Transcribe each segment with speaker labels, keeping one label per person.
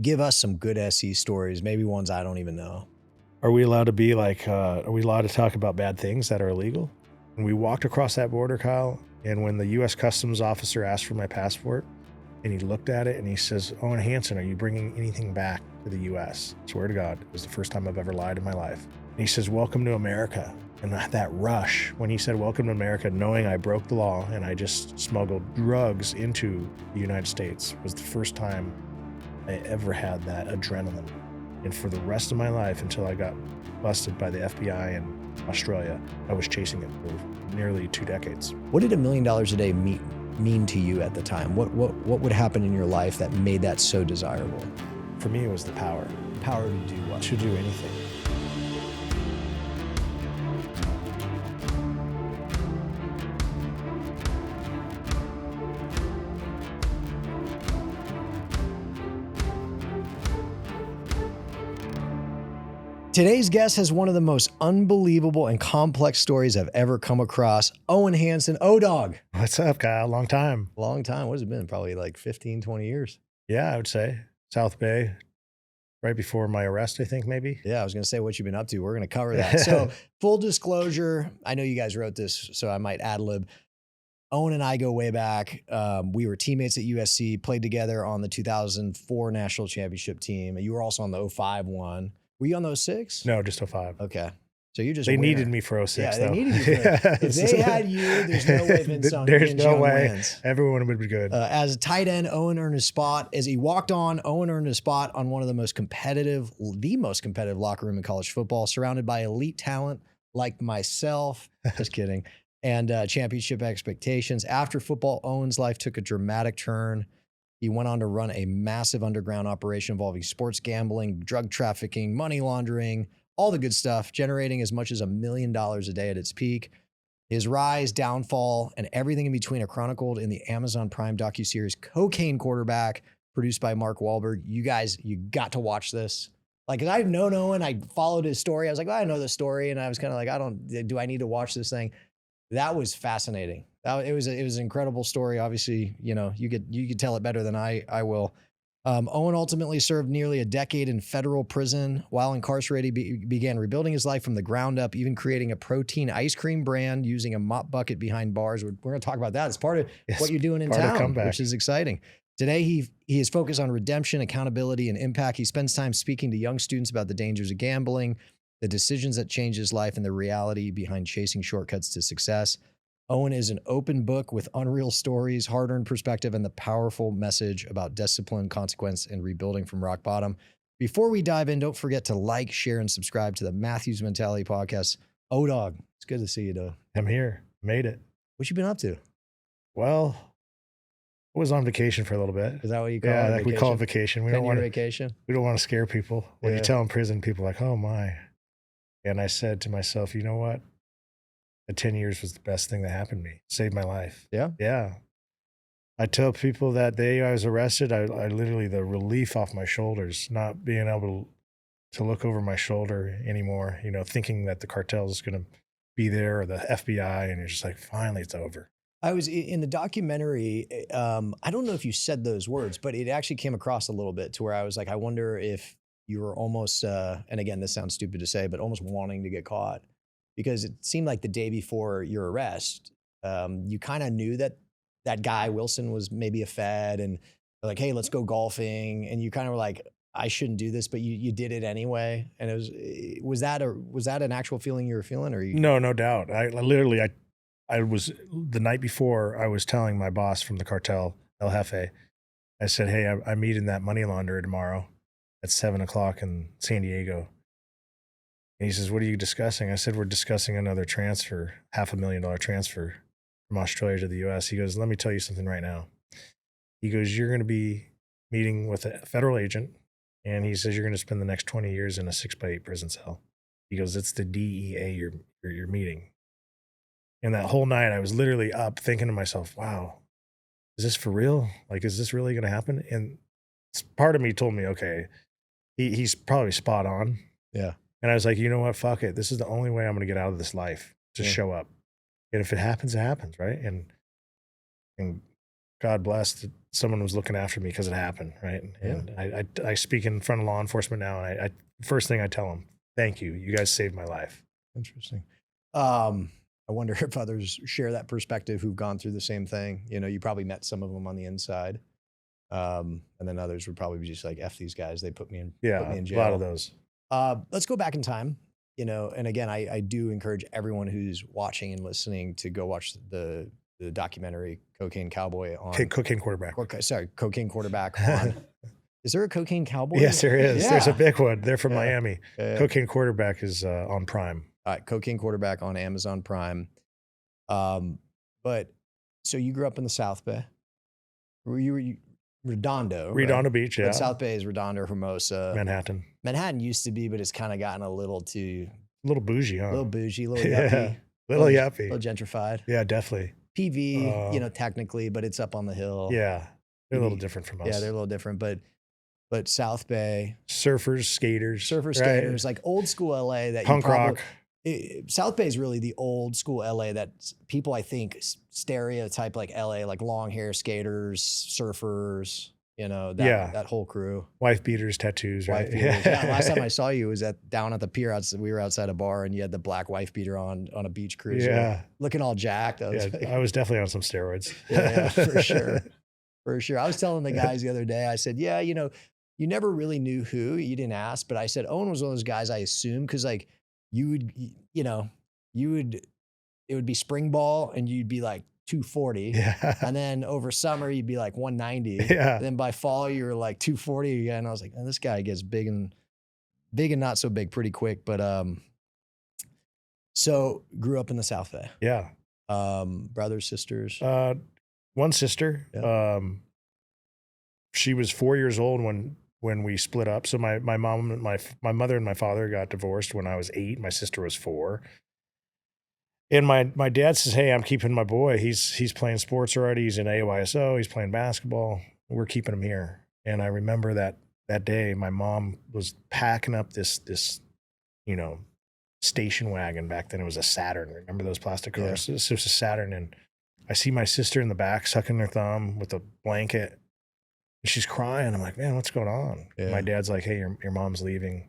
Speaker 1: Give us some good SE stories, maybe ones I don't even know.
Speaker 2: Are we allowed to be like, are we allowed to talk about bad things that are illegal? And we walked across that border, Kyle, and when the U.S. Customs officer asked for my passport, and he looked at it and he says, Owen Hanson, are you bringing anything back to the U.S.? Swear to God, it was the first time I've ever lied in my life. And he says, welcome to America. And that rush, when he said, welcome to America, knowing I broke the law and I just smuggled drugs into the United States, was the first time I ever had that adrenaline. And for the rest of my life, until I got busted by the FBI in Australia, I was chasing it for nearly 2 decades.
Speaker 1: What did $1 million a day mean to you at the time? What would happen in your life that made that so desirable?
Speaker 2: For me, it was the power.
Speaker 1: Power to do what?
Speaker 2: To do anything.
Speaker 1: Today's guest has one of the most unbelievable and complex stories I've ever come across. Owen Hanson, O-Dog.
Speaker 2: What's up, Kyle? Long time.
Speaker 1: Long time. What has it been? Probably like 15, 20 years.
Speaker 2: Yeah, I would say. South Bay, right before my arrest, I think, maybe.
Speaker 1: Yeah, I was going to say what you've been up to. We're going to cover that. So full disclosure, I know you guys wrote this, so I might ad-lib. Owen and I go way back. We were teammates at USC, played together on the 2004 national championship team. You were also on the 05 one. Were you on the 06?
Speaker 2: No, just 05.
Speaker 1: Okay. So you're just
Speaker 2: They needed me for 06,
Speaker 1: yeah,
Speaker 2: though.
Speaker 1: They needed you for If they had you, there's no way Vince
Speaker 2: There's no way.
Speaker 1: Wins.
Speaker 2: Everyone would be good.
Speaker 1: As a tight end, Owen earned his spot. As he walked on, Owen earned his spot on one of the most competitive locker room in college football, surrounded by elite talent like myself. Just kidding. And championship expectations. After football, Owen's life took a dramatic turn. He went on to run a massive underground operation involving sports gambling, drug trafficking, money laundering, all the good stuff, generating as much as $1 million a day at its peak. His rise, downfall, and everything in between are chronicled in the Amazon Prime docuseries Cocaine Quarterback, produced by Mark Wahlberg. You guys, you got to watch this. Like, I've known Owen, I followed his story. I was like, I know the story. And I was kind of like, do I need to watch this thing? That was fascinating. It was an incredible story. Obviously, you know, you could tell it better than I will. Owen ultimately served nearly a decade in federal prison. While incarcerated, began rebuilding his life from the ground up, even creating a protein ice cream brand using a mop bucket behind bars. We're going to talk about that. It's part of what you're doing in town, which is exciting. Today, he is focused on redemption, accountability, and impact. He spends time speaking to young students about the dangers of gambling, the decisions that change his life, and the reality behind chasing shortcuts to success. Owen is an open book with unreal stories, hard-earned perspective, and the powerful message about discipline, consequence, and rebuilding from rock bottom. Before we dive in, don't forget to like, share, and subscribe to the Matthews Mentality Podcast. O-Dog, it's good to see you, though.
Speaker 2: I'm here. Made it.
Speaker 1: What you been up to?
Speaker 2: Well, I was on vacation for a little bit.
Speaker 1: Is that what you call it?
Speaker 2: Yeah, like we call it vacation. We don't want
Speaker 1: vacation.
Speaker 2: We don't want to scare people. When you tell them prison, people are like, oh my. And I said to myself, you know what? The 10 years was the best thing that happened to me. Saved my life.
Speaker 1: Yeah?
Speaker 2: Yeah. I tell people that day I was arrested, I literally, the relief off my shoulders, not being able to look over my shoulder anymore, you know, thinking that the cartel is going to be there or the FBI, and you're just like, finally, it's over.
Speaker 1: I was in the documentary. I don't know if you said those words, but it actually came across a little bit to where I was like, I wonder if you were almost, and again, this sounds stupid to say, but almost wanting to get caught. Because it seemed like the day before your arrest, you kind of knew that guy Wilson was maybe a Fed, and like, hey, let's go golfing. And you kind of were like, I shouldn't do this, but you did it anyway. And was that an actual feeling you were feeling, or
Speaker 2: No doubt. I literally was the night before, I was telling my boss from the cartel, El Jefe, I said, hey, I'm meeting that money launderer tomorrow at 7:00 in San Diego. And he says, what are you discussing? I said, we're discussing another transfer, $500,000 transfer from Australia to the US. He goes, let me tell you something right now. He goes, you're going to be meeting with a federal agent. And he says, you're going to spend the next 20 years in a 6x8 prison cell. He goes, it's the DEA you're meeting. And that whole night I was literally up thinking to myself, wow, is this for real? Like, is this really going to happen? And part of me told me, okay, he's probably spot on.
Speaker 1: Yeah.
Speaker 2: And I was like, you know what? Fuck it. This is the only way I'm going to get out of this life. Just show up. And if it happens, it happens, right? And God bless that someone was looking after me because it happened, right? And I speak in front of law enforcement now, and I first thing I tell them, thank you. You guys saved my life.
Speaker 1: Interesting. I wonder if others share that perspective who've gone through the same thing. You know, you probably met some of them on the inside. And then others would probably be just like, F these guys, they put me in jail.
Speaker 2: A lot of those.
Speaker 1: Let's go back in time, you know, and again, I do encourage everyone who's watching and listening to go watch the documentary Cocaine Cowboy on
Speaker 2: Cocaine Quarterback.
Speaker 1: Cocaine Quarterback on. Is there a Cocaine Cowboy?
Speaker 2: Yes, there is.
Speaker 1: Yeah.
Speaker 2: There's a big one. They're from Miami. Cocaine Quarterback is on Prime.
Speaker 1: All right, Cocaine Quarterback on Amazon Prime. But so you grew up in the South Bay. Were you Redondo?
Speaker 2: Redondo Beach, yeah.
Speaker 1: But South Bay is Redondo, Hermosa.
Speaker 2: Manhattan.
Speaker 1: Manhattan used to be, but it's kind of gotten a little
Speaker 2: bougie, huh?
Speaker 1: A little bougie, a little yuppie.
Speaker 2: Little yuppie.
Speaker 1: A little gentrified.
Speaker 2: Yeah, definitely.
Speaker 1: PV, you know, technically, but it's up on the hill.
Speaker 2: Yeah. They're a little different from us.
Speaker 1: Yeah, they're a little different, but South Bay.
Speaker 2: Surfers, skaters,
Speaker 1: like old school LA that
Speaker 2: punk rock.
Speaker 1: South Bay is really the old school LA that people, I think, stereotype like LA, like long hair skaters, surfers, you know, that whole crew.
Speaker 2: Wife beaters, tattoos, right?
Speaker 1: Yeah. Last time I saw you was down at the pier. We were outside a bar and you had the black wife beater on a beach cruise.
Speaker 2: Yeah.
Speaker 1: Looking all jacked.
Speaker 2: I was definitely on some steroids.
Speaker 1: Yeah, for sure. For sure. I was telling the guys the other day, I said, yeah, you know, you never really knew who. You didn't ask, but I said Owen was one of those guys I assumed because like, it would be spring ball and you'd be like 240.
Speaker 2: Yeah.
Speaker 1: And then over summer, you'd be like 190.
Speaker 2: Yeah.
Speaker 1: And then by fall, you're like 240 again. And I was like, oh, this guy gets big and not so big pretty quick. But, so grew up in the South Bay.
Speaker 2: Yeah.
Speaker 1: Brothers, sisters.
Speaker 2: One sister.
Speaker 1: Yeah.
Speaker 2: She was 4 years old when we split up. So my mom and my mother and my father got divorced when I was 8. My sister was 4. And my dad says, hey, I'm keeping my boy. He's playing sports already. He's in AYSO. He's playing basketball. We're keeping him here. And I remember that day, my mom was packing up this, you know, station wagon. Back then it was a Saturn. Remember those plastic cars? Yeah. It was a Saturn. And I see my sister in the back sucking her thumb with a blanket. She's crying. I'm like, man, what's going on? Yeah. My dad's like, hey, your mom's leaving.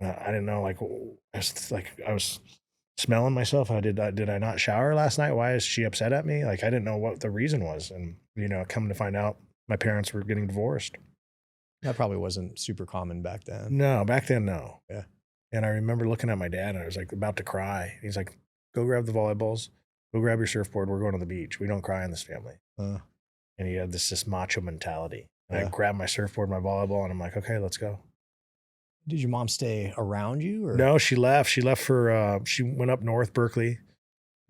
Speaker 2: I didn't know. Like, I was smelling myself. Did I not shower last night? Why is she upset at me? Like, I didn't know what the reason was. And, you know, coming to find out, my parents were getting divorced.
Speaker 1: That probably wasn't super common back then.
Speaker 2: No, back then, no.
Speaker 1: Yeah.
Speaker 2: And I remember looking at my dad and I was like about to cry. He's like, go grab the volleyballs. Go grab your surfboard. We're going to the beach. We don't cry in this family. And he had this macho mentality. And I grabbed my surfboard, my volleyball, and I'm like, okay, let's go.
Speaker 1: Did your mom stay around you? Or?
Speaker 2: No, she left. She left for, she went up north, Berkeley.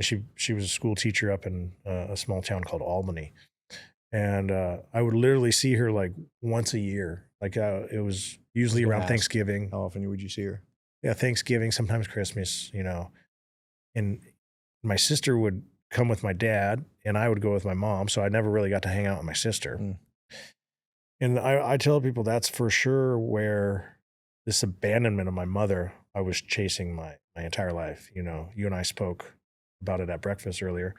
Speaker 2: She was a school teacher up in a small town called Albany. And I would literally see her like once a year. Like it was usually around Thanksgiving.
Speaker 1: How often would you see her?
Speaker 2: Yeah, Thanksgiving, sometimes Christmas, you know. And my sister would come with my dad and I would go with my mom. So I never really got to hang out with my sister. And I tell people that's for sure where this abandonment of my mother, I was chasing my entire life. You know, you and I spoke about it at breakfast earlier.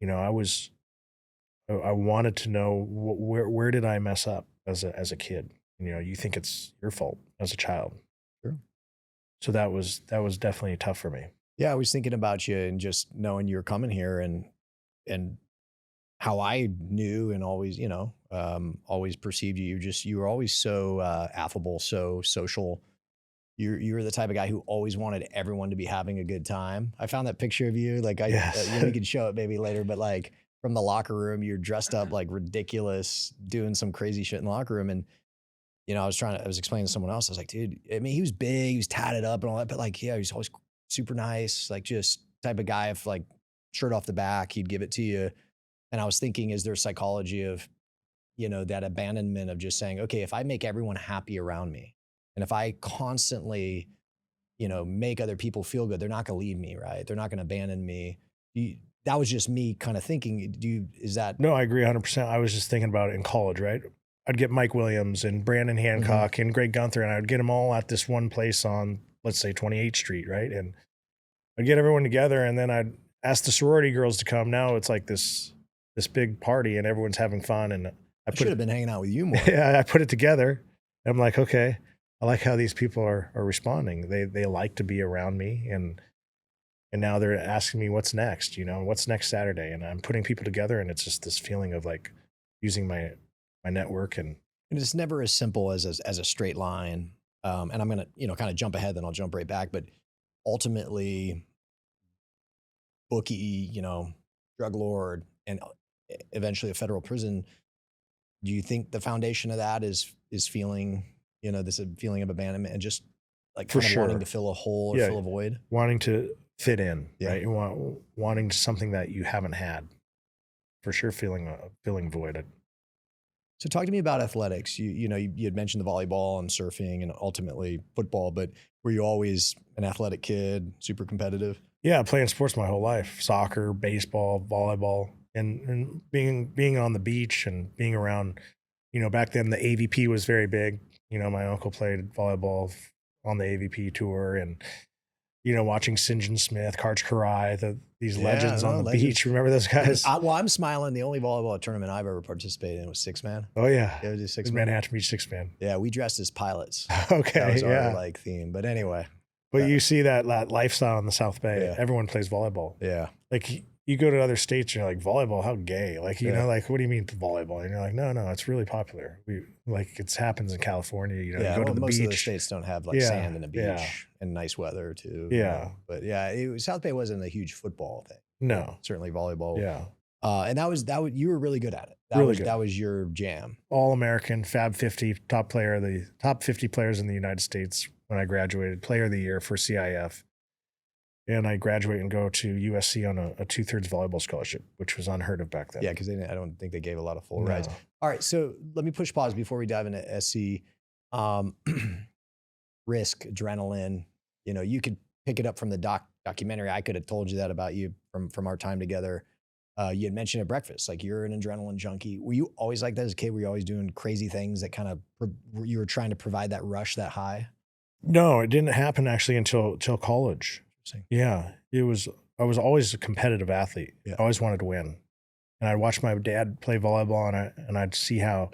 Speaker 2: You know, I wanted to know where did I mess up as a kid? You know, you think it's your fault as a child.
Speaker 1: Sure.
Speaker 2: So that was definitely tough for me.
Speaker 1: Yeah, I was thinking about you and just knowing you were coming here and how I knew and always, you know, always perceived you. You were always so affable, so social. You were the type of guy who always wanted everyone to be having a good time. I found that picture of you. Like we could show it maybe later, but like from the locker room, you're dressed up like ridiculous, doing some crazy shit in the locker room. And you know, I was explaining to someone else. I was like, dude, I mean, he was big, he was tatted up and all that, but like, yeah, he was always super nice, like just type of guy, if like shirt off the back, he'd give it to you. And I was thinking, is there psychology of, you know, that abandonment of just saying, okay, if I make everyone happy around me and if I constantly, you know, make other people feel good, they're not going to leave me, right? They're not going to abandon me. That was just me kind of thinking, is that?
Speaker 2: No, I agree 100%. I was just thinking about it in college, right? I'd get Mike Williams and Brandon Hancock and Greg Gunther, and I would get them all at this one place on, let's say 28th Street, right? And I'd get everyone together and then I'd ask the sorority girls to come. Now it's like this this big party and everyone's having fun. And
Speaker 1: I should have been hanging out with you more.
Speaker 2: Yeah, I put it together. I'm like, okay, I like how these people are responding. They like to be around me, and now they're asking me what's next, what's next Saturday. And I'm putting people together, and it's just this feeling of like using my network. And
Speaker 1: it's never as simple as a straight line. And I'm going to, kind of jump ahead, then I'll jump right back. But ultimately, Bookie, drug lord, and eventually a federal prison. Do you think the foundation of that is feeling, this feeling of abandonment and just like kind of wanting to fill a hole or fill a void?
Speaker 2: Wanting to fit in, right? You wanting something that you haven't had. For sure, feeling void.
Speaker 1: So talk to me about athletics. You had mentioned the volleyball and surfing and ultimately football, but were you always an athletic kid, super competitive?
Speaker 2: Yeah, playing sports my whole life: soccer, baseball, volleyball, and being on the beach and being around. Back then the AVP was very big. My uncle played volleyball on the AVP tour, and watching St. John Smith, Karch Karai, these legends on the beach. Remember those guys?
Speaker 1: I'm smiling. The only volleyball tournament I've ever participated in was 6-man.
Speaker 2: Oh yeah,
Speaker 1: it was 6-man.
Speaker 2: Manhattan Beach 6-man.
Speaker 1: Yeah, we dressed as pilots.
Speaker 2: Okay,
Speaker 1: that was our theme. But anyway,
Speaker 2: you see that lifestyle in the South Bay. Yeah. Everyone plays volleyball.
Speaker 1: Yeah,
Speaker 2: like you go to other states and you're like, volleyball, how gay? Like like, what do you mean volleyball? And you're like, no, it's really popular. It happens in California. You go to the
Speaker 1: most
Speaker 2: beach.
Speaker 1: of the states don't have sand and a beach and nice weather too.
Speaker 2: Yeah,
Speaker 1: but South Bay wasn't a huge football thing.
Speaker 2: No,
Speaker 1: certainly volleyball.
Speaker 2: Yeah,
Speaker 1: and that was you were really good at it. That was your jam.
Speaker 2: All American, Fab 50, top 50 players in the United States when I graduated. Player of the year for CIF. And I graduate and go to USC on a 2/3 volleyball scholarship, which was unheard of back then.
Speaker 1: Yeah, because I don't think they gave a lot of full rides. All right, so let me push pause before we dive into SC. Risk, adrenaline. You could pick it up from the documentary. I could have told you that about you from our time together. You had mentioned at breakfast, like you're an adrenaline junkie. Were you always like that as a kid? Were you always doing crazy things that kind of you were trying to provide that rush, that high?
Speaker 2: No, it didn't happen actually until college. Yeah, I was always a competitive athlete. Yeah. I always wanted to win. And I'd watch my dad play volleyball and I'd see how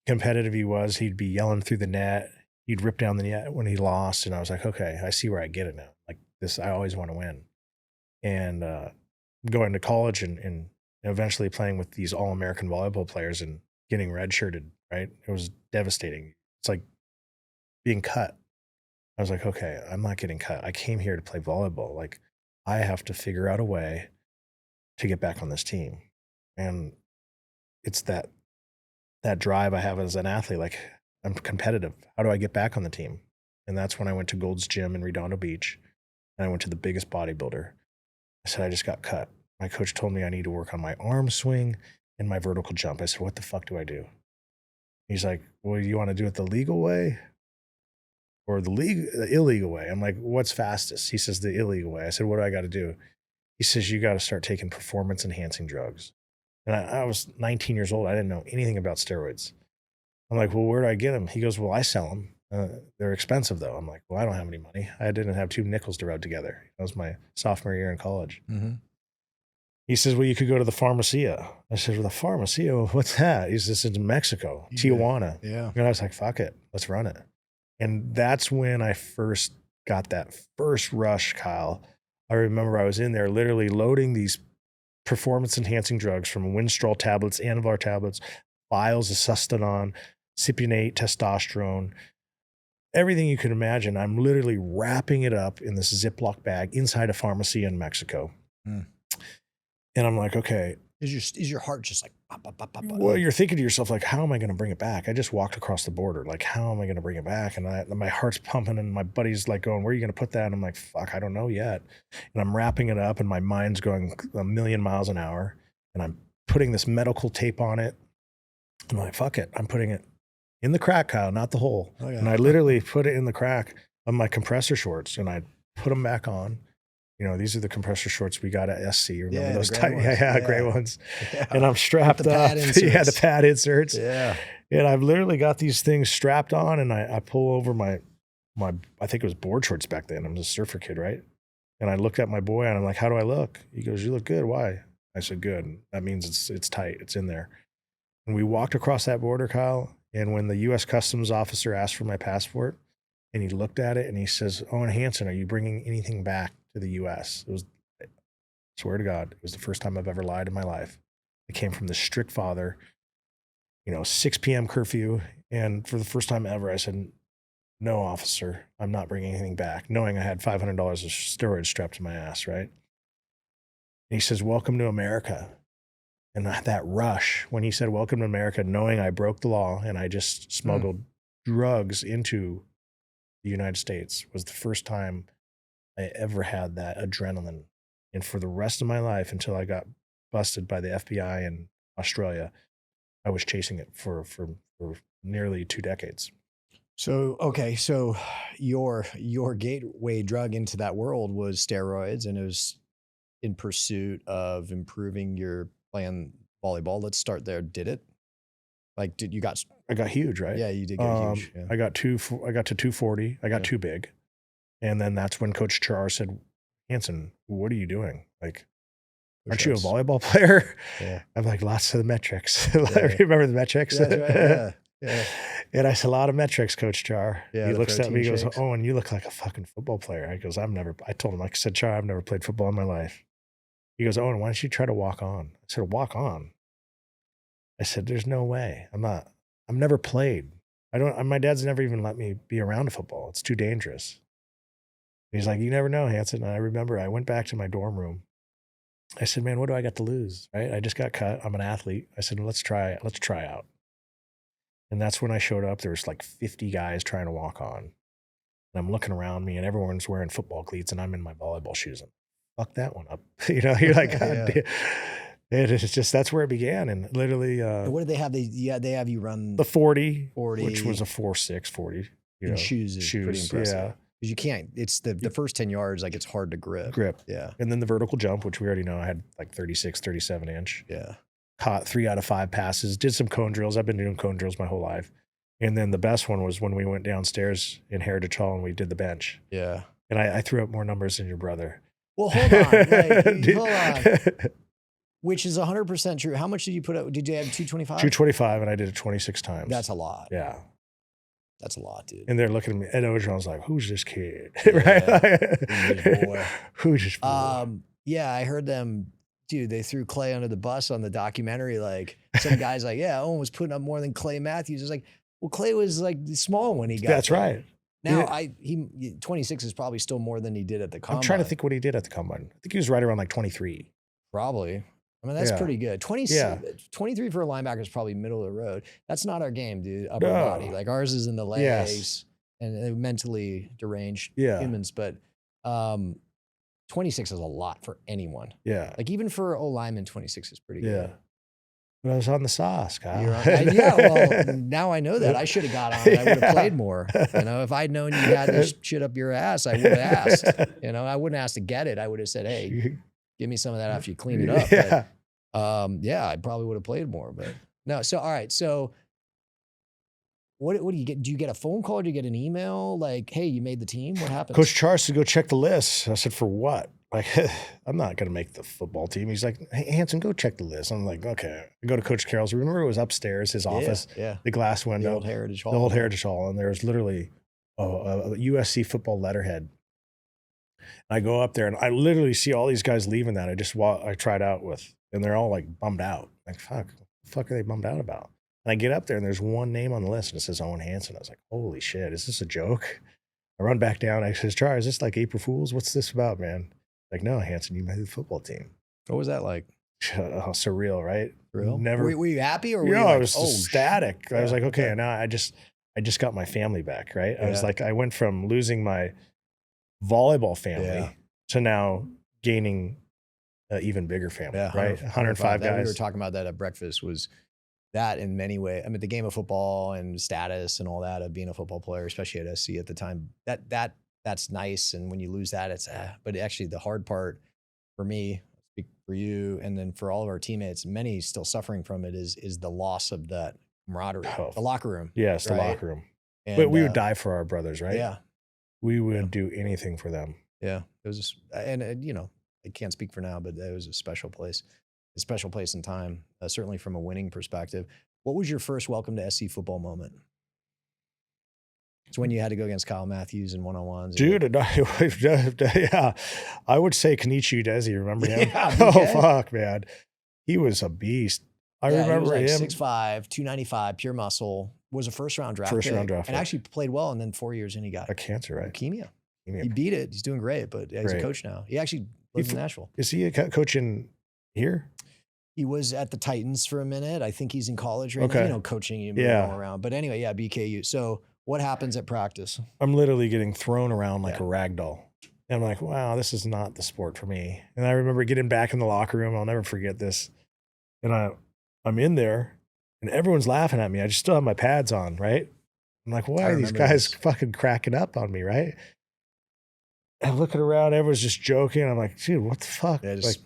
Speaker 2: competitive he was. He'd be yelling through the net. He'd rip down the net when he lost. And I was like, okay, I see where I get it now. Like this, I always want to win. And going to college and eventually playing with these all-American volleyball players and getting redshirted, right? It was devastating. It's like being cut. I was like, okay, I'm not getting cut. I came here to play volleyball. Like, I have to figure out a way to get back on this team. And it's that drive I have as an athlete. Like, I'm competitive. How do I get back on the team? And that's when I went to Gold's Gym in Redondo Beach. And I went to the biggest bodybuilder. I said, I just got cut. My coach told me I need to work on my arm swing and my vertical jump. I said, what the fuck do I do? He's like, well, you want to do it the legal way? Or the illegal way? I'm like, what's fastest? He says, the illegal way. I said, what do I got to do? He says, you got to start taking performance enhancing drugs. And I was 19 years old. I didn't know anything about steroids. I'm like, well, where do I get them? He goes, well, I sell them. They're expensive though. I'm like, well, I don't have any money. I didn't have 2 nickels to rub together. That was my sophomore year in college. Mm-hmm. He says, well, you could go to the Pharmacia. I said, well, the Pharmacia, what's that? He says, it's in Mexico, Tijuana.
Speaker 1: Yeah.
Speaker 2: And I was like, fuck it. Let's run it. And that's when I first got that first rush, Kyle. I remember I was in there literally loading these performance-enhancing drugs from Winstrol tablets, Anavar tablets, vials of Sustanon, cypionate, testosterone, everything you can imagine. I'm literally wrapping it up in this Ziploc bag inside a pharmacy in Mexico. Mm. And I'm like, okay.
Speaker 1: Is your heart just like, pop, pop, pop, pop, pop?
Speaker 2: Well, you're thinking to yourself, like, how am I going to bring it back? I just walked across the border. Like, how am I going to bring it back? And my heart's pumping and my buddy's like going, where are you going to put that? And I'm like, fuck, I don't know yet. And I'm wrapping it up and my mind's going 1,000,000 miles an hour. And I'm putting this medical tape on it. I'm like, fuck it. I'm putting it in the crack, Kyle, not the hole. Oh, yeah. And I literally put it in the crack of my compressor shorts and I put them back on. You know, these are the compressor shorts we got at SC. Remember those tight? Yeah, gray ones. Yeah. And I'm strapped up. Yeah, the pad inserts.
Speaker 1: Yeah.
Speaker 2: And I've literally got these things strapped on and I pull over my I think it was board shorts back then. I'm a surfer kid, right? And I looked at my boy and I'm like, how do I look? He goes, you look good. Why? I said, good. That means it's tight. It's in there. And we walked across that border, Kyle. And when the U.S. Customs officer asked for my passport, and he looked at it and he says, Owen Hanson, are you bringing anything back to the U.S.? It was, I swear to God, it was the first time I've ever lied in my life. It came from the strict father, 6 p.m. curfew. And for the first time ever, I said, no, officer, I'm not bringing anything back, knowing I had $500 of steroids strapped to my ass, right? And he says, welcome to America. And that rush, when he said, welcome to America, knowing I broke the law and I just smuggled drugs into the United States, was the first time I ever had that adrenaline. And for the rest of my life, until I got busted by the FBI in Australia, I was chasing it for nearly 2 decades.
Speaker 1: So, okay. So your gateway drug into that world was steroids, and it was in pursuit of improving your playing volleyball. Let's start there. Did it? Like, I
Speaker 2: got huge, right?
Speaker 1: Yeah, you did get huge. Yeah.
Speaker 2: I got to 240. I got too big. And then that's when Coach Char said, Hanson, what are you doing? Like, aren't you a volleyball player?
Speaker 1: Yeah.
Speaker 2: I'm like, lots of the metrics. Remember the metrics?
Speaker 1: Yeah, that's right. Yeah.
Speaker 2: And I said, a lot of metrics, Coach Char.
Speaker 1: Yeah,
Speaker 2: he looks at me, he goes,
Speaker 1: shakes.
Speaker 2: Owen, you look like a fucking football player. I told him, I said, Char, I've never played football in my life. He goes, Owen, why don't you try to walk on? I said, walk on? I said, there's no way. I've never played. My dad's never even let me be around a football. It's too dangerous. He's like, you never know, Hanson. And I remember I went back to my dorm room. I said, man, what do I got to lose? Right? I just got cut. I'm an athlete. I said, let's try out. And that's when I showed up. There was like 50 guys trying to walk on. And I'm looking around me and everyone's wearing football cleats and I'm in my volleyball shoes. And fuck that one up. You're like, God damn. It's just, that's where it began. And literally,
Speaker 1: what did they have? They have you run
Speaker 2: the 40, which was a 4.6 40.
Speaker 1: Shoes is pretty impressive.
Speaker 2: Yeah.
Speaker 1: Because you can't, it's the first 10 yards, like it's hard to grip. Yeah.
Speaker 2: And then the vertical jump, which we already know, I had like 36, 37 inch.
Speaker 1: Yeah.
Speaker 2: Caught 3 out of 5 passes, did some cone drills. I've been doing cone drills my whole life. And then the best one was when we went downstairs in Heritage Hall and we did the bench.
Speaker 1: Yeah.
Speaker 2: And I threw up more numbers than your brother.
Speaker 1: Well, hold on. Hold on. Which is 100% true. How much did you put up? Did you have 225?
Speaker 2: 225, and I did it 26 times.
Speaker 1: That's a lot.
Speaker 2: Yeah.
Speaker 1: That's a lot, dude.
Speaker 2: And they're looking at me. Ed Ogeron's like, who's this kid?
Speaker 1: Yeah.
Speaker 2: Right?
Speaker 1: Boy.
Speaker 2: Who's this boy?
Speaker 1: Yeah, I heard them, dude, they threw Clay under the bus on the documentary. Like, some guy's like, yeah, Owen was putting up more than Clay Matthews. It's like, well, Clay was like small when he got
Speaker 2: That's
Speaker 1: there.
Speaker 2: right.
Speaker 1: Now, he 26 is probably still more than he did at the combine.
Speaker 2: I'm trying to think what he did at the combine. I think he was right around like 23.
Speaker 1: Probably. I mean, that's pretty good. 23 for a linebacker is probably middle of the road. That's not our game, dude. Upper body. Like, ours is in the legs and mentally deranged humans. But 26 is a lot for anyone.
Speaker 2: Yeah.
Speaker 1: Like, even for O lineman, 26 is pretty good.
Speaker 2: But I was on the sauce, Kyle.
Speaker 1: Well, now I know that. I should have got on it. I would have played more. If I'd known you had this shit up your ass, I would have asked. I wouldn't ask to get it. I would have said, hey, give me some of that after you clean it up.
Speaker 2: Yeah.
Speaker 1: But, I probably would have played more. But no. So, all right. So, what do you get? Do you get a phone call? Do you get an email? Like, hey, you made the team? What happened?
Speaker 2: Coach Charles said, go check the list. I said, for what? Like, I'm not going to make the football team. He's like, hey, Hanson, go check the list. I'm like, okay. I go to Coach Carroll's. Remember, it was upstairs, his office, the glass window.
Speaker 1: The old Heritage Hall.
Speaker 2: The old Heritage Hall. And there's literally a USC football letterhead. And I go up there, and I literally see all these guys leaving that I tried out with. And they're all like bummed out. Like, fuck, what the fuck are they bummed out about? And I get up there, and there's one name on the list, and it says Owen Hanson. I was like, holy shit, is this a joke? I run back down. I says, Char, is this like April Fool's? What's this about, man? Like, no, Hanson, you made the football team.
Speaker 1: What was that like?
Speaker 2: Oh, surreal, right?
Speaker 1: Real?
Speaker 2: Never.
Speaker 1: Were you happy or were you
Speaker 2: I
Speaker 1: like,
Speaker 2: was ecstatic. I was like, okay, now I just got my family back, right? I was like, I went from losing my volleyball family to now gaining an even bigger family, right? 105 guys.
Speaker 1: We were talking about that at breakfast. Was that in many ways? I mean, the game of football and status and all that of being a football player, especially at SC at the time, that's nice. And when you lose that, it's but actually the hard part for me, speak for you, and then for all of our teammates, many still suffering from it, is the loss of that camaraderie, the locker room.
Speaker 2: Yes, the locker room.
Speaker 1: And,
Speaker 2: but we would die for our brothers, right?
Speaker 1: Yeah,
Speaker 2: we would do anything for them.
Speaker 1: Yeah, it was, and I can't speak for now, but it was a special place. a special place in time, certainly from a winning perspective. What was your first welcome to SC football moment? It's when you had to go against Kyle Matthews in one-on-ones.
Speaker 2: Dude, yeah, I would say Kenichi Udeze. Remember him?
Speaker 1: Yeah,
Speaker 2: Oh,
Speaker 1: BK.
Speaker 2: fuck, man. He was a beast. I
Speaker 1: Yeah,
Speaker 2: remember
Speaker 1: he was
Speaker 2: him.
Speaker 1: like 6'5", 295, pure muscle. Was a first-round draft pick. And
Speaker 2: pick.
Speaker 1: actually played well, and then 4 years in, he got
Speaker 2: A cancer, right?
Speaker 1: leukemia. He beat it. He's doing great, but he's a coach now. He actually lives in Nashville.
Speaker 2: Is he a coach in here?
Speaker 1: He was at the Titans for a minute. I think he's in college right now, you know, coaching you all around. But anyway, yeah, BKU. So what happens at practice?
Speaker 2: I'm literally getting thrown around like a rag doll. And I'm like, wow, this is not the sport for me. And I remember getting back in the locker room. I'll never forget this. And I'm in there and everyone's laughing at me. I just still have my pads on, right? I'm like, why are these guys fucking cracking up on me, right? I'm looking around, everyone's just joking. I'm like, dude, what the fuck?
Speaker 1: Yeah,
Speaker 2: like,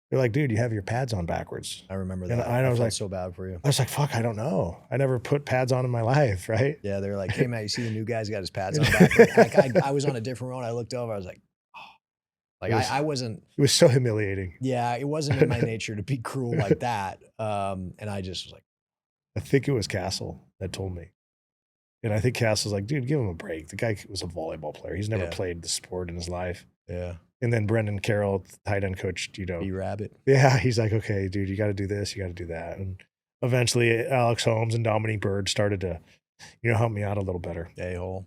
Speaker 2: they're like, dude, you have your pads on backwards.
Speaker 1: I remember that.
Speaker 2: And I was like,
Speaker 1: so bad for you.
Speaker 2: I was like, fuck, I don't know. I never put pads on in my life, right?
Speaker 1: Yeah, they're like, hey, man, you see the new guy's got his pads on backwards. Like, I was on a different road. I looked over. I was like, oh. Like, I wasn't.
Speaker 2: It was so humiliating.
Speaker 1: Yeah, it wasn't in my nature to be cruel like that. And I just was like.
Speaker 2: I think it was Castle that told me. And I think Castle's like, dude, give him a break. The guy was a volleyball player. He's never played the sport in his life.
Speaker 1: Yeah.
Speaker 2: And then Brendan Carroll, tight end coach, you know.
Speaker 1: B-Rabbit.
Speaker 2: Yeah, he's like, okay, dude, you got to do this, you got to do that. And eventually Alex Holmes and Dominique Bird started to, you know, help me out a little better.
Speaker 1: A-hole.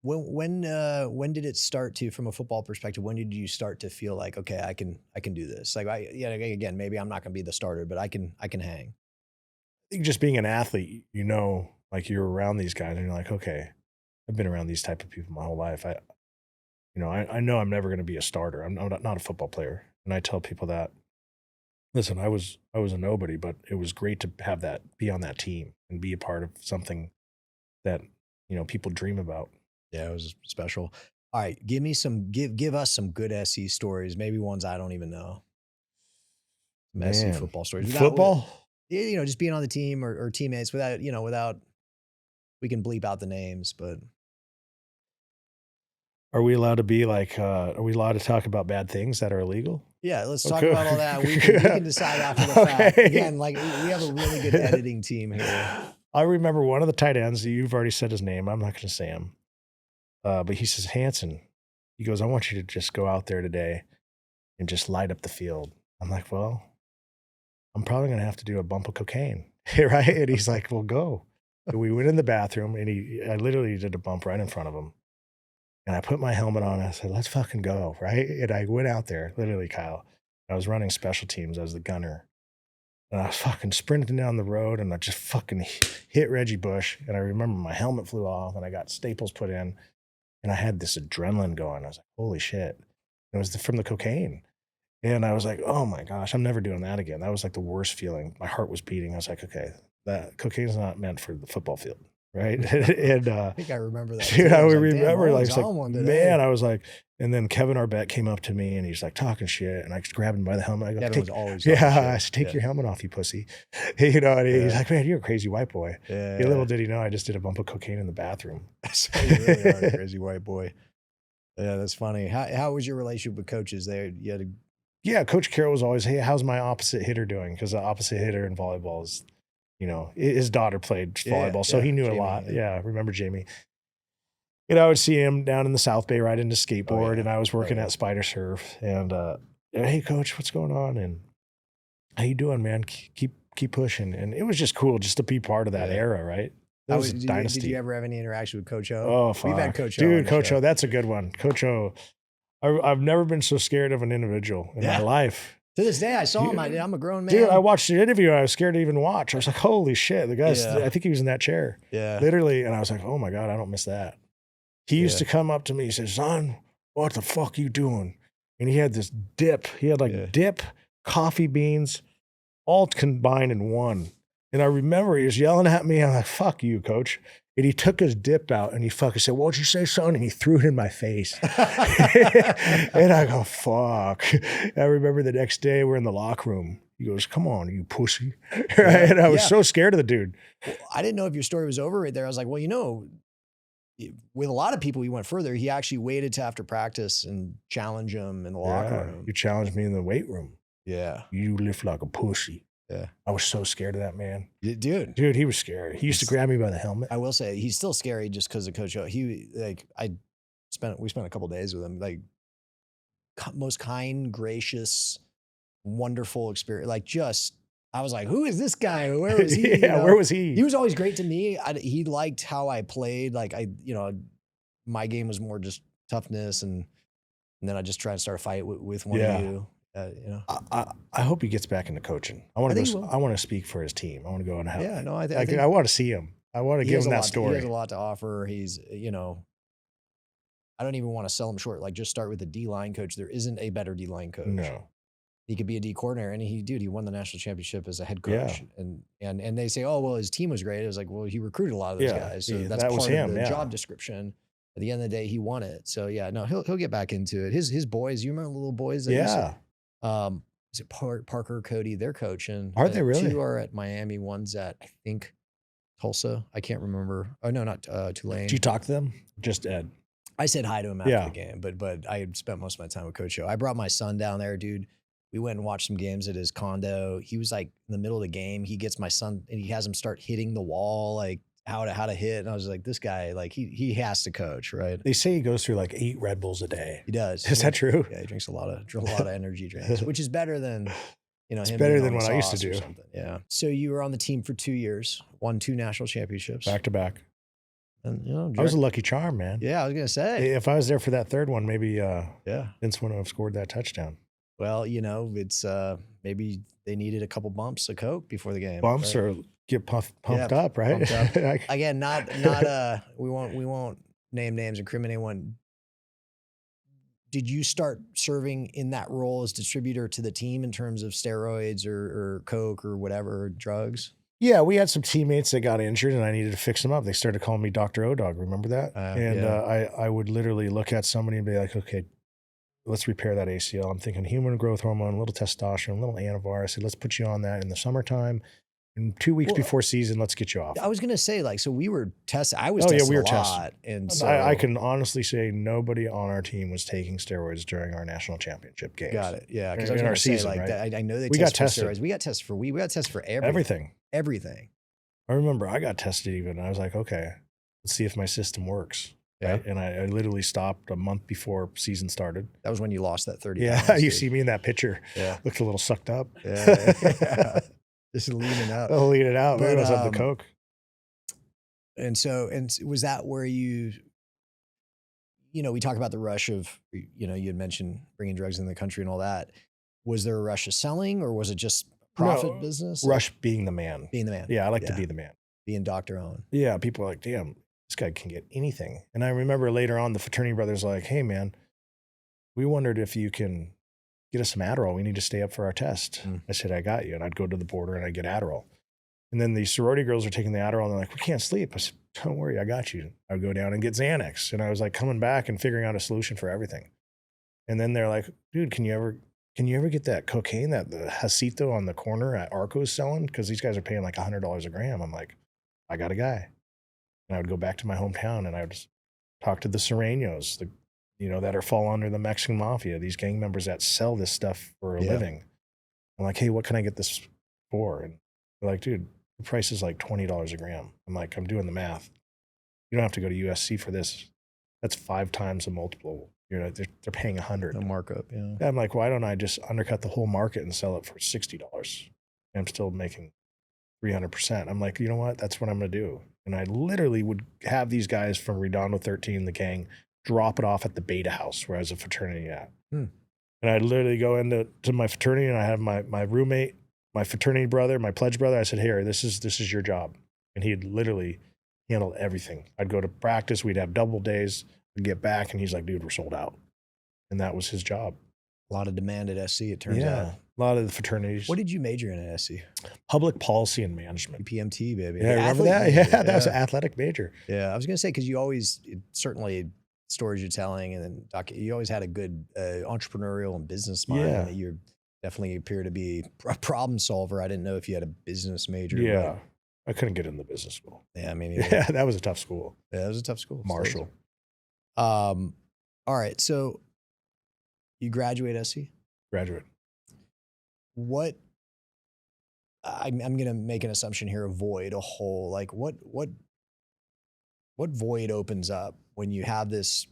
Speaker 1: When did it start to, from a football perspective, when did you start to feel like, okay, I can do this? Like, again, maybe I'm not going to be the starter, but I can hang.
Speaker 2: I think just being an athlete, you know, like you're around these guys and you're like, okay, I've been around these type of people my whole life. I know I'm never going to be a starter. I'm not a football player. And I tell people that, listen, I was a nobody, but it was great to have that, be on that team and be a part of something that, you know, people dream about.
Speaker 1: Yeah, it was special. All right, give us some good SC stories, maybe ones I don't even know. Some SC football stories.
Speaker 2: Football?
Speaker 1: You know, just being on the team or teammates without, we can bleep out the names, but.
Speaker 2: Are we allowed to be like, are we allowed to talk about bad things that are illegal?
Speaker 1: Yeah, let's talk about all that. We can decide after the fact. Again, like we have a really good editing team here.
Speaker 2: I remember one of the tight ends, you've already said his name. I'm not going to say him. But he says, Hanson, he goes, I want you to just go out there today and just light up the field. I'm like, well, I'm probably going to have to do a bump of cocaine, right? And he's like, well, go. And we went in the bathroom and I literally did a bump right in front of him. And I put my helmet on and I said, let's fucking go, right? And I went out there, literally, Kyle. I was running special teams. I was the gunner. And I was fucking sprinting down the road and I just fucking hit Reggie Bush. And I remember my helmet flew off and I got staples put in. And I had this adrenaline going. I was like, holy shit. It was from the cocaine. And I was like, oh my gosh, I'm never doing that again. That was like the worst feeling. My heart was beating. I was like, okay, that cocaine's not meant for the football field, right? And
Speaker 1: I think I remember that.
Speaker 2: Dude, I remember, like,
Speaker 1: man,
Speaker 2: I was like, and then Kevin Arbett came up to me and he's like talking shit. And I just grabbed him by the helmet. I go,
Speaker 1: Kevin was always
Speaker 2: I said, take your helmet off, you pussy. You know, and he's like, man, you're a crazy white boy.
Speaker 1: Yeah,
Speaker 2: Little did he know, I just did a bump of cocaine in the bathroom.
Speaker 1: So you really are a crazy white boy. Yeah, that's funny. How was your relationship with coaches there? You had
Speaker 2: Yeah, Coach Carroll was always, hey, how's my opposite hitter doing? Because the opposite hitter in volleyball is, you know, his daughter played volleyball, so he knew Jamie, a lot. Yeah, remember Jamie. And I would see him down in the South Bay riding into skateboard, and I was working at Spider Surf. And hey, Coach, what's going on? And how you doing, man? Keep pushing. And it was just cool just to be part of that era, right? That was a dynasty.
Speaker 1: Did you ever have any interaction with Coach O?
Speaker 2: Oh, fuck.
Speaker 1: We've had Coach O.
Speaker 2: Dude, Coach O, that's a good one. Coach O. I've never been so scared of an individual in my life.
Speaker 1: To this day, I saw him. I'm a grown man.
Speaker 2: Dude, I watched the interview. I was scared to even watch. I was like, holy shit. The guy's, I think he was in that chair.
Speaker 1: Yeah.
Speaker 2: Literally. And I was like, oh my God, I don't miss that. He used to come up to me. He said, son, what the fuck you doing? And he had this dip. He had like dip, coffee beans, all combined in one. And I remember he was yelling at me. I'm like, fuck you, Coach. And he took his dip out and he fucking said, what'd you say, son? And he threw it in my face. And I go, fuck. And I remember the next day we're in the locker room. He goes, come on, you pussy. Right? And I was so scared of the dude.
Speaker 1: Well, I didn't know if your story was over right there. I was like, well, you know, with a lot of people, he went further. He actually waited to after practice and challenge him in the locker room.
Speaker 2: You challenged me in the weight room.
Speaker 1: Yeah.
Speaker 2: You lift like a pussy.
Speaker 1: Yeah.
Speaker 2: I was so scared of that man.
Speaker 1: Dude.
Speaker 2: Dude, he was scary. He used to grab me by the helmet.
Speaker 1: I will say he's still scary just because of Coach O. We spent a couple days with him. Like most kind, gracious, wonderful experience. Like I was like, who is this guy? Where was he?
Speaker 2: Where was he?
Speaker 1: He was always great to me. He liked how I played. Like my game was more just toughness, and then I just try and start a fight with one of you.
Speaker 2: I hope he gets back into coaching. I want to speak for his team. I want to go and help.
Speaker 1: Yeah, no,
Speaker 2: I want to see him. I want to give him that story.
Speaker 1: He has a lot to offer. He's, I don't even want to sell him short. Like, just start with the D-line coach. There isn't a better D-line coach.
Speaker 2: No.
Speaker 1: He could be a D coordinator, and he won the national championship as a head coach. Yeah. And they say, oh, well, his team was great. It was like, well, he recruited a lot of those guys. So that's part of the job description. At the end of the day, he won it. So yeah, no, he'll get back into it. His boys, you remember the little boys? That is it Parker, Cody? They're coaching.
Speaker 2: Are they really?
Speaker 1: 2 are at Miami. One's at, I think, Tulsa. I can't remember. Oh no, not Tulane.
Speaker 2: Did you talk to them? Just Ed.
Speaker 1: I said hi to him after the game, but I had spent most of my time with Coach O. I brought my son down there, dude. We went and watched some games at his condo. He was like in the middle of the game. He gets my son and he has him start hitting the wall, like how to hit. And I was like, this guy, like he has to coach, right?
Speaker 2: They say he goes through like 8 Red Bulls a day.
Speaker 1: He does.
Speaker 2: Is that true?
Speaker 1: Yeah, he drinks a lot of energy drinks, which is better than
Speaker 2: it's
Speaker 1: him
Speaker 2: better than what I used to do.
Speaker 1: Yeah. So you were on the team for 2 years, won 2 national championships,
Speaker 2: back to back.
Speaker 1: And
Speaker 2: I was a lucky charm, man.
Speaker 1: Yeah, I was gonna say
Speaker 2: if I was there for that third one, maybe Vince wouldn't have scored that touchdown.
Speaker 1: Well, it's maybe they needed a couple bumps of Coke before the game.
Speaker 2: Bumps or get pumped up, right?
Speaker 1: Pumped up. Again, not we won't name names, incriminate one. Did you start serving in that role as distributor to the team in terms of steroids or Coke or whatever drugs?
Speaker 2: Yeah, we had some teammates that got injured and I needed to fix them up. They started calling me Dr. O-Dog. Remember that? I would literally look at somebody and be like, okay, let's repair that ACL. I'm thinking human growth hormone, a little testosterone, a little Anavar. I said, let's put you on that in the summertime. And 2 weeks before season, let's get you off.
Speaker 1: I was going to say, like, so we were tested. I was tested a lot. And so
Speaker 2: I can honestly say nobody on our team was taking steroids during our national championship games.
Speaker 1: Got it. Yeah. Because I was going to say, season, like, right? I know they got tested for steroids. We got tested for everything. Everything.
Speaker 2: I remember I got tested even. I was like, okay, let's see if my system works. Yeah. Right? And I literally stopped a month before season started.
Speaker 1: That was when you lost that 30
Speaker 2: pounds. Yeah, you see me in that picture.
Speaker 1: Yeah.
Speaker 2: Looked a little sucked up.
Speaker 1: Yeah. Just leaning out.
Speaker 2: Oh, leaning out. Man, I was on the Coke.
Speaker 1: And was that where we talk about the rush of, you had mentioned bringing drugs in the country and all that. Was there a rush of selling or was it just profit business?
Speaker 2: Rush being the man.
Speaker 1: Being the man.
Speaker 2: Yeah, I like to be the man.
Speaker 1: Being Dr. Owen.
Speaker 2: Yeah, people are like, damn, this guy can get anything. And I remember later on, the fraternity brothers were like, hey, man, we wondered if you can get us some Adderall. We need to stay up for our test. I said, I got you. And I'd go to the border and I'd get Adderall. And then the sorority girls are taking the Adderall and they're like, we can't sleep. I said, don't worry, I got you. I would go down and get Xanax. And I was like coming back and figuring out a solution for everything. And then they're like, dude, can you ever get that cocaine that the Hasito on the corner at Arco's selling? Because these guys are paying like $100 a gram. I'm like, I got a guy. And I would go back to my hometown and I would just talk to the Serenos, that fall under the Mexican mafia, these gang members that sell this stuff for a living. I'm like, hey, what can I get this for? And they're like, dude, the price is like $20 a gram. I'm like, I'm doing the math. You don't have to go to USC for this. That's 5 times the multiple. They're paying $100.
Speaker 1: No markup, yeah.
Speaker 2: I'm like, why don't I just undercut the whole market and sell it for $60? I'm still making 300%. I'm like, you know what? That's what I'm going to do. And I literally would have these guys from Redondo 13, the gang, drop it off at the Beta House where I was a fraternity at. And I'd literally go into my fraternity and I have my roommate, my fraternity brother, my pledge brother. I said, hey, this is your job. And he'd literally handle everything. I'd go to practice. We'd have double days. We'd get back and he's like, dude, we're sold out. And that was his job.
Speaker 1: A lot of demand at SC, it turns out.
Speaker 2: A lot of the fraternities.
Speaker 1: What did you major in at SC?
Speaker 2: Public policy and management.
Speaker 1: PMT, baby.
Speaker 2: Yeah, remember that? Yeah, that was an athletic major.
Speaker 1: Yeah, I was going to say, because you always, certainly stories you're telling, and then you always had a good entrepreneurial and business mind.
Speaker 2: Yeah.
Speaker 1: And you definitely appear to be a problem solver. I didn't know if you had a business major.
Speaker 2: Yeah, I couldn't get into business school.
Speaker 1: Yeah, I mean,
Speaker 2: yeah, that was a tough school.
Speaker 1: Yeah, that was a tough school.
Speaker 2: Marshall.
Speaker 1: All right, so you graduate SC?
Speaker 2: Graduate.
Speaker 1: what I'm going to make an assumption here, a void, a hole. Like what void opens up when you have this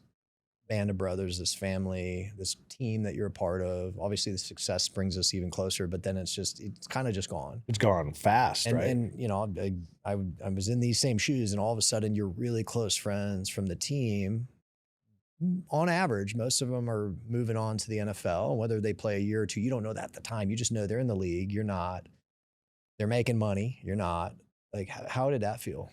Speaker 1: band of brothers, this family, this team that you're a part of? Obviously the success brings us even closer, but then it's kind of just gone.
Speaker 2: It's gone fast, right?
Speaker 1: And you know, I was in these same shoes, and all of a sudden you're really close friends from the team. On average, most of them are moving on to the NFL. Whether they play a year or two, you don't know that at the time. You just know they're in the league. You're not. They're making money. You're not. Like, how did that feel?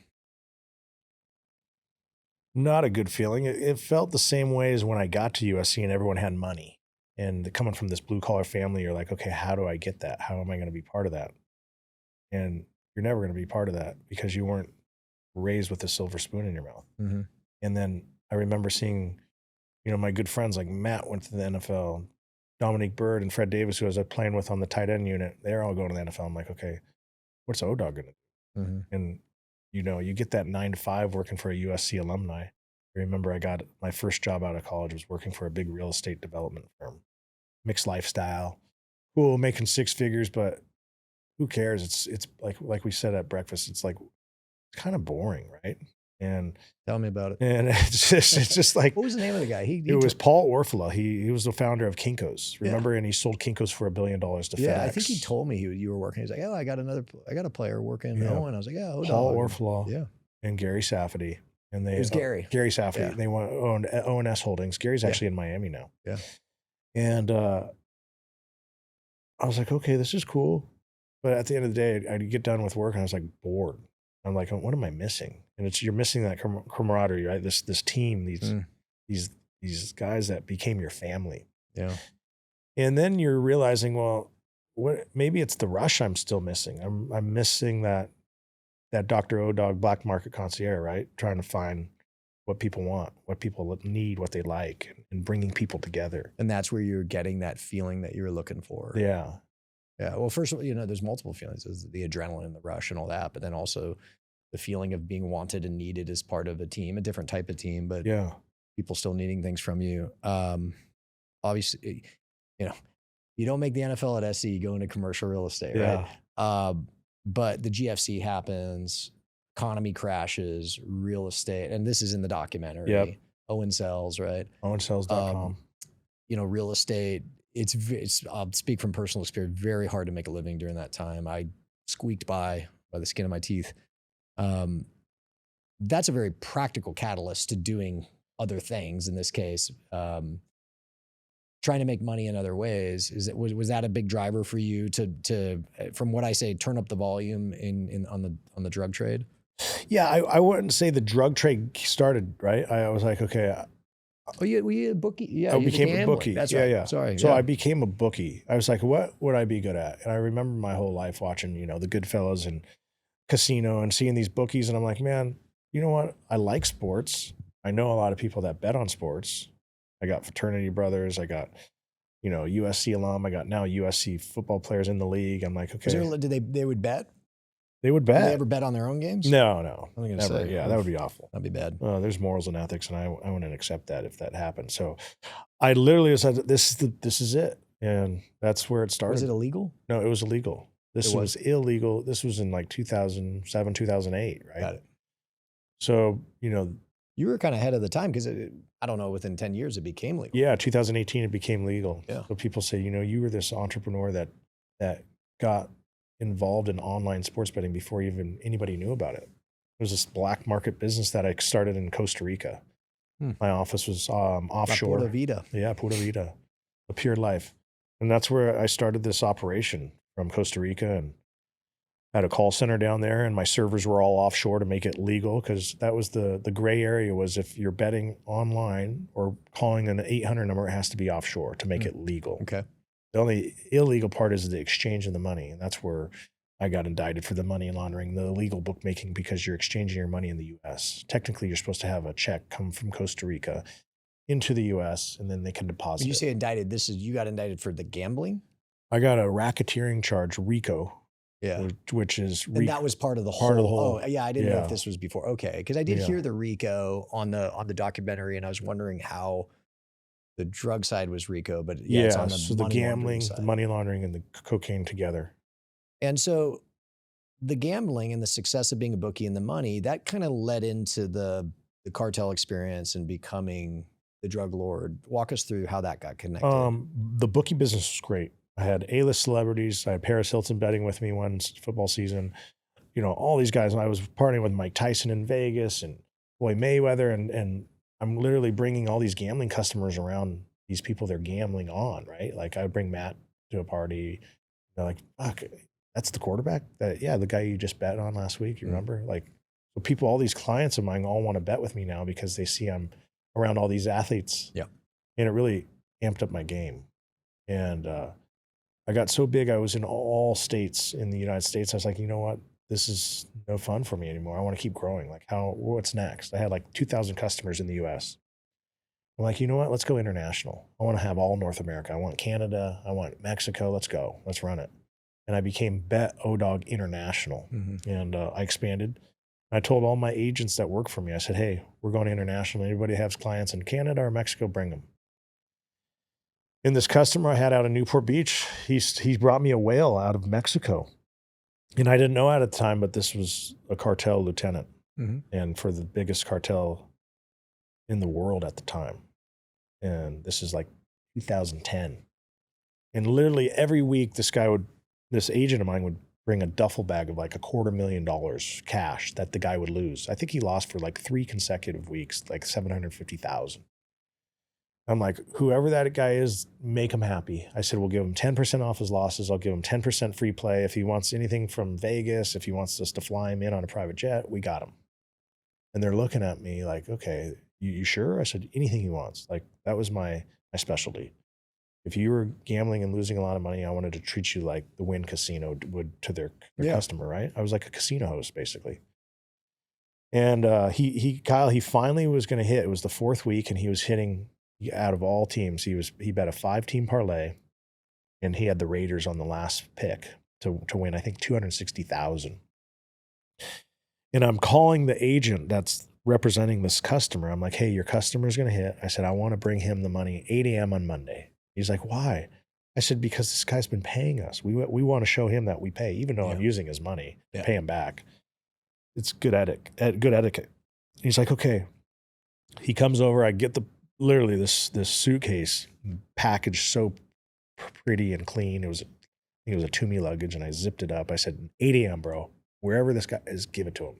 Speaker 2: Not a good feeling. It felt the same way as when I got to USC and everyone had money. And coming from this blue collar family, you're like, okay, how do I get that? How am I going to be part of that? And you're never going to be part of that because you weren't raised with a silver spoon in your mouth.
Speaker 1: Mm-hmm.
Speaker 2: And then I remember seeing, you know, my good friends like Matt went to the NFL, Dominique Byrd and Fred Davis, who I was playing with on the tight end unit, they're all going to the NFL. I'm like, okay, what's O-Dog going to do?
Speaker 1: Mm-hmm.
Speaker 2: And, you know, you get that 9 to 5 working for a USC alumni. I remember I got my first job out of college was working for a big real estate development firm. Mixed lifestyle, cool, making 6 figures, but who cares? It's like we said at breakfast, it's kind of boring, right? And
Speaker 1: tell me about it.
Speaker 2: And it's just like,
Speaker 1: what was the name of the guy?
Speaker 2: It was Paul Orfila. He was the founder of Kinko's. Remember? Yeah. And he sold Kinko's for $1 billion to FedEx.
Speaker 1: Yeah, I think he told me you were working. He's like, oh, I got a player working. Yeah. Owen. I was like, yeah,
Speaker 2: Paul Orfila.
Speaker 1: Yeah,
Speaker 2: and Gary Safety. And it
Speaker 1: was Gary
Speaker 2: Safety. Yeah. They owned ONS Holdings. Gary's actually in Miami now.
Speaker 1: Yeah.
Speaker 2: And I was like, okay, this is cool. But at the end of the day, I'd get done with work and I was like bored. I'm like, what am I missing? And you're missing that camaraderie, right? This team, these guys that became your family.
Speaker 1: Yeah.
Speaker 2: And then you're realizing, well, maybe it's the rush I'm still missing. I'm missing that Dr. O-Dog black market concierge, right? Trying to find what people want, what people need, what they like, and bringing people together.
Speaker 1: And that's where you're getting that feeling that you're looking for.
Speaker 2: Yeah.
Speaker 1: Yeah. Well, first of all, you know, there's multiple feelings. There's the adrenaline and the rush and all that, but then also the feeling of being wanted and needed as part of a team, a different type of team, but
Speaker 2: yeah,
Speaker 1: people still needing things from you. Obviously, you know, you don't make the NFL at SC, you go into commercial real estate,
Speaker 2: yeah.
Speaker 1: Right? But the GFC happens, economy crashes, real estate, and this is in the documentary.
Speaker 2: Yep.
Speaker 1: Owen sells, right?
Speaker 2: OwenSells.com.
Speaker 1: You know, real estate, it's I'll speak from personal experience, very hard to make a living during that time. I squeaked by the skin of my teeth. That's a very practical catalyst to doing other things. In this case, trying to make money in other ways. Was that a big driver for you to from what I say, turn up the volume on the drug trade?
Speaker 2: Yeah, I wouldn't say the drug trade started, right? I was like, okay.
Speaker 1: Oh, yeah, were you a bookie? Yeah,
Speaker 2: I became a bookie.
Speaker 1: That's right.
Speaker 2: Yeah.
Speaker 1: Sorry.
Speaker 2: So I became a bookie. I was like, what would I be good at? And I remember my whole life watching, you know, the Goodfellas and Casino and seeing these bookies. And I'm like, man, you know what? I like sports. I know a lot of people that bet on sports. I got fraternity brothers. I got, you know, USC alum. I got now USC football players in the league. I'm like, okay.
Speaker 1: Did they would bet?
Speaker 2: They would bet.
Speaker 1: Did they ever bet on their own games?
Speaker 2: No.
Speaker 1: Never.
Speaker 2: Say, yeah, that would be awful.
Speaker 1: That'd be bad.
Speaker 2: There's morals and ethics, and I wouldn't accept that if that happened. So I literally said, this is it. And that's where it started.
Speaker 1: Was it illegal?
Speaker 2: No, it was illegal. This was illegal. This was in like 2007, 2008, right?
Speaker 1: Got it.
Speaker 2: So, you know.
Speaker 1: You were kind of ahead of the time because I don't know, within 10 years it became legal.
Speaker 2: Yeah, 2018 it became legal.
Speaker 1: Yeah.
Speaker 2: So people say, you know, you were this entrepreneur that got involved in online sports betting before even anybody knew about it. It was this black market business that I started in Costa Rica. My office was offshore.
Speaker 1: Pura Vida.
Speaker 2: Yeah, Pura Vida, a pure life. And that's where I started this operation from Costa Rica, and had a call center down there, and my servers were all offshore to make it legal, because that was the gray area, was if you're betting online or calling an 800 number, it has to be offshore to make it legal.
Speaker 1: Okay.
Speaker 2: The only illegal part is the exchange of the money, and that's where I got indicted for the money laundering, the illegal bookmaking, because you're exchanging your money in the U.S. Technically, you're supposed to have a check come from Costa Rica into the U.S., and then they can deposit it.
Speaker 1: When you say indicted, you got indicted for the gambling?
Speaker 2: I got a racketeering charge, RICO.
Speaker 1: Yeah,
Speaker 2: which is
Speaker 1: and that was part of the whole. Oh, yeah, I didn't know if this was before. Okay, because I did hear the RICO on the documentary, and I was wondering how the drug side was RICO, but it's on the
Speaker 2: so the
Speaker 1: money laundering
Speaker 2: gambling,
Speaker 1: side.
Speaker 2: the money laundering, and the cocaine together.
Speaker 1: And so the gambling and the success of being a bookie and the money, that kind of led into the cartel experience and becoming the drug lord. Walk us through how that got connected.
Speaker 2: The bookie business was great. I had A-list celebrities. I had Paris Hilton betting with me one football season. You know, all these guys. I was partying with Mike Tyson in Vegas and Floyd Mayweather, and I'm literally bringing all these gambling customers around these people they're gambling on, right? Like I would bring Matt to a party. They're like, fuck, that's the quarterback? The guy you just bet on last week, you remember? Like, so people, all these clients of mine all want to bet with me now because they see I'm around all these athletes.
Speaker 1: Yeah.
Speaker 2: And it really amped up my game. And I got so big, I was in all states in the United States. I was like, you know what? This is no fun for me anymore. I want to keep growing. Like, what's next? I had like 2,000 customers in the US. I'm like, you know what? Let's go international. I want to have all North America. I want Canada. I want Mexico. Let's go. Let's run it. And I became Bet O-Dog International. And I expanded. I told all my agents that work for me, I said, hey, we're going international. Anybody has clients in Canada or Mexico, bring them. And this customer I had out of Newport Beach, he brought me a whale out of Mexico. And I didn't know at the time, but this was a cartel lieutenant. And for the biggest cartel in the world at the time. And this is like 2010. And literally every week, this agent of mine would bring a duffel bag of like $250,000 cash that the guy would lose. I think he lost for like 3 consecutive weeks, like $750,000. I'm like, whoever that guy is, make him happy. I said, we'll give him 10% off his losses. I'll give him 10% free play. If he wants anything from Vegas, if he wants us to fly him in on a private jet, we got him. And they're looking at me like, okay, you sure? I said, anything he wants. Like, that was my specialty. If you were gambling and losing a lot of money, I wanted to treat you like the Wynn Casino would to their customer, right? I was like a casino host, basically. And Kyle, he finally was going to hit. It was the 4th week, and he was hitting out of all teams. He bet a 5-team parlay, and he had the Raiders on the last pick to win, I think, $260,000. And I'm calling the agent that's representing this customer. I'm like, hey, your customer's going to hit. I said, I want to bring him the money 8 a.m. on Monday. He's like, why? I said, because this guy's been paying us. We want to show him that we pay, even though I'm using his money to pay him back. It's good etiquette. He's like, okay. He comes over. I get literally this suitcase packaged so pretty and clean. It was a Toomey luggage, and I zipped it up. I said, 8 a.m., bro. Wherever this guy is, give it to him.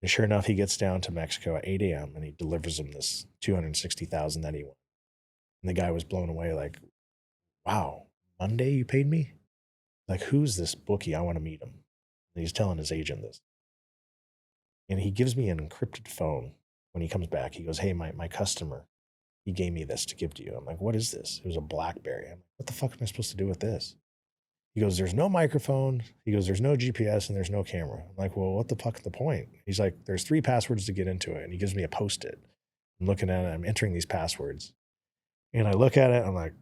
Speaker 2: And sure enough, he gets down to Mexico at 8 a.m. and he delivers him this $260,000 that he won. And the guy was blown away, like, wow, Monday you paid me? Like, who's this bookie? I want to meet him. And he's telling his agent this. And he gives me an encrypted phone when he comes back. He goes, hey, my customer, he gave me this to give to you. I'm like, what is this? It was a BlackBerry. I'm like, what the fuck am I supposed to do with this? He goes, there's no microphone. He goes, there's no GPS and there's no camera. I'm like, well, what the fuck is the point? He's like, there's 3 passwords to get into it. And he gives me a Post-it. I'm looking at it. I'm entering these passwords. And I look at it. I'm like,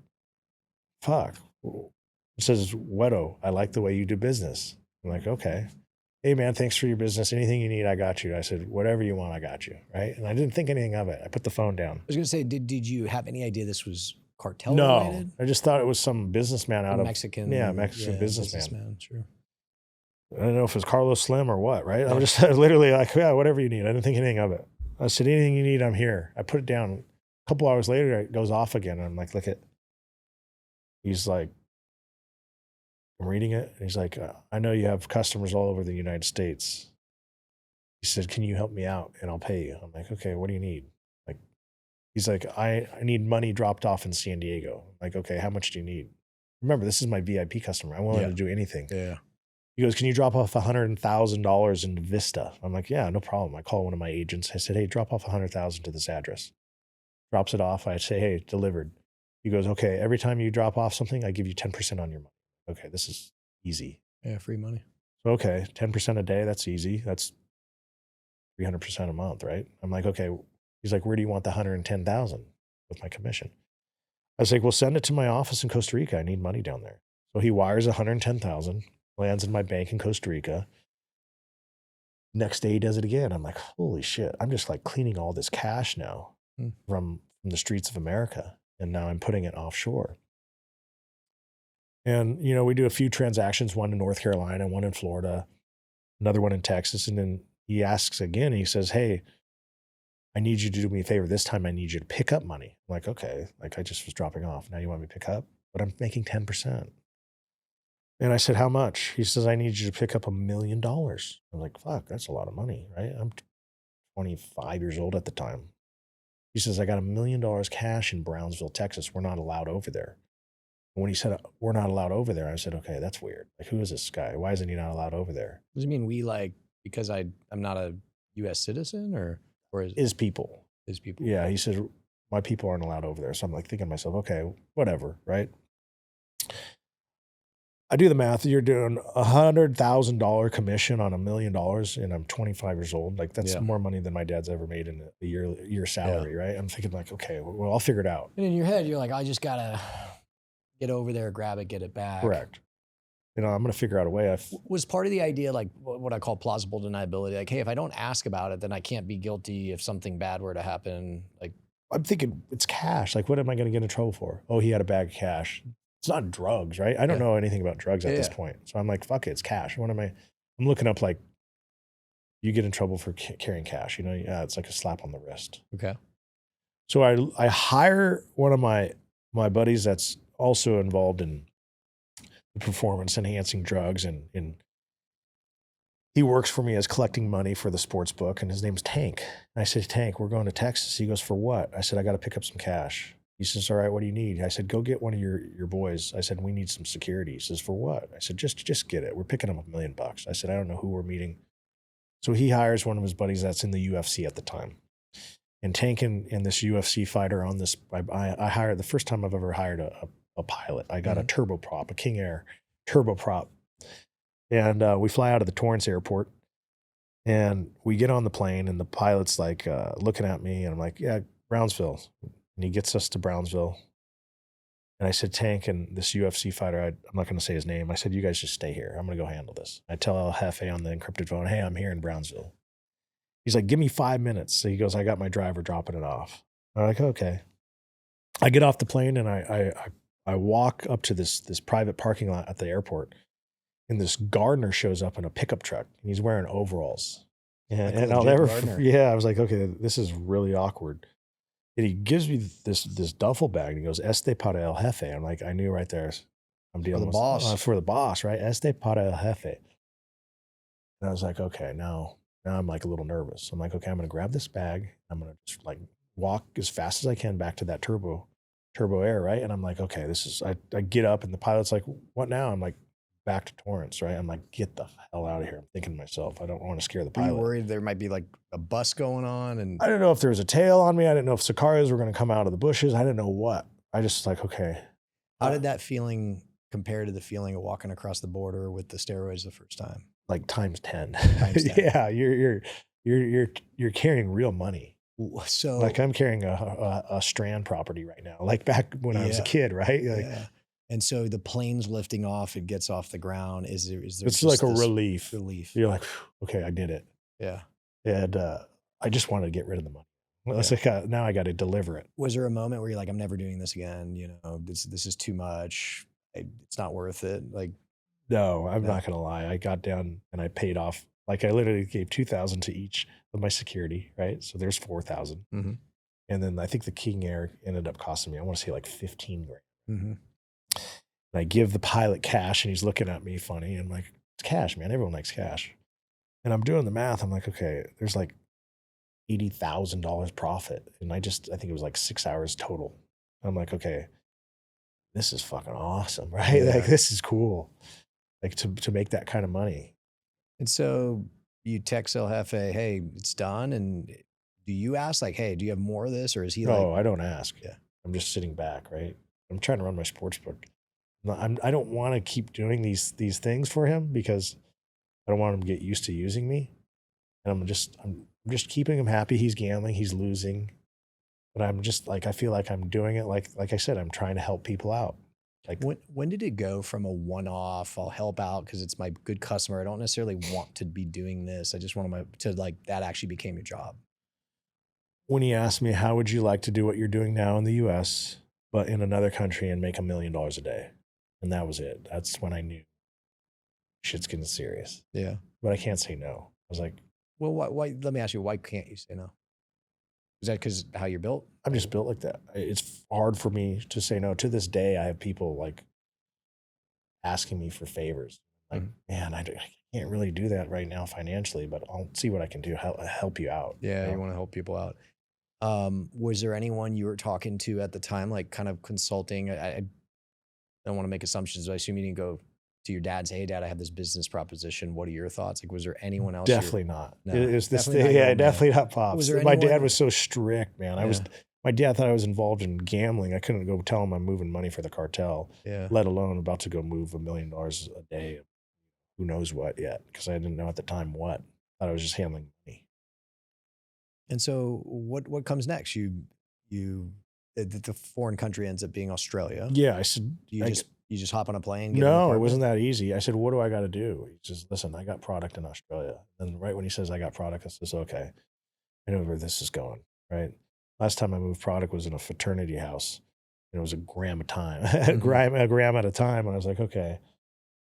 Speaker 2: fuck. It says, Wedo, I like the way you do business. I'm like, okay. Hey, man, thanks for your business. Anything you need, I got you. I said, whatever you want, I got you. Right? And I didn't think anything of it. I put the phone down.
Speaker 1: I was going to say, did you have any idea this was cartel
Speaker 2: No,
Speaker 1: related?
Speaker 2: I just thought it was some businessman out of
Speaker 1: Mexican.
Speaker 2: Mexican businessman.
Speaker 1: Sure.
Speaker 2: I don't know if it was Carlos Slim or what, right? I'm just literally like, yeah, whatever you need. I didn't think anything of it. I said, anything you need, I'm here. I put it down. A couple hours later, it goes off again. And I'm like, look at, he's like, I'm reading it. And he's like, I know you have customers all over the United States. He said, can you help me out and I'll pay you? I'm like, okay, what do you need? Like, he's like, I need money dropped off in San Diego. I'm like, okay, how much do you need? Remember, this is my VIP customer. I'm willing to do anything.
Speaker 1: Yeah.
Speaker 2: He goes, can you drop off $100,000 in Vista? I'm like, yeah, no problem. I call one of my agents. I said, hey, drop off $100,000 to this address. Drops it off. I say, hey, delivered. He goes, okay, every time you drop off something, I give you 10% on your money. Okay, this is easy.
Speaker 1: Yeah, free money.
Speaker 2: So, okay, 10% a day, that's easy. That's 300% a month, right? I'm like, okay. He's like, where do you want the $110,000 with my commission? I was like, well, send it to my office in Costa Rica. I need money down there. So he wires $110,000, lands in my bank in Costa Rica. Next day he does it again. I'm like, holy shit. I'm just like cleaning all this cash now from the streets of America. and now I'm putting it offshore. And, you know, we do a few transactions, one in North Carolina, one in Florida, another one in Texas. And then he asks again, he says, hey, I need you to do me a favor. This time I need you to pick up money. I'm like, okay, like I just was dropping off. Now you want me to pick up? But I'm making 10%. And I said, how much? He says, I need you to pick up $1 million. I'm like, fuck, that's a lot of money, right? I'm 25 years old at the time. He says, I got $1 million cash in Brownsville, Texas. We're not allowed over there. And when he said, we're not allowed over there, I said, okay, that's weird. Like, who is this guy? Why isn't he not allowed over there?
Speaker 1: Does it mean we like, because I'm not a U.S. citizen or
Speaker 2: His people.
Speaker 1: His people?
Speaker 2: Yeah, he says, my people aren't allowed over there. So I'm like thinking to myself, okay, whatever, right? I do the math. You're doing $100,000 commission on $1 million, and I'm 25 years old. Like that's more money than my dad's ever made in a year salary, right? I'm thinking like, okay, well, I'll figure it out.
Speaker 1: And in your head, you're like, I just gotta get over there, grab it, get it back.
Speaker 2: Correct. You know, I'm gonna figure out a way.
Speaker 1: Was part of the idea like what I call plausible deniability? Like, hey, if I don't ask about it, then I can't be guilty if something bad were to happen. Like,
Speaker 2: I'm thinking it's cash. Like, what am I gonna get in trouble for? Oh, he had a bag of cash. It's not drugs, right? I don't know anything about drugs at this point. So I'm like, fuck it, it's cash. What am I? I'm looking up like, you get in trouble for carrying cash. You know, it's like a slap on the wrist.
Speaker 1: Okay.
Speaker 2: So I hire one of my buddies that's also involved in the performance enhancing drugs, and he works for me as collecting money for the sports book, and his name's Tank. And I said, Tank, we're going to Texas. He goes, for what? I said, I got to pick up some cash. He says, all right, what do you need? I said, go get one of your boys. I said, we need some security. He says, for what? I said, just get it. We're picking up $1 million. I said, I don't know who we're meeting. So he hires one of his buddies that's in the UFC at the time. And Tank and this UFC fighter on this, I hired, the first time I've ever hired a pilot. I got a turboprop, a King Air turboprop. And we fly out of the Torrance airport, and we get on the plane, and the pilot's like looking at me, and I'm like, yeah, Brownsville. And he gets us to Brownsville. And I said, Tank and this UFC fighter, I'm not going to say his name. I said, you guys just stay here. I'm going to go handle this. I tell El Jefe on the encrypted phone, hey, I'm here in Brownsville. He's like, give me 5 minutes. So he goes, I got my driver dropping it off. I'm like, okay. I get off the plane, and I walk up to this private parking lot at the airport, and this gardener shows up in a pickup truck, and he's wearing overalls. And I'll never, I was like, okay, this is really awkward. And he gives me this duffel bag, and he goes, Este para el jefe. I'm like, I knew right there, I'm dealing with for the boss, right? Este para el jefe. And I was like, okay, now I'm like a little nervous. I'm like, okay, I'm going to grab this bag. I'm going to just like walk as fast as I can back to that turbo air, right? And I'm like, okay, I get up, and the pilot's like, what now? I'm like, back to Torrance, right? I'm like, get the hell out of here. I'm thinking to myself, I don't want to scare the pilot.
Speaker 1: Are you worried there might be like a bus going on? And
Speaker 2: I didn't know if there was a tail on me. I didn't know if Sicarios were going to come out of the bushes. I didn't know what. I just like, okay.
Speaker 1: How did that feeling compare to the feeling of walking across the border with the steroids the first time?
Speaker 2: Like times 10.
Speaker 1: Times 10.
Speaker 2: Yeah, you're carrying real money.
Speaker 1: So
Speaker 2: like I'm carrying a Strand property right now. Like back when I was a kid, right? Like,
Speaker 1: and so the plane's lifting off, it gets off the ground. Is there
Speaker 2: it's like a relief.
Speaker 1: You're
Speaker 2: like, okay, I did it.
Speaker 1: Yeah.
Speaker 2: And I just wanted to get rid of the money. Well, it's like now I got to deliver it.
Speaker 1: Was there a moment where you're like, I'm never doing this again? You know, this is too much. It's not worth it. Like,
Speaker 2: no, I'm not gonna lie. I got down and I paid off. Like I literally gave $2,000 to each of my security, right? So there's $4,000, and then I think the King Air ended up costing me, I want to say like 15 grand. And I give the pilot cash, and he's looking at me funny. And I'm like, it's cash, man. Everyone likes cash. And I'm doing the math. I'm like, okay, there's like $80,000 profit. And I think it was like 6 hours total. I'm like, okay, this is fucking awesome, right?
Speaker 1: Yeah.
Speaker 2: Like, this is cool. Like to make that kind of money.
Speaker 1: And so you text El Jefe, hey, it's done. And do you ask like, hey, do you have more of this? Or is he like?
Speaker 2: No, I don't ask.
Speaker 1: Yeah.
Speaker 2: I'm just sitting back, right? I'm trying to run my sports book. I don't want to keep doing these things for him because I don't want him to get used to using me. And I'm just keeping him happy. He's gambling, he's losing. But I'm just like, I feel like I'm doing it like I said, I'm trying to help people out. Like
Speaker 1: when did it go from a one-off, I'll help out because it's my good customer, I don't necessarily want to be doing this, I just want to like that actually became your job?
Speaker 2: When he asked me, how would you like to do what you're doing now in the US? but in another country and make $1 million a day. And that was it. That's when I knew shit's getting serious.
Speaker 1: Yeah.
Speaker 2: But I can't say no. I was like,
Speaker 1: well, why let me ask you, why can't you say no? Is that because how you're built?
Speaker 2: I'm just built like that. It's hard for me to say no. To this day, I have people like asking me for favors. Like, man, I can't really do that right now financially, but I'll see what I can do. Help you out.
Speaker 1: Yeah, you want to help people out. Was there anyone you were talking to at the time, like kind of consulting? I don't want to make assumptions, but I assume you didn't go to your dad, say, hey, Dad, I have this business proposition. What are your thoughts? Like, was there anyone else?
Speaker 2: Definitely not.
Speaker 1: No,
Speaker 2: it was this
Speaker 1: definitely
Speaker 2: thing.
Speaker 1: not your
Speaker 2: Yeah,
Speaker 1: old man.
Speaker 2: definitely not Pops.
Speaker 1: Was there
Speaker 2: My
Speaker 1: anyone-
Speaker 2: dad was so strict, man.
Speaker 1: Yeah.
Speaker 2: My dad thought I was involved in gambling. I couldn't go tell him I'm moving money for the cartel,
Speaker 1: Yeah.
Speaker 2: let alone about to go move $1 million a day. Who knows what yet? Because I didn't know at the time what. I thought I was just handling money.
Speaker 1: And so what comes next? The foreign country ends up being Australia.
Speaker 2: Yeah, I said,
Speaker 1: You just hop on a plane? Get an
Speaker 2: no, it
Speaker 1: apartment?
Speaker 2: wasn't that easy. I said, what do I got to do? He says, listen, I got product in Australia. And right when he says I got product, I says, okay, I know where this is going, right? Last time I moved product was in a fraternity house. And it was a gram a time, a gram at a time. And I was like, okay,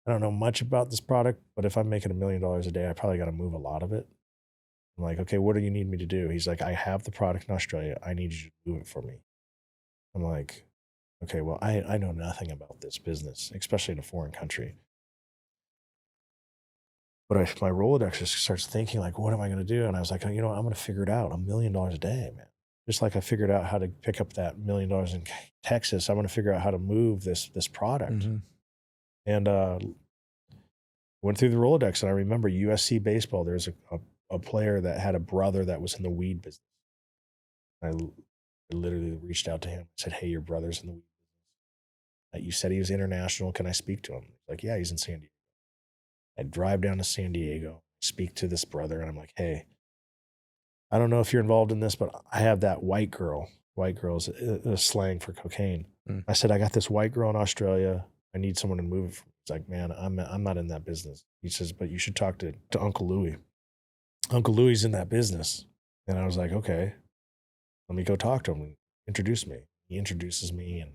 Speaker 2: I don't know much about this product, but if I'm making $1 million a day, I probably got to move a lot of it. I'm like, okay, what do you need me to do? He's like, I have the product in Australia. I need you to move it for me. I'm like, okay, well, I know nothing about this business, especially in a foreign country. But my Rolodex just starts thinking, like, what am I going to do? And I was like, you know what? I'm going to figure it out. $1 million a day, man. Just like I figured out how to pick up that $1 million in Texas, I'm going to figure out how to move this product. And went through the Rolodex, and I remember USC baseball. There's a player that had a brother that was in the weed business. I literally reached out to him and said, hey, your brother's in the weed business. You said he was international. Can I speak to him? He's like, yeah, he's in San Diego. I drive down to San Diego, speak to this brother, and I'm like, hey, I don't know if you're involved in this, but I have that white girl. White girl is a slang for cocaine. I said, I got this white girl in Australia. I need someone to move it for me. He's like, man, I'm not in that business. He says, but you should talk to Uncle Louie. Uncle Louie's in that business. And I was like, okay, let me go talk to him and introduce me. He introduces me, and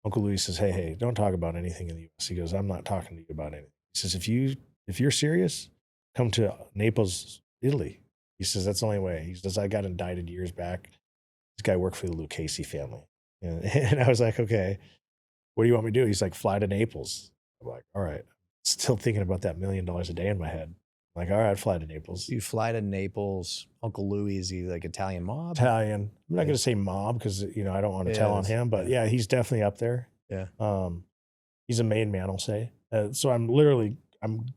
Speaker 2: Uncle Louie says, hey, don't talk about anything in the U.S. He goes, I'm not talking to you about anything. He says, if you're serious, come to Naples, Italy. He says, that's the only way. He says, I got indicted years back. This guy worked for the Lucchese family. And I was like, okay, what do you want me to do? He's like, fly to Naples. I'm like, all right. Still thinking about that $1 million a day in my head. I'm like, all right, I'd fly to Naples.
Speaker 1: You fly to Naples. Uncle Louie, is he like Italian mob?
Speaker 2: Italian. I'm not going to say mob because, I don't want to tell on him, but yeah, he's definitely up there.
Speaker 1: Yeah.
Speaker 2: He's a made man, I'll say. So I'm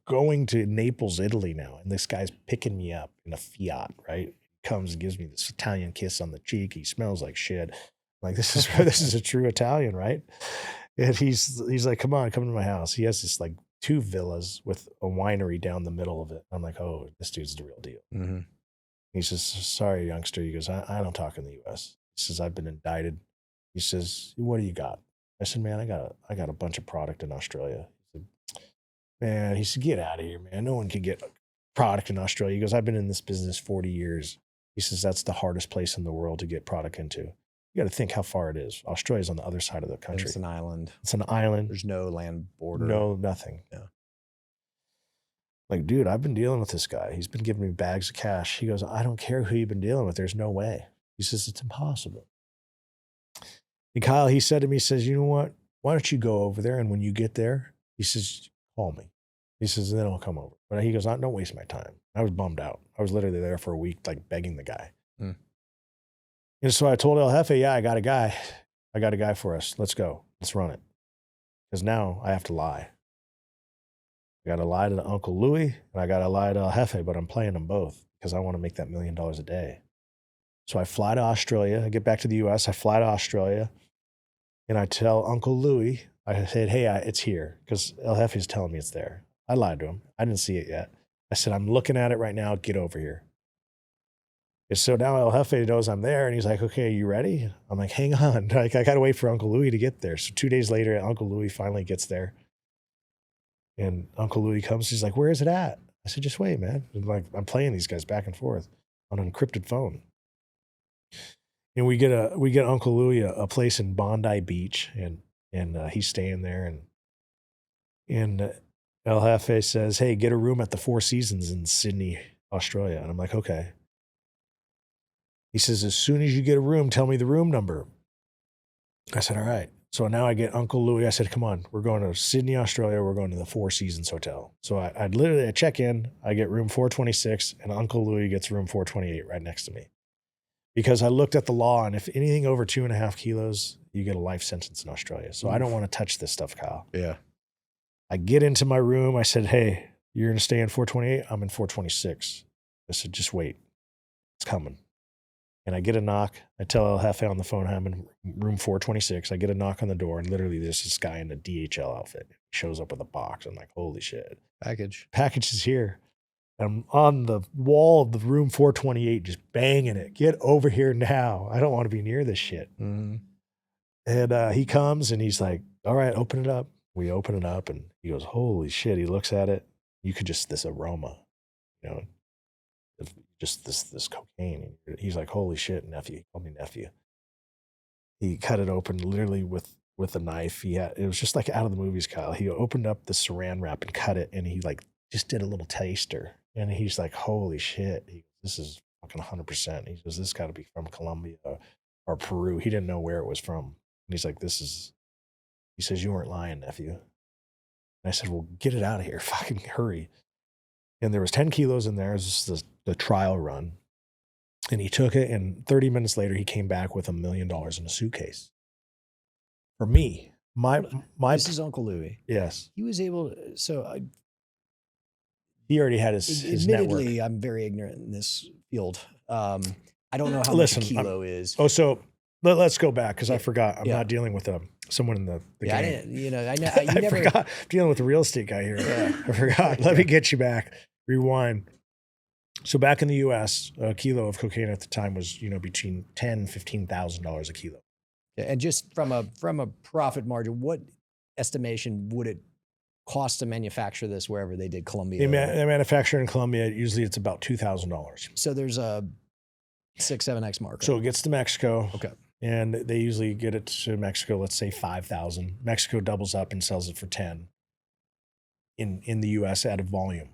Speaker 2: going to Naples, Italy now, and this guy's picking me up in a Fiat, right? He comes and gives me this Italian kiss on the cheek. He smells like shit. I'm like, this is a true Italian, right? And he's like, come to my house. He has this like 2 villas with a winery down the middle of it. I'm like, oh, this dude's the real deal. He says, sorry, youngster. He goes, I don't talk in the U.S. He says, I've been indicted. He says, what do you got? I said, man, I got a bunch of product in Australia. He said, man, he said, get out of here, man. No one can get product in Australia. He goes, I've been in this business 40 years. He says, that's the hardest place in the world to get product into. You got to think how far it is. Australia's on the other side of the country.
Speaker 1: And it's an island.
Speaker 2: It's an island.
Speaker 1: There's no land border.
Speaker 2: No, nothing.
Speaker 1: Yeah.
Speaker 2: Like, dude, I've been dealing with this guy. He's been giving me bags of cash. He goes, I don't care who you've been dealing with. There's no way. He says, it's impossible. And Kyle, he said to me, he says, you know what? Why don't you go over there? And when you get there, he says, call me. He says, then I'll come over. But he goes, don't waste my time. I was bummed out. I was literally there for a week, like begging the guy. And so I told El Jefe, yeah, I got a guy. I got a guy for us. Let's go. Let's run it. Because now I have to lie. I got to lie to Uncle Louie, and I got to lie to El Jefe, but I'm playing them both because I want to make that $1 million a day. So I fly to Australia. I get back to the U.S. I fly to Australia, and I tell Uncle Louie, I said, hey, it's here, because El Jefe is telling me it's there. I lied to him. I didn't see it yet. I said, I'm looking at it right now. Get over here. And so now El Jefe knows I'm there, and he's like, okay, you ready? I'm like, hang on. Like, I got to wait for Uncle Louie to get there. So 2 days later, Uncle Louie finally gets there. And Uncle Louie comes. He's like, where is it at? I said, just wait, man. And like, I'm playing these guys back and forth on an encrypted phone. And we get Uncle Louie a place in Bondi Beach, and he's staying there, and El Jefe says, "Hey, get a room at the Four Seasons in Sydney, Australia." And I'm like, "Okay." He says, "As soon as you get a room, tell me the room number." I said, "All right." So now I get Uncle Louie. I said, "Come on, we're going to Sydney, Australia. We're going to the Four Seasons Hotel." So I literally check in. I get room 426, and Uncle Louie gets room 428 right next to me. Because I looked at the law, and if anything over 2.5 kilos, you get a life sentence in Australia. So I don't want to touch this stuff, Kyle.
Speaker 1: Yeah.
Speaker 2: I get into my room. I said, "Hey, you're going to stay in 428? I'm in 426. I said, "Just wait. It's coming." And I get a knock. I tell El Jefe on the phone, I'm in room 426. I get a knock on the door, and literally there's this guy in a DHL outfit. He shows up with a box. I'm like, holy shit. Package is here. I'm on the wall of the room 428, just banging it. Get over here now. I don't want to be near this shit.
Speaker 1: Mm-hmm.
Speaker 2: And he comes, and he's like, "All right, open it up." We open it up, and he goes, holy shit. He looks at it. You could just, this aroma, you know, just this cocaine. He's like, "Holy shit, nephew." He called me nephew. He cut it open literally with a knife. It was just like out of the movies, Kyle. He opened up the saran wrap and cut it, and he like just did a little taster. And he's like, "Holy shit, this is fucking 100%. He goes, "This got to be from Colombia or Peru." He didn't know where it was from. And he's like, he says, "You weren't lying, nephew." And I said, "Well, get it out of here. Fucking hurry." And there was 10 kilos in there. It was just the trial run. And he took it, and 30 minutes later, he came back with $1 million in a suitcase. For me,
Speaker 1: this is Uncle Louie.
Speaker 2: Yes.
Speaker 1: He was able,
Speaker 2: he already had his
Speaker 1: admittedly,
Speaker 2: network.
Speaker 1: I'm very ignorant in this field. I don't know how much a kilo is.
Speaker 2: Oh, so let's go back, because I forgot. I'm not dealing with someone in the game.
Speaker 1: I didn't, I know.
Speaker 2: I forgot. I'm dealing with the real estate guy here. Yeah. I forgot. Let me get you back. Rewind. So back in the U.S., a kilo of cocaine at the time was, between $10,000 and $15,000 a kilo.
Speaker 1: And just from a profit margin, what estimation would it cost to manufacture this wherever they did Colombia?
Speaker 2: They manufacture in Colombia. Usually it's about $2,000.
Speaker 1: So there's a 6-7x markup.
Speaker 2: So it gets to Mexico.
Speaker 1: Okay.
Speaker 2: And they usually get it to Mexico, let's say 5,000. Mexico doubles up and sells it for 10 in the U.S. out of volume.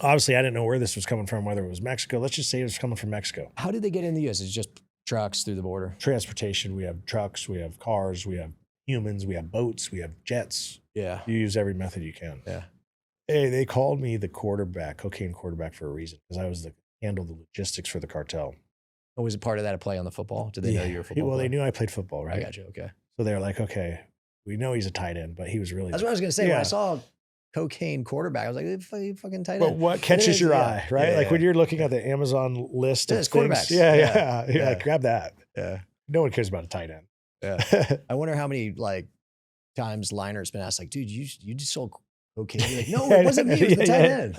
Speaker 2: Obviously, I didn't know where this was coming from, whether it was Mexico. Let's just say it was coming from Mexico.
Speaker 1: How did they get in the U.S.? It's just trucks through the border?
Speaker 2: Transportation. We have trucks. We have cars. We have humans. We have boats. We have jets.
Speaker 1: Yeah.
Speaker 2: You use every method you can.
Speaker 1: Yeah.
Speaker 2: Hey, they called me the cocaine quarterback for a reason, because I was handled the logistics for the cartel.
Speaker 1: Oh, was it part of that a play on the football? Did they know you were a football player?
Speaker 2: They knew I played football, right?
Speaker 1: I got you. Okay.
Speaker 2: So they were like, okay, we know he's a tight end, but he was really...
Speaker 1: That's what I was going to say. Yeah. When I saw cocaine quarterback, I was like, fucking tight end.
Speaker 2: But what catches your eye, right? Like when you're looking at the Amazon list of things.
Speaker 1: Quarterbacks.
Speaker 2: Yeah. Grab that.
Speaker 1: Yeah.
Speaker 2: No one cares about a tight end.
Speaker 1: Yeah. I wonder how many times Liner's been asked, dude, you just sold cocaine. You're like, no, it wasn't me. It was the tight end.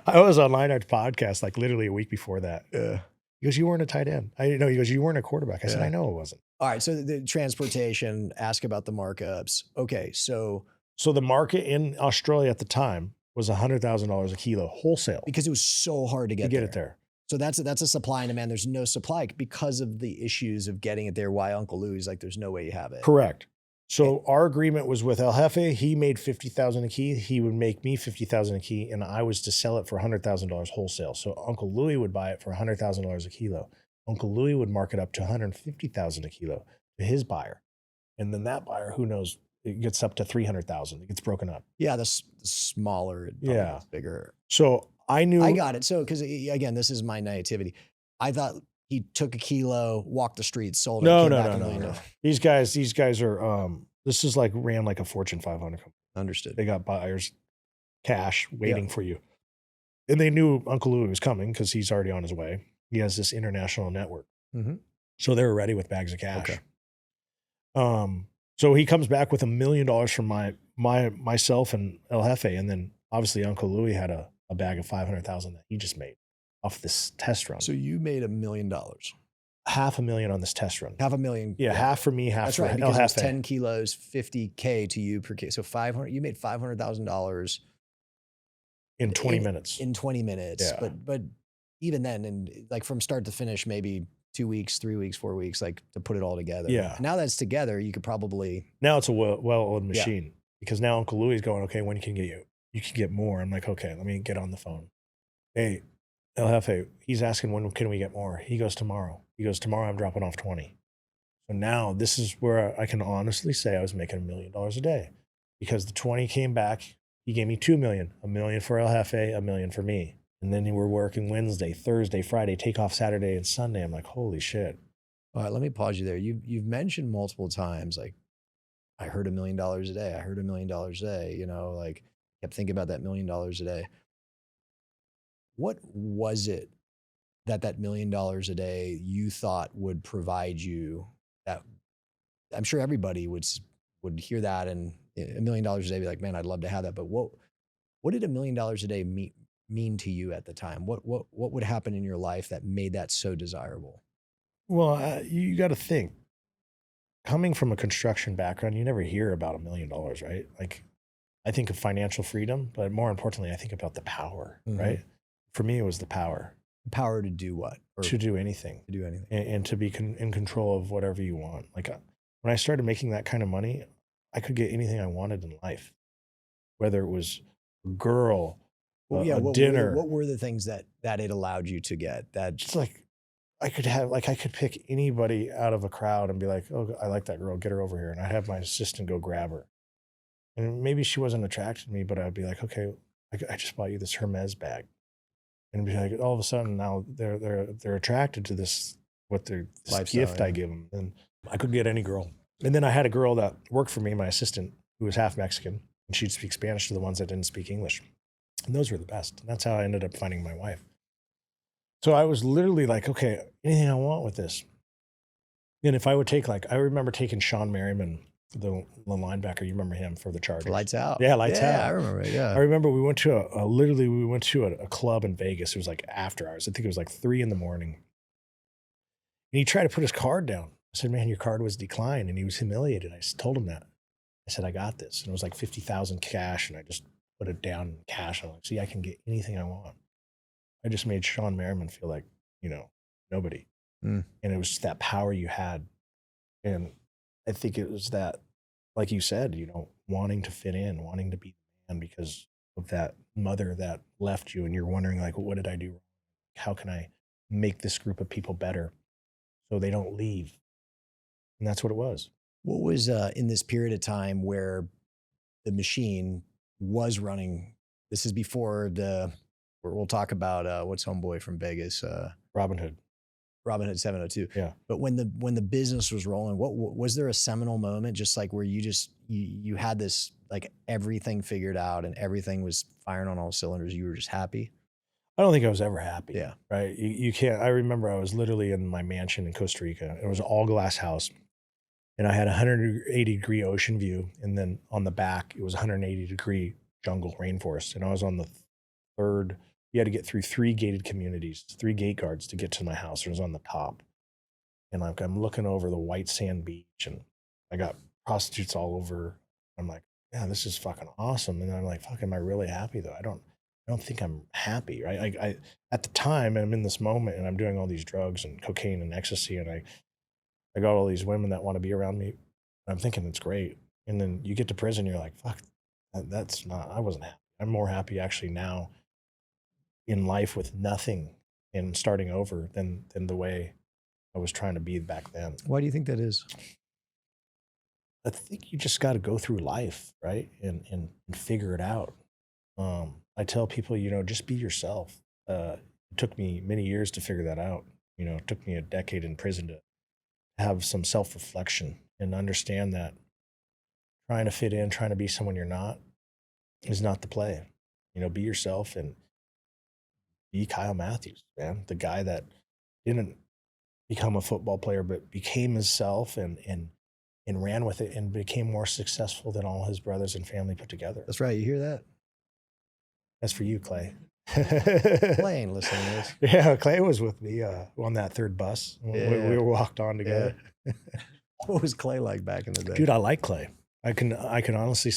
Speaker 2: I was on Liner's podcast literally a week before that.
Speaker 1: Yeah.
Speaker 2: He goes, "You weren't a tight end." He goes, "You weren't a quarterback." I said, "I know it wasn't."
Speaker 1: All right. So the transportation, ask about the markups. Okay. So
Speaker 2: the market in Australia at the time was $100,000 a kilo wholesale.
Speaker 1: Because it was so hard to get
Speaker 2: it there.
Speaker 1: So that's a supply and demand. There's no supply because of the issues of getting it there. Why Uncle Louie's like, there's no way you have it.
Speaker 2: Correct. So our agreement was with El Jefe. He made $50,000 a key. He would make me $50,000 a key, and I was to sell it for $100,000 wholesale. So Uncle Louie would buy it for $100,000 a kilo. Uncle Louie would mark it up to $150,000 a kilo to his buyer, and then that buyer, who knows, it gets up to $300,000. It gets broken up.
Speaker 1: Yeah, the smaller, it gets bigger.
Speaker 2: So I knew
Speaker 1: I got it. So because again, this is my naivety. I thought he took a kilo, walked the streets, sold it.
Speaker 2: No. These guys are, this is ran like a Fortune 500 company.
Speaker 1: Understood.
Speaker 2: They got buyers, cash waiting for you. And they knew Uncle Louie was coming because he's already on his way. He has this international network.
Speaker 1: Mm-hmm.
Speaker 2: So they were ready with bags of cash.
Speaker 1: Okay.
Speaker 2: So he comes back with $1 million from myself and El Jefe. And then obviously Uncle Louie had a bag of $500,000 that he just made off this test run.
Speaker 1: So you made $1 million.
Speaker 2: $500,000 on this test run.
Speaker 1: $500,000.
Speaker 2: Yeah, half for me, half
Speaker 1: That's
Speaker 2: for
Speaker 1: right,
Speaker 2: El
Speaker 1: because
Speaker 2: Jefe.
Speaker 1: it's 10 kilos, $50K to you per case. So you made $500,000
Speaker 2: in 20 minutes.
Speaker 1: In 20 minutes.
Speaker 2: Yeah.
Speaker 1: But even then, and from start to finish, maybe 2 weeks, 3 weeks, 4 weeks, like to put it all together.
Speaker 2: Yeah.
Speaker 1: And now that's together, you could probably.
Speaker 2: Now it's a well-oiled machine because now Uncle Louie's going, okay, when can you get more? I'm like, okay, let me get on the phone. Hey, El Jefe, he's asking when can we get more? He goes, tomorrow. He goes, tomorrow I'm dropping off 20. So now this is where I can honestly say I was making $1 million a day because the 20 came back. He gave me 2 million, $1 million for El Jefe, $1 million for me. And then we're working Wednesday, Thursday, Friday, take off Saturday and Sunday. I'm like, holy shit.
Speaker 1: All right, let me pause you there. You've mentioned multiple times, like, I heard $1 million a day. I heard $1 million a day, you know, like kept thinking about that $1 million a day. What was it that $1 million a day you thought would provide you that? I'm sure everybody would hear that and $1 million a day be like, man, I'd love to have that. But what did $1 million a day mean to you at the time? What would happen in your life that made that so desirable?
Speaker 2: Well, you got to think. Coming from a construction background, you never hear about $1 million, right? Like, I think of financial freedom, but more importantly, I think about the power, right? For me, it was the power.
Speaker 1: The power to do what?
Speaker 2: To do anything.
Speaker 1: To do anything.
Speaker 2: And to be in control of whatever you want. Like, when I started making that kind of money, I could get anything I wanted in life, whether it was a girl, a dinner.
Speaker 1: What were the things that it allowed you to get? That
Speaker 2: just like, I could pick anybody out of a crowd and be like, oh, I like that girl, get her over here. And I'd have my assistant go grab her. And maybe she wasn't attracted to me, but I'd be like, okay, I just bought you this Hermes bag. And be like, all of a sudden now they're attracted to this gift I give them. And I could get any girl. And then I had a girl that worked for me, my assistant, who was half Mexican, and she'd speak Spanish to the ones that didn't speak English. And those were the best. And that's how I ended up finding my wife. So I was literally like, okay, anything I want with this. And if I would take I remember taking Sean Merriman, the linebacker, you remember him for the Chargers.
Speaker 1: Lights Out.
Speaker 2: Yeah, Lights Out.
Speaker 1: Yeah, I remember it, yeah.
Speaker 2: I remember we went to a club in Vegas. It was like after hours. I think it was like 3 a.m. And he tried to put his card down. I said, man, your card was declined. And he was humiliated. I told him that. I said, I got this. And it was like 50,000 cash. And I just put it down in cash. I'm like, see, I can get anything I want. I just made Sean Merriman feel like, nobody. And it was just that power you had. And I think it was that, like you said, wanting to fit in, wanting to be the man because of that mother that left you. And you're wondering, like, what did I do wrong? How can I make this group of people better so they don't leave? And that's what it was.
Speaker 1: What was in this period of time where the machine was running? This is before we'll talk about what's homeboy from Vegas,
Speaker 2: Robin Hood
Speaker 1: 702.
Speaker 2: Yeah.
Speaker 1: But when the business was rolling, what was there a seminal moment, just like where you had this, like, everything figured out and everything was firing on all cylinders? You were just happy?
Speaker 2: I don't think I was ever happy.
Speaker 1: Yeah.
Speaker 2: Right. You can't. I remember I was literally in my mansion in Costa Rica. It was an all glass house. And I had a 180-degree ocean view. And then on the back, it was 180-degree jungle rainforest. And I was on the third. You had to get through 3 gated communities, 3 gate guards to get to my house. It was on the top. And I'm looking over the white sand beach. And I got prostitutes all over. I'm like, yeah, this is fucking awesome. And I'm like, fuck, am I really happy though? I don't think I'm happy, right? I at the time, I'm in this moment and I'm doing all these drugs and cocaine and ecstasy. And I got all these women that want to be around me. I'm thinking it's great. And then you get to prison, you're like, fuck, I wasn't happy. I'm more happy actually now in life with nothing and starting over than the way I was trying to be back then.
Speaker 1: Why do you think that is?
Speaker 2: I think you just got to go through life, right? And figure it out. I tell people, just be yourself. It took me many years to figure that out. It took me a decade in prison to have some self-reflection and understand that trying to fit in, trying to be someone you're not is not the play. Be yourself and be Kyle Matthews, man. The guy that didn't become a football player, but became himself and ran with it and became more successful than all his brothers and family put together.
Speaker 1: That's right. You hear that?
Speaker 2: That's for you, Clay.
Speaker 1: Clay ain't listening to this.
Speaker 2: Yeah, Clay was with me on that third bus. We were walked on together.
Speaker 1: Yeah. What was Clay like back in the day?
Speaker 2: Dude, I like Clay. I can honestly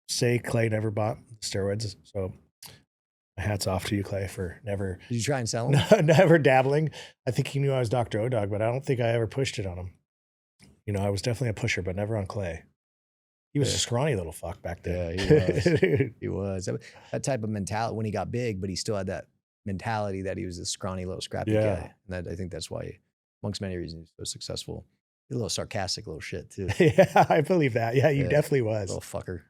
Speaker 2: say Clay never bought steroids. So Hats off to you, Clay, for never
Speaker 1: Did you try and sell him?
Speaker 2: never dabbling. I think he knew I was Dr. O-Dog, but I don't think I ever pushed it on him. You know, I was definitely a pusher, but never on Clay. He was a scrawny little fuck back then.
Speaker 1: Yeah, he was. He was. That type of mentality when he got big, but he still had that mentality that he was a scrawny little scrappy guy. And I think that's why, amongst many reasons, he was so successful. He's a little sarcastic little shit too.
Speaker 2: Yeah, I believe that. Yeah, he definitely was.
Speaker 1: Little fucker.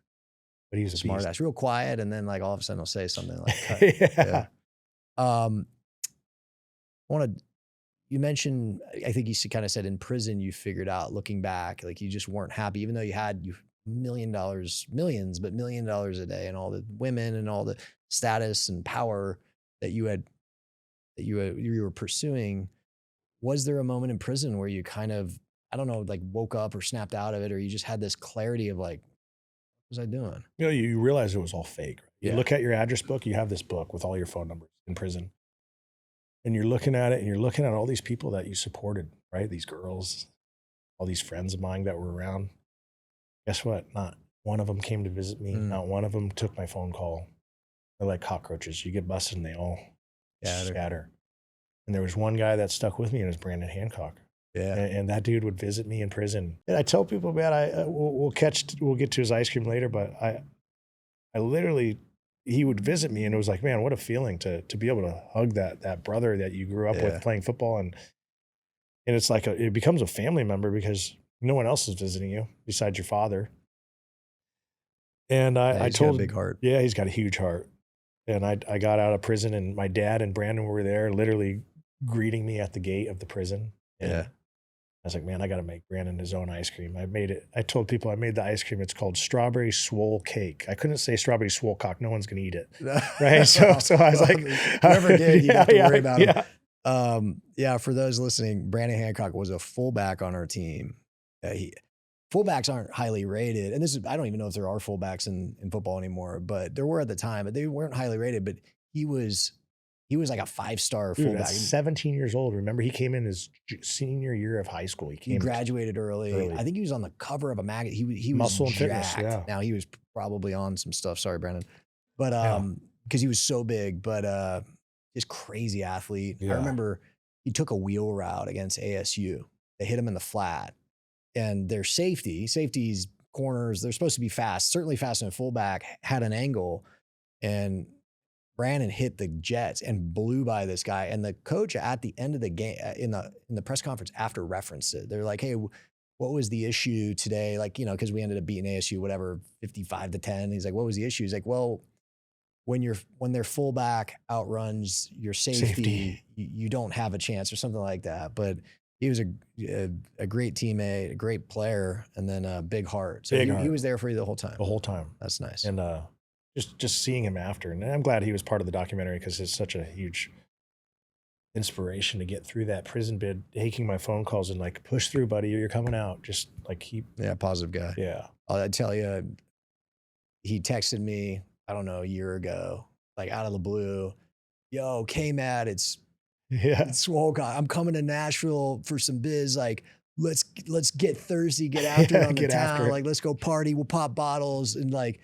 Speaker 2: But he was a
Speaker 1: smart
Speaker 2: beast.
Speaker 1: ass, real quiet, and then like all of a sudden he'll say something like cut.
Speaker 2: Yeah.
Speaker 1: You mentioned, I think you kind of said in prison you figured out, looking back, like you just weren't happy, even though you had $1 million, millions, but $1 million a day, and all the women and all the status and power that you were pursuing. Was there a moment in prison where you kind of, I don't know, like woke up or snapped out of it, or you just had this clarity of like, what was I doing?
Speaker 2: You know, you realize it was all fake. You
Speaker 1: Yeah.
Speaker 2: look at your address book, you have this book with all your phone numbers in prison. And you're looking at it and you're looking at all these people that you supported, right? These girls, all these friends of mine that were around. Guess what? Not one of them came to visit me. Not one of them took my phone call. They're like cockroaches. You get busted and they all scatter. And there was one guy that stuck with me, and it was Brandon Hancock.
Speaker 1: Yeah.
Speaker 2: And that dude would visit me in prison. And I tell people, man, we'll get to his ice cream later, but I literally, he would visit me, and it was like, man, what a feeling to be able to hug that brother that you grew up with playing football. And it's like, it becomes a family member because no one else is visiting you besides your father. And I told him,
Speaker 1: got a big heart.
Speaker 2: Yeah, he's got a huge heart. And I got out of prison, and my dad and Brandon were there literally greeting me at the gate of the prison. And I was like, man, I got to make Brandon his own ice cream. I told people I made the ice cream. It's called Strawberry Swole Cake. I couldn't say Strawberry Swole Cock. No one's going to eat it. Right. So I was like,
Speaker 1: whoever did, you have to worry about
Speaker 2: him.
Speaker 1: Yeah. For those listening, Brandon Hancock was a fullback on our team. Fullbacks aren't highly rated. And I don't even know if there are fullbacks in football anymore, but there were at the time, but they weren't highly rated, but he was like a 5-star fullback.
Speaker 2: At 17 years old. Remember, he came in his senior year of high school. He
Speaker 1: graduated early. I think he was on the cover of a magazine. He was
Speaker 2: Muscle and
Speaker 1: jacked.
Speaker 2: Fitness, yeah.
Speaker 1: Now he was probably on some stuff. Sorry, Brandon. But because he was so big, but just crazy athlete.
Speaker 2: Yeah.
Speaker 1: I remember he took a wheel route against ASU. They hit him in the flat. And their safeties, corners, they're supposed to be fast, certainly faster than fullback, had an angle, and Brandon hit the jets and blew by this guy. And the coach at the end of the game, in the press conference after, referenced it. They're like, hey, what was the issue today? Like, because we ended up beating ASU, whatever, 55-10. He's like, what was the issue? He's like, well, when their fullback outruns your safety. You don't have a chance, or something like that. But he was a great teammate, a great player, and then a big heart. So he was there for you the whole time.
Speaker 2: The whole time.
Speaker 1: That's nice.
Speaker 2: And just seeing him after, and I'm glad he was part of the documentary because it's such a huge inspiration to get through that prison bid, taking my phone calls and like, push through, buddy, you're coming out. Just like
Speaker 1: positive guy.
Speaker 2: Yeah.
Speaker 1: I'll tell you, he texted me, I don't know, a year ago, like out of the blue, yo, K-Mad, it's Swole Cock. I'm coming to Nashville for some biz. Like, let's get thirsty, get after it on the town. Like, let's go party. We'll pop bottles. And like,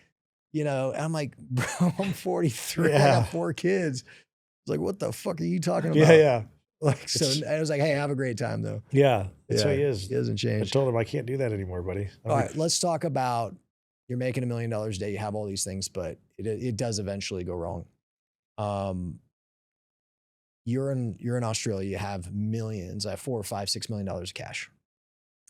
Speaker 1: and I'm like, bro, I'm 43. I got 4 kids. It's like, what the fuck are you talking about?
Speaker 2: Yeah.
Speaker 1: Like, so I was like, hey, have a great time though.
Speaker 2: Yeah. That's what he is.
Speaker 1: He hasn't changed.
Speaker 2: I told him I can't do that anymore, buddy.
Speaker 1: All right, let's talk about, you're making $1 million a day. You have all these things, but it does eventually go wrong. You're in Australia. You have millions. I have $4 or $5, $6 million of cash.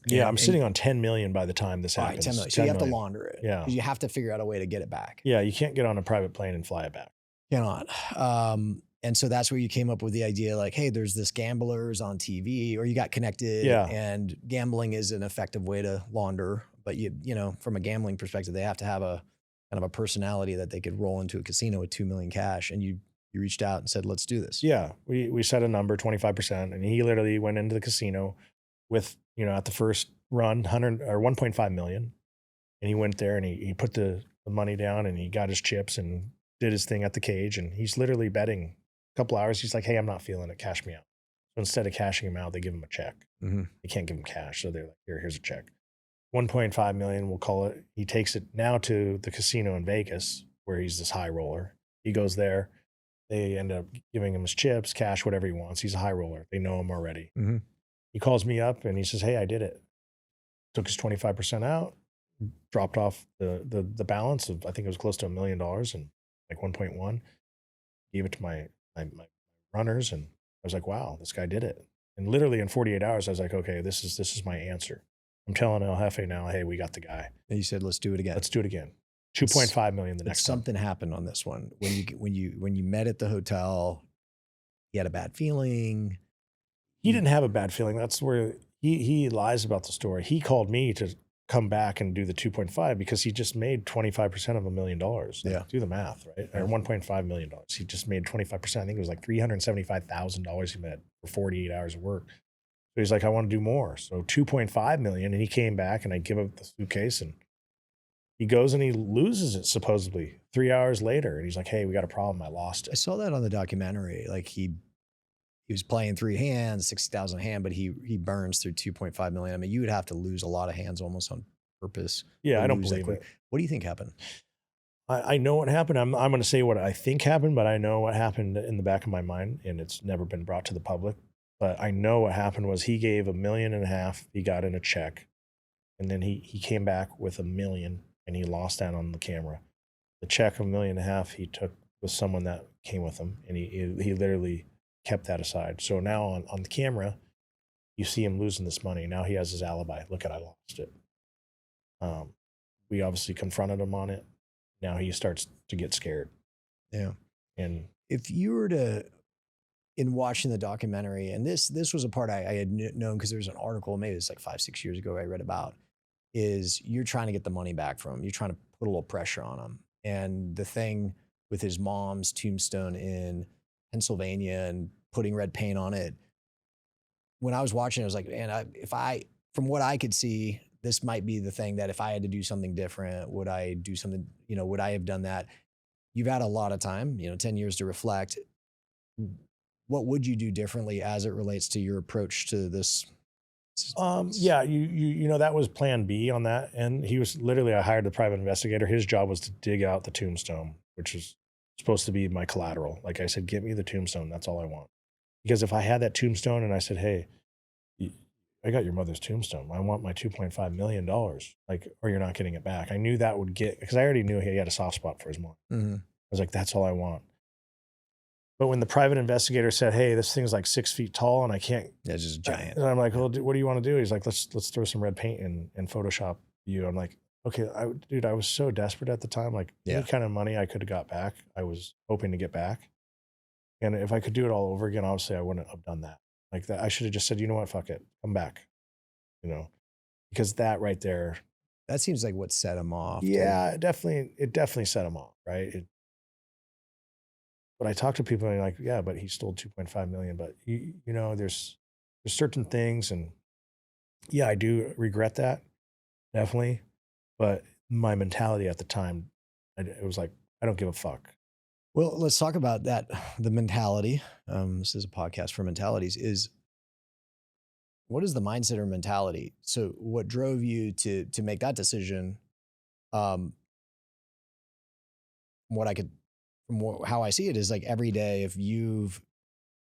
Speaker 2: Yeah, I'm sitting on 10 million by the time this
Speaker 1: Right,
Speaker 2: happens.
Speaker 1: 10 million. So you have to launder it.
Speaker 2: Yeah,
Speaker 1: you have to figure out a way to get it back.
Speaker 2: Yeah, you can't get on a private plane and fly it back.
Speaker 1: Cannot. And so that's where you came up with the idea, like, hey, there's this gamblers on TV, or you got connected.
Speaker 2: Yeah.
Speaker 1: And gambling is an effective way to launder. But from a gambling perspective, they have to have a kind of a personality that they could roll into a casino with 2 million cash. And you reached out and said, let's do this.
Speaker 2: Yeah, we set a number, 25%, and he literally went into the casino with, at the first run, 1.5 million, and he went there and he put the money down and he got his chips and did his thing at the cage, and he's literally betting a couple hours. He's like, hey, I'm not feeling it, cash me out. So instead of cashing him out, they give him a check.
Speaker 1: Mm-hmm.
Speaker 2: They can't give him cash, so they're like, here's a check, 1.5 million, we'll call it. He takes it now to the casino in Vegas where he's this high roller. He goes there. They end up giving him his chips, cash, whatever he wants. He's a high roller. They know him already.
Speaker 1: Mm-hmm.
Speaker 2: He calls me up and he says, hey, I did it. Took his 25% out, dropped off the balance of, I think it was close to $1 million and like 1.1. Gave it to my runners, and I was like, wow, this guy did it. And literally in 48 hours, I was like, okay, this is my answer. I'm telling El Jefe now, hey, we got the guy.
Speaker 1: And you said, let's do it again.
Speaker 2: Let's do it again. 2.5 million the next time.
Speaker 1: Something happened on this one. When you met at the hotel, he had a bad feeling.
Speaker 2: He didn't have a bad feeling. That's where he lies about the story. He called me to come back and do the 2.5 because he just made 25% of $1 million. Like,
Speaker 1: yeah.
Speaker 2: Do the math, right? Or $1.5 million. He just made 25%. I think it was like $375,000 he made for 48 hours of work. So he's like, I want to do more. So 2.5 million. And he came back and I give up the suitcase and he goes and he loses it supposedly 3 hours later. And he's like, hey, we got a problem. I lost
Speaker 1: I
Speaker 2: it.
Speaker 1: saw that on the documentary. Like he was playing 3 hands, 60,000 a hand, but he burns through 2.5 million. I mean, you would have to lose a lot of hands almost on purpose.
Speaker 2: Yeah, I don't believe it.
Speaker 1: What do you think happened?
Speaker 2: I know what happened. I'm going to say what I think happened, but I know what happened in the back of my mind, and it's never been brought to the public. But I know what happened was he gave $1.5 million. He got in a check, and then he came back with $1 million, and he lost that on the camera. The check of $1.5 million he took with someone that came with him, and he literally kept that aside. So now on the camera, you see him losing this money. Now he has his alibi. Look at, I lost it. We obviously confronted him on it. Now he starts to get scared.
Speaker 1: Yeah.
Speaker 2: And
Speaker 1: if you were to, in watching the documentary, and this was a part I had known because there was an article, maybe it's like 5-6 years ago I read about, is you're trying to get the money back from him. You're trying to put a little pressure on him. And the thing with his mom's tombstone in Pennsylvania and putting red paint on it, when I was watching it, I was like, man, from what I could see, this might be the thing that if I had to do something different, would I do something, would I have done that? You've had a lot of time, 10 years to reflect. What would you do differently as it relates to your approach to this?
Speaker 2: Yeah, that was plan B on that. And he was literally, I hired the private investigator. His job was to dig out the tombstone, which is supposed to be my collateral. Like I said, get me the tombstone. That's all I want. Because if I had that tombstone and I said, hey, I got your mother's tombstone. I want my $2.5 million, or you're not getting it back. I knew that would because I already knew he had a soft spot for his mom.
Speaker 1: Mm-hmm.
Speaker 2: I was like, that's all I want. But when the private investigator said, hey, this thing's like 6 feet tall and I can't.
Speaker 1: Yeah, it's just giant.
Speaker 2: And I'm like, well, what do you want to do? He's like, let's throw some red paint and Photoshop you. I'm like, okay, dude, I was so desperate at the time. Like any kind of money I could have got back, I was hoping to get back. And if I could do it all over again, obviously I wouldn't have done that. Like that, I should have just said, you know what, fuck it, come back. Because that right there.
Speaker 1: That seems like what set him off.
Speaker 2: Yeah, it definitely set him off, right? But I talk to people and they're like, yeah, but he stole 2.5 million. But there's certain things, and yeah, I do regret that, definitely. But my mentality at the time, it was like, I don't give a fuck.
Speaker 1: Well, let's talk about that. The mentality. This is a podcast for mentalities. What is the mindset or mentality? So what drove you to make that decision? How I see it is like every day, if you've,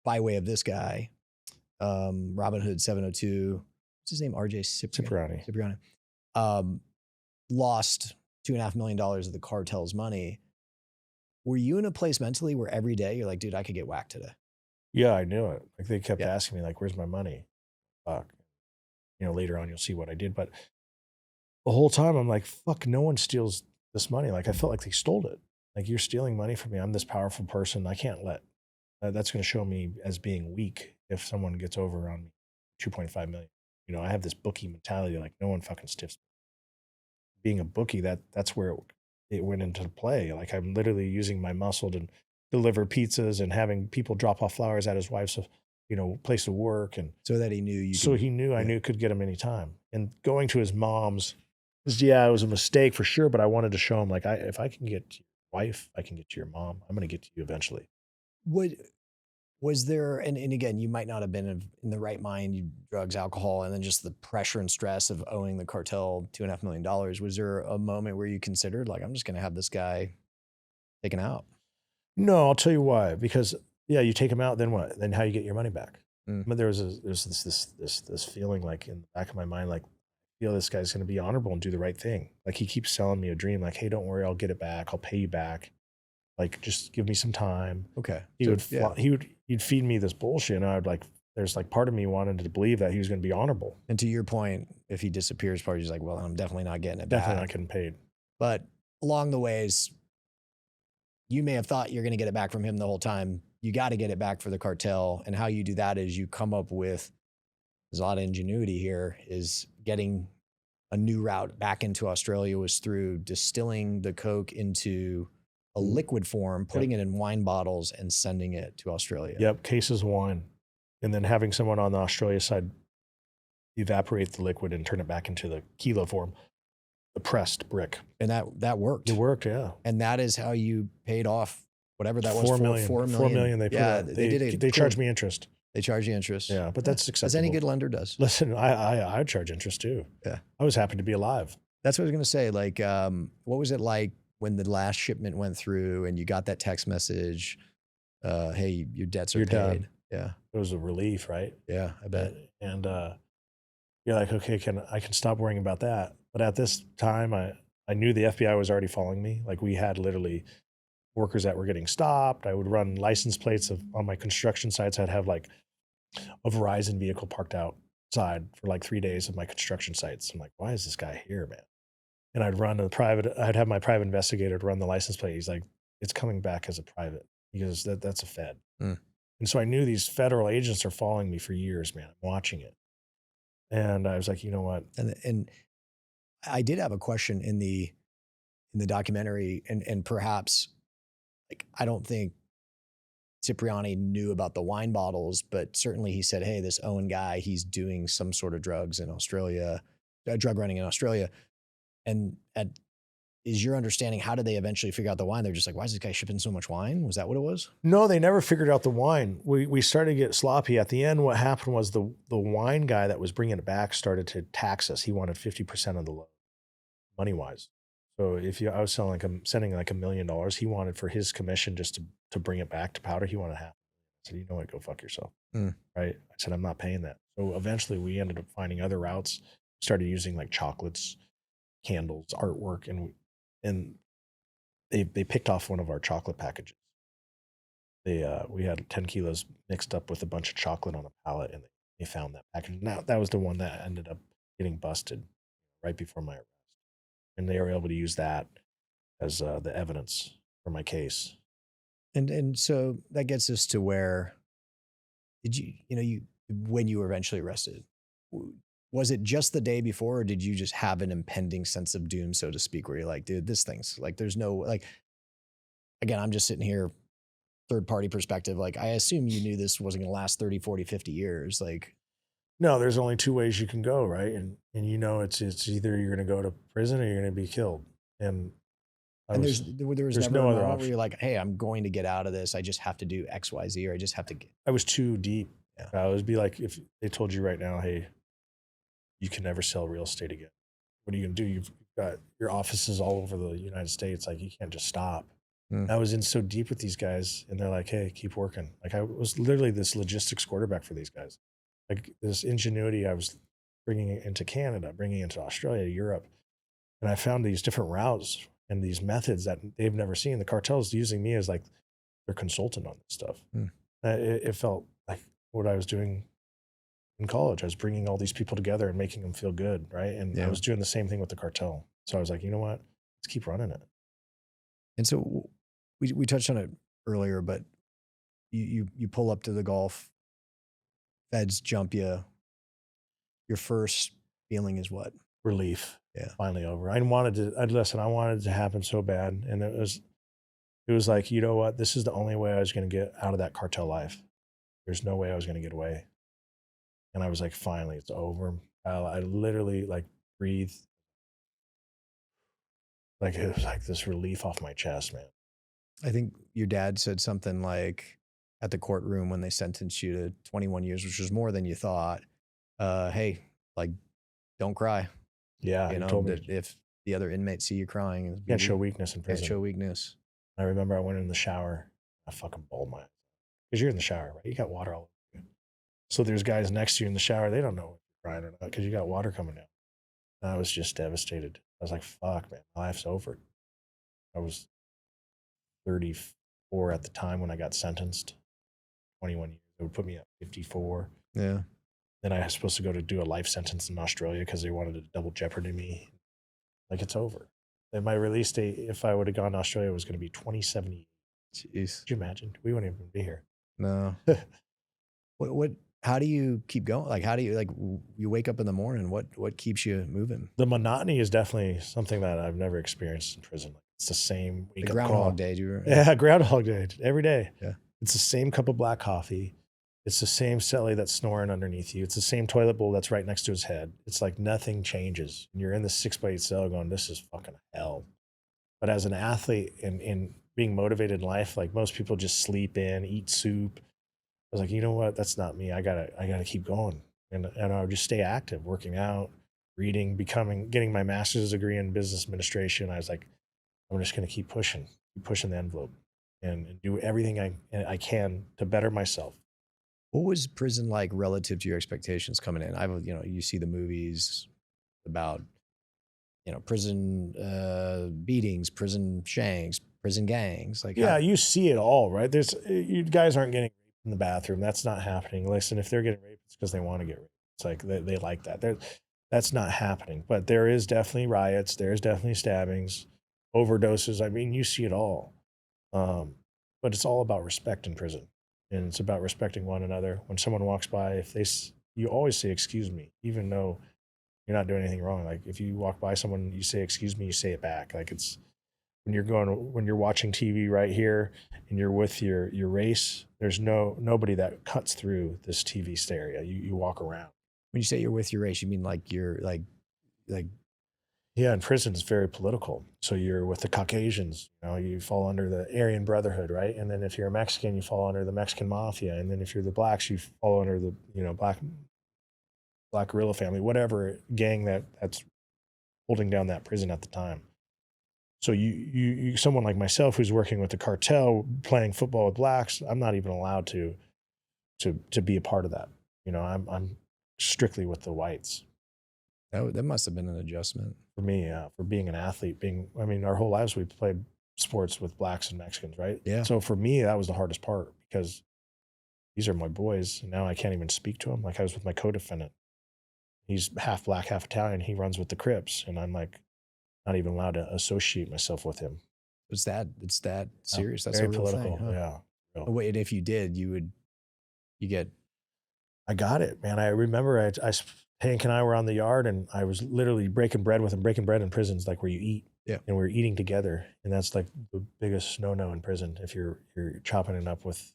Speaker 1: by way of this guy, Robin Hood 702, what's his name? RJ Cipriani. Lost $2.5 million of the cartel's money. Were you in a place mentally where every day you're like, dude, I could get whacked today?
Speaker 2: Yeah, I knew it. Like they kept asking me, like, where's my money? Fuck. Later on you'll see what I did. But the whole time I'm like, fuck, no one steals this money. Like I felt like they stole it. Like you're stealing money from me. I'm this powerful person. I can't let, that's going to show me as being weak if someone gets over on me 2.5 million. I have this bookie mentality, like no one fucking stiffs me. Being a bookie, that's where it went into play. Like I'm literally using my muscle to deliver pizzas and having people drop off flowers at his wife's place of work. And
Speaker 1: so that he knew
Speaker 2: I knew could get him anytime. And going to his mom's, it was a mistake for sure, but I wanted to show him, like, if I can get to your wife, I can get to your mom. I'm going to get to you eventually.
Speaker 1: Was there, and again, you might not have been in the right mind, drugs, alcohol, and then just the pressure and stress of owing the cartel $2.5 million. Was there a moment where you considered, like, I'm just going to have this guy taken out?
Speaker 2: No, I'll tell you why. Because yeah, you take him out, then what? Then how you get your money back?
Speaker 1: Mm.
Speaker 2: But there's this feeling like in the back of my mind, like, I feel this guy's going to be honorable and do the right thing. Like he keeps selling me a dream, like, hey, don't worry, I'll get it back. I'll pay you back. Like, just give me some time.
Speaker 1: Okay.
Speaker 2: He'd feed me this bullshit, and I'd like, there's like part of me wanted to believe that he was going to be honorable.
Speaker 1: And to your point, if he disappears, part of you's like, well, I'm definitely not getting it
Speaker 2: Definitely
Speaker 1: back.
Speaker 2: not getting paid.
Speaker 1: But along the ways, you may have thought you're going to get it back from him the whole time. You got to get it back for the cartel. And how you do that is you come up with, there's a lot of ingenuity here, is getting a new route back into Australia was through distilling the coke into a liquid form, putting it in wine bottles and sending it to Australia.
Speaker 2: Yep, cases of wine. And then having someone on the Australia side evaporate the liquid and turn it back into the kilo form, the pressed brick.
Speaker 1: And that worked.
Speaker 2: It worked, yeah.
Speaker 1: And that is how you paid off whatever that was.
Speaker 2: 4 million.
Speaker 1: 4 million.
Speaker 2: 4 million. They charged me interest.
Speaker 1: They charge you interest.
Speaker 2: Yeah, but that's acceptable.
Speaker 1: As any good lender does.
Speaker 2: Listen, I charge interest too.
Speaker 1: Yeah.
Speaker 2: I was happy to be alive.
Speaker 1: That's what I was going to say. Like, what was it like when the last shipment went through and you got that text message, hey, your debts are paid.
Speaker 2: Done.
Speaker 1: Yeah.
Speaker 2: It was a relief, right?
Speaker 1: Yeah, I bet.
Speaker 2: And you're like, okay, I can stop worrying about that. But at this time, I knew the FBI was already following me. Like, we had literally workers that were getting stopped. I would run license plates on my construction sites. I'd have like a Verizon vehicle parked outside for like 3 days of my construction sites. I'm like, why is this guy here, man? And I'd have my private investigator to run the license plate. He's like, it's coming back as a private. He goes, that's a Fed.
Speaker 1: Mm.
Speaker 2: And so I knew these federal agents are following me for years, man. I'm watching it. And I was like, you know what?
Speaker 1: And I did have a question in the documentary, and perhaps, like, I don't think Cipriani knew about the wine bottles, but certainly he said, hey, this Owen guy, he's doing some sort of drugs in Australia, drug running in Australia. And is your understanding, how did they eventually figure out the wine? They're just like, why is this guy shipping so much wine? Was that what it was?
Speaker 2: No, they never figured out the wine. We started to get sloppy. At the end, what happened was the wine guy that was bringing it back started to tax us. He wanted 50% of the load, money-wise. So I was sending like $1 million, he wanted for his commission just to bring it back to powder, he wanted half. I said, you know what, go fuck yourself.
Speaker 1: Mm.
Speaker 2: Right? I said, I'm not paying that. So eventually we ended up finding other routes, started using like chocolates, candles, artwork, and they picked off one of our chocolate packages. We had 10 kilos mixed up with a bunch of chocolate on a pallet, and they found that package. Now that was the one that ended up getting busted right before my arrest. And they were able to use that as the evidence for my case.
Speaker 1: And so that gets us to where did when you were eventually arrested, was it just the day before, or did you just have an impending sense of doom, so to speak, where you're like, dude, this thing's like, there's no, like, again, I'm just sitting here, third party perspective. Like, I assume you knew this wasn't going to last 30, 40, 50 years. Like,
Speaker 2: no, there's only two ways you can go, right? And it's either you're going to go to prison or you're going to be killed. And there was never
Speaker 1: no
Speaker 2: a
Speaker 1: other
Speaker 2: moment
Speaker 1: option where you're like, hey, I'm going to get out of this. I just have to do X, Y, Z, or I just have to get.
Speaker 2: I was too deep.
Speaker 1: Yeah.
Speaker 2: I would be like, if they told you right now, hey, you can never sell real estate again. What are you going to do? You've got your offices all over the United States. Like, you can't just stop. I was in so deep with these guys, and they're like, hey, keep working. Like, I was literally this logistics quarterback for these guys. Like, this ingenuity I was bringing it into Canada, bringing it into Australia, Europe. And I found these different routes and these methods that they've never seen. The cartel's using me as like their consultant on this stuff. It felt like what I was doing in college. I was bringing all these people together and making them feel good, right? And I was doing the same thing with the cartel. So I was like, you know what? Let's keep running it.
Speaker 1: And so we touched on it earlier, but you pull up to the Gulf, feds jump you. Your first feeling is what?
Speaker 2: Relief.
Speaker 1: Yeah.
Speaker 2: Finally over. I wanted it to happen so bad. And it was like, you know what? This is the only way I was going to get out of that cartel life. There's no way I was going to get away. And I was like, finally, it's over. I literally like breathed. Like, it was like this relief off my chest, man.
Speaker 1: I think your dad said something like at the courtroom when they sentenced you to 21 years, which was more than you thought. Hey, like, don't cry.
Speaker 2: Yeah.
Speaker 1: You know,
Speaker 2: told me
Speaker 1: that if the other inmates see you crying,
Speaker 2: can't show weakness in prison.
Speaker 1: Can't show weakness.
Speaker 2: I remember I went in the shower I fucking bawled my eyes because you're in the shower, right? You got water all over you. So there's guys next to you in the shower. They don't know if you're crying or not because you got water coming down. And I was just devastated. I was like, fuck, man, my life's over. I was 34 at the time when I got sentenced, 21 years. It would put me at 54.
Speaker 1: Yeah.
Speaker 2: Then I was supposed to go to do a life sentence in Australia because they wanted to double jeopardy me. Like, it's over. And my release date, if I would have gone to Australia, was going to be 2078.
Speaker 1: Jeez.
Speaker 2: Could you imagine? We wouldn't even be here.
Speaker 1: No. What, how do you keep going? Like, how do you, like, you wake up in the morning, what keeps you moving?
Speaker 2: The monotony is definitely something that I've never experienced in prison. It's the same
Speaker 1: The
Speaker 2: wake up
Speaker 1: Groundhog
Speaker 2: call.
Speaker 1: Day, do you remember?
Speaker 2: Yeah, Groundhog Day every day.
Speaker 1: Yeah.
Speaker 2: It's the same cup of black coffee. It's the same cellie that's snoring underneath you. It's the same toilet bowl that's right next to his head. It's like nothing changes. And you're in the 6x8 cell going, this is fucking hell. But as an athlete and being motivated in life, like most people just sleep in, eat soup. I was like, you know what? That's not me. I gotta keep going. And I would just stay active, working out, reading, getting my master's degree in business administration. I was like, I'm just gonna keep pushing the envelope and do everything I can to better myself.
Speaker 1: What was prison like relative to your expectations coming in? You see the movies about, prison beatings, prison shanks, prison gangs. Like,
Speaker 2: Yeah, you see it all, right? You guys aren't getting raped in the bathroom. That's not happening. Listen, if they're getting raped, it's because they want to get raped. It's like they like that. That's not happening. But there is definitely riots. There's definitely stabbings, overdoses. I mean, you see it all. But it's all about respect in prison. And it's about respecting one another. When someone walks by, you always say, excuse me, even though you're not doing anything wrong. Like if you walk by someone, you say, excuse me, you say it back. Like it's when you're watching TV right here and you're with your race, there's nobody that cuts through this TV stereo. You walk around.
Speaker 1: When you say you're with your race, you mean like you're like
Speaker 2: Yeah, in prison it's very political. So you're with the Caucasians, you fall under the Aryan Brotherhood, right? And then if you're a Mexican, you fall under the Mexican Mafia. And then if you're the blacks, you fall under the Black Guerrilla family, whatever gang that's holding down that prison at the time. So you someone like myself who's working with the cartel, playing football with blacks, I'm not even allowed to be a part of that. I'm strictly with the whites.
Speaker 1: that must have been an adjustment
Speaker 2: For me, for being an athlete, our whole lives we played sports with blacks and Mexicans, right?
Speaker 1: Yeah.
Speaker 2: So for me, that was the hardest part because these are my boys. And now I can't even speak to them. Like I was with my co-defendant. He's half black, half Italian. He runs with the Crips. And I'm like, not even allowed to associate myself with him.
Speaker 1: it's that serious. That's
Speaker 2: very
Speaker 1: a real
Speaker 2: political.
Speaker 1: thing, huh?
Speaker 2: Yeah.
Speaker 1: But wait, if you did, you get
Speaker 2: I got it, man. I remember Hank and I were on the yard and I was literally breaking bread with him. Breaking bread in prisons, like where you eat.
Speaker 1: Yeah.
Speaker 2: And we're eating together. And that's like the biggest no-no in prison. If you're chopping it up with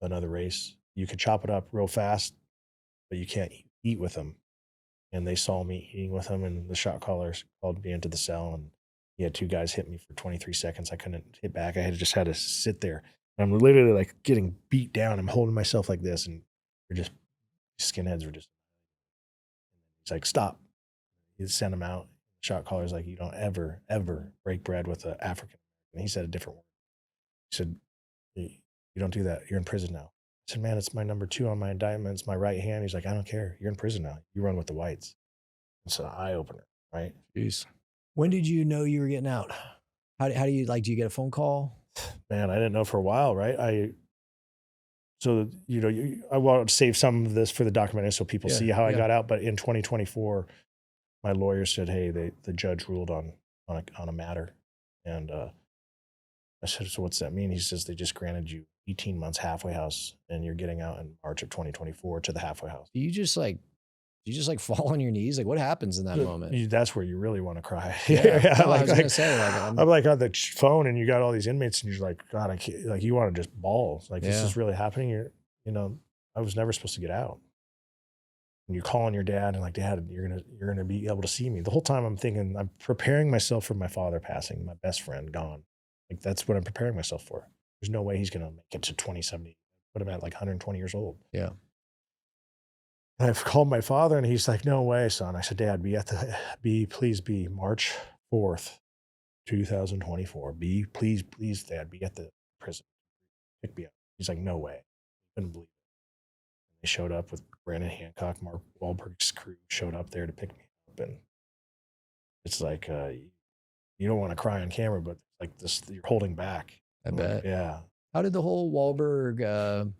Speaker 2: another race, you could chop it up real fast, but you can't eat with them. And they saw me eating with him and the shot callers called me into the cell and he had two guys hit me for 23 seconds. I couldn't hit back. I just had to sit there. And I'm literally like getting beat down. I'm holding myself like this and we're just skinheads were just, he's like, stop. He sent him out. Shot caller's like, you don't ever, ever break bread with an African. And he said a different word. He said, you don't do that. You're in prison now. I said, man, it's my number 2 on my indictment. It's my right hand. He's like, I don't care. You're in prison now. You run with the whites. It's an eye opener, right?
Speaker 1: Jeez. When did you know you were getting out? How do you do you get a phone call?
Speaker 2: Man, I didn't know for a while, right? I want to save some of this for the documentary so people see how I got out. But in 2024, my lawyer said, hey, the judge ruled on a matter. And I said, so what's that mean? He says, they just granted you 18 months halfway house and you're getting out in March of 2024 to the halfway house.
Speaker 1: Do you just like fall on your knees? Like what happens in that moment?
Speaker 2: That's where you really want to cry.
Speaker 1: Yeah. No, I was gonna say,
Speaker 2: I'm like on the phone and you got all these inmates and you're like, God, I can't, like you want to just bawl. Like, this is really happening. I was never supposed to get out. And you're calling your dad and like, Dad, you're gonna be able to see me. The whole time I'm thinking, I'm preparing myself for my father passing, my best friend gone. Like that's what I'm preparing myself for. There's no way he's gonna make it to 2070. Put him at like 120 years old. Yeah. And I've called my father and he's like, no way, son. I said, Dad, please be March 4th, 2024. Please, Dad, be at the prison. pick me up. He's like, no way. Couldn't believe it. They showed up with Brandon Hancock, Mark Wahlberg's crew showed up there to pick me up. And it's like, you don't want to cry on camera, but like this, you're holding back.
Speaker 1: I bet.
Speaker 2: Yeah.
Speaker 1: How did the whole Wahlberg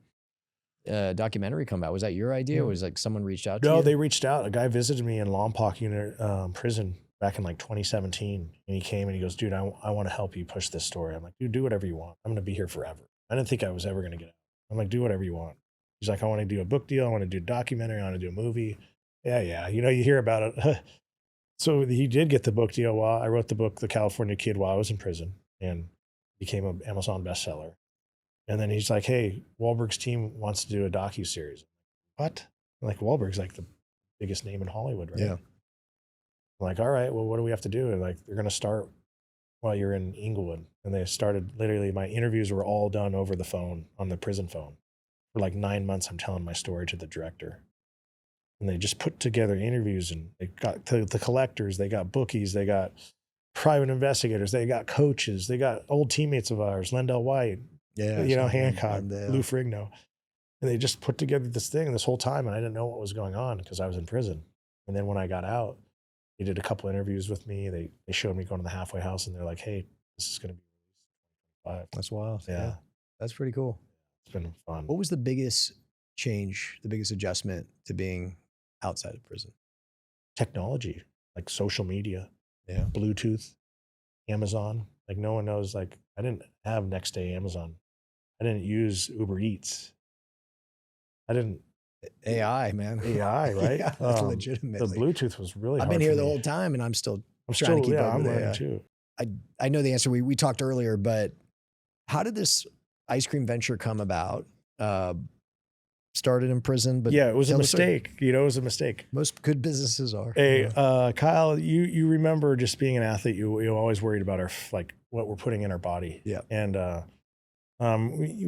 Speaker 1: documentary come out? Was that your idea, or was like someone reached out to you?
Speaker 2: No, they reached out. A guy visited me in Lompoc Unit prison back in like 2017, and he came and he goes, dude, I want to help you push this story. I'm like, dude, do whatever you want. I'm going to be here forever. I didn't think I was ever going to get out. I'm like, do whatever you want. He's like, I want to do a book deal. I want to do a documentary. I want to do a movie. Yeah. You know, you hear about it. So he did get the book deal while I wrote the book, The California Kid, while I was in prison, and became an Amazon bestseller. And then he's like, hey, Wahlberg's team wants to do a docuseries. What? Like, Wahlberg's like the biggest name in Hollywood, right?
Speaker 1: Yeah.
Speaker 2: I'm like, all right, well, what do we have to do? And like, they're going to start while you're in Inglewood. And they started, literally, my interviews were all done over the phone, on the prison phone. For like 9 months, I'm telling my story to the director. And they just put together interviews, and they got the collectors, they got bookies, they got private investigators, they got coaches, they got old teammates of ours, Lendell White, Hancock, Lou Ferrigno. And they just put together this thing this whole time, and I didn't know what was going on because I was in prison. And then when I got out, they did a couple interviews with me. They showed me going to the halfway house, and they're like, hey, this is going to be released.
Speaker 1: That's wild.
Speaker 2: Yeah.
Speaker 1: That's pretty cool.
Speaker 2: It's been fun.
Speaker 1: What was the biggest change, the biggest adjustment to being outside of prison?
Speaker 2: Technology, like social media,
Speaker 1: Yeah.
Speaker 2: Bluetooth, Amazon. Like, no one knows, like, I didn't have next day Amazon. I didn't use Uber Eats. I didn't.
Speaker 1: AI, man.
Speaker 2: AI, right?
Speaker 1: Yeah, legitimately.
Speaker 2: The Bluetooth was really
Speaker 1: I've
Speaker 2: hard
Speaker 1: been here
Speaker 2: for
Speaker 1: the
Speaker 2: me.
Speaker 1: whole time, and I'm still trying to keep up
Speaker 2: I'm
Speaker 1: with
Speaker 2: learning
Speaker 1: AI.
Speaker 2: too.
Speaker 1: I know the answer. We talked earlier, but how did this ice cream venture come about? Started in prison, but
Speaker 2: yeah, it was a
Speaker 1: tell the story.
Speaker 2: mistake. You know, it was a mistake.
Speaker 1: Most good businesses are.
Speaker 2: Hey, Kyle, you remember just being an athlete, you're always worried about like what we're putting in our body.
Speaker 1: Yeah.
Speaker 2: And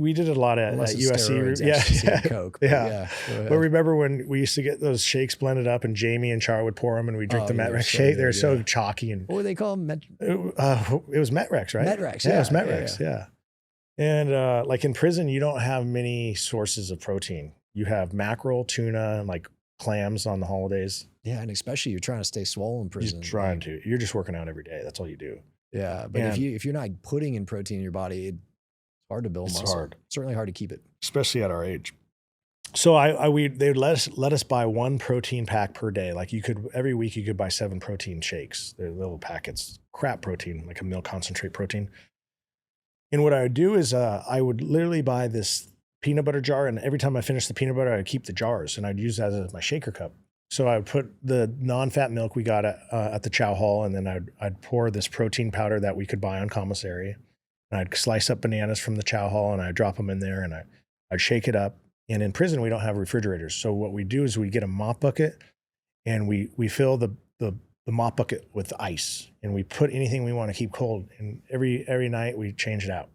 Speaker 2: we did a lot at USC.
Speaker 1: Steroids, and Coke.
Speaker 2: Yeah. But remember when we used to get those shakes blended up, and Jamie and Char would pour them, and we drink the Metrex shake? They're so chalky. And
Speaker 1: what were they called?
Speaker 2: it was Metrex, right?
Speaker 1: Metrex.
Speaker 2: Yeah, it was Metrex. Yeah. And like in prison, you don't have many sources of protein. You have mackerel, tuna, and like clams on the holidays.
Speaker 1: Yeah, and especially you're trying to stay swole in prison.
Speaker 2: You're trying to. You're just working out every day. That's all you do.
Speaker 1: Yeah, but if you're not putting in protein in your body, it's hard to build muscle.
Speaker 2: It's hard.
Speaker 1: Certainly hard to keep it,
Speaker 2: especially at our age. So they would let us buy one protein pack per day. Like every week you could buy 7 protein shakes. They're little packets, crap protein, like a milk concentrate protein. And what I would do is I would literally buy this peanut butter jar, and every time I finished the peanut butter, I'd keep the jars, and I'd use that as my shaker cup. So I would put the non-fat milk we got at the chow hall, and then I'd pour this protein powder that we could buy on commissary, and I'd slice up bananas from the chow hall, and I'd drop them in there, and I'd shake it up. And in prison, we don't have refrigerators. So what we do is we get a mop bucket, and we fill the mop bucket with ice, and we put anything we want to keep cold. And every night we change it out.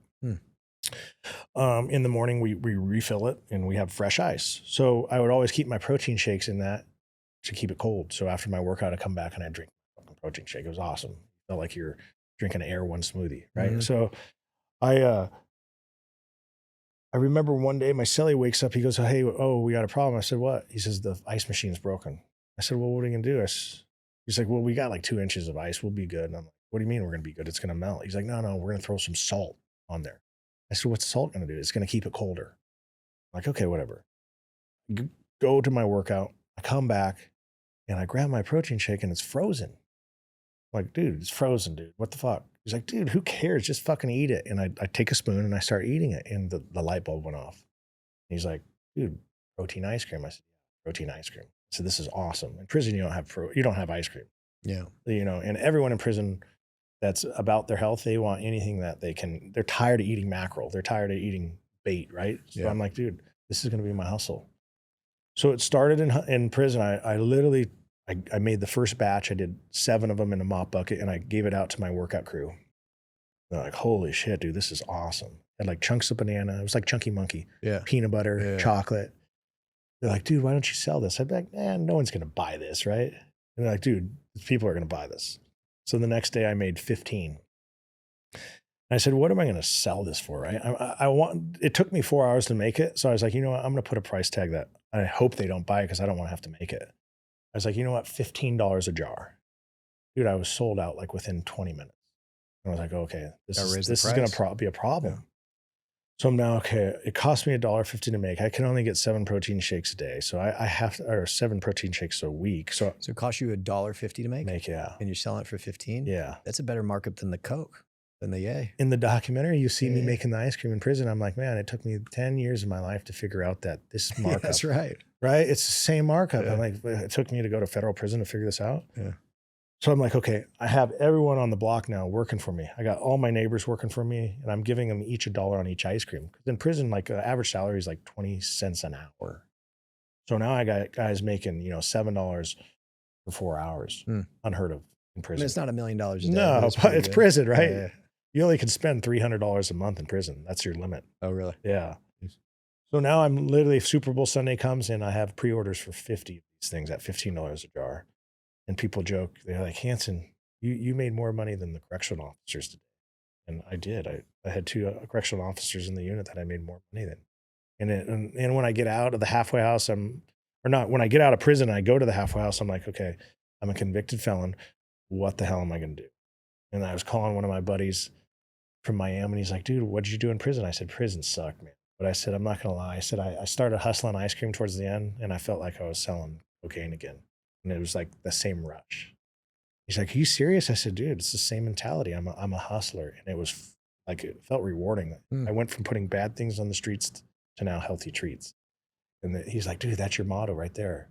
Speaker 2: In the morning, we refill it, and we have fresh ice. So I would always keep my protein shakes in that to keep it cold. So after my workout, I'd come back and I'd drink a protein shake. It was awesome. It felt like you're drinking an Air One smoothie, right? Mm-hmm. So I remember one day my cellie wakes up. He goes, "Hey, we got a problem." I said, "What?" He says, "The ice machine's broken." I said, "Well, what are you gonna do?" He's like, "Well, we got like 2 inches of ice. We'll be good." And I'm like, "What do you mean we're gonna be good? It's gonna melt." He's like, "No, we're gonna throw some salt on there." I said, "What's salt going to do?" "It's going to keep it colder." I'm like, "Okay, whatever." Go to my workout. I come back and I grab my protein shake, and it's frozen. I'm like, "Dude, it's frozen, dude. What the fuck?" He's like, "Dude, who cares? Just fucking eat it." And I take a spoon and I start eating it, and the light bulb went off. And he's like, "Dude, protein ice cream." I said, "Yeah, protein ice cream." I said, "This is awesome." In prison, you don't have ice cream. Yeah. And everyone in prison that's about their health, they want anything that they're tired of eating mackerel. They're tired of eating bait, right? So I'm like, dude, this is going to be my hustle. So it started in prison. I literally made the first batch. I did 7 of them in a mop bucket, and I gave it out to my workout crew. They're like, "Holy shit, dude, this is awesome." I had like chunks of banana. It was like Chunky Monkey. Yeah. Peanut butter, chocolate. They're like, "Dude, why don't you sell this?" I'd be like, "Man, no one's going to buy this, right?" And they're like, "Dude, people are going to buy this." So the next day I made 15. I said, what am I going to sell this for? Right. I want, it took me 4 hours to make it. So I was like, you know what? I'm going to put a price tag that I hope they don't buy it because I don't want to have to make it. I was like, you know what? $15 a jar. Dude, I was sold out like within 20 minutes. And I was like, okay, this is going to be a problem. Yeah. So I'm now, okay, it cost me $1.50 to make. I can only get 7 protein shakes a day. So I have to, or 7 protein shakes a week. So
Speaker 1: it cost you $1.50 to make?
Speaker 2: Yeah.
Speaker 1: And you're selling it for 15?
Speaker 2: Yeah.
Speaker 1: That's a better markup than the Coke, than the Yay.
Speaker 2: In the documentary, you see me making the ice cream in prison. I'm like, man, it took me 10 years of my life to figure out that this markup.
Speaker 1: That's right.
Speaker 2: Right? It's the same markup. I'm like, it took me to go to federal prison to figure this out.
Speaker 1: Yeah.
Speaker 2: So I'm like, okay, I have everyone on the block now working for me. I got all my neighbors working for me, and I'm giving them each $1 on each ice cream. Because in prison, like average salary is like 20 cents an hour. So now I got guys making, $7 for 4 hours. Unheard of in prison.
Speaker 1: I mean, it's not $1 million a day.
Speaker 2: No, but it's prison, right? Yeah. You only can spend $300 a month in prison. That's your limit.
Speaker 1: Oh, really?
Speaker 2: Yeah. So now I'm literally, Super Bowl Sunday comes and I have pre-orders for 50 of these things at $15 a jar. And people joke, they're like, Hanson, you made more money than the correctional officers today. And I did. I had 2 correctional officers in the unit that I made more money than. And when I get out of the halfway house, when I get out of prison, I go to the halfway house, I'm like, okay, I'm a convicted felon. What the hell am I going to do? And I was calling one of my buddies from Miami, and he's like, dude, what did you do in prison? I said, prison sucked, man. But I said, I'm not going to lie. I said, I started hustling ice cream towards the end, and I felt like I was selling cocaine again. And it was like the same rush. He's like, are you serious? I said, dude, it's the same mentality. I'm a hustler. And it was like, it felt rewarding. I went from putting bad things on the streets to now healthy treats. And he's like, dude, that's your motto right there.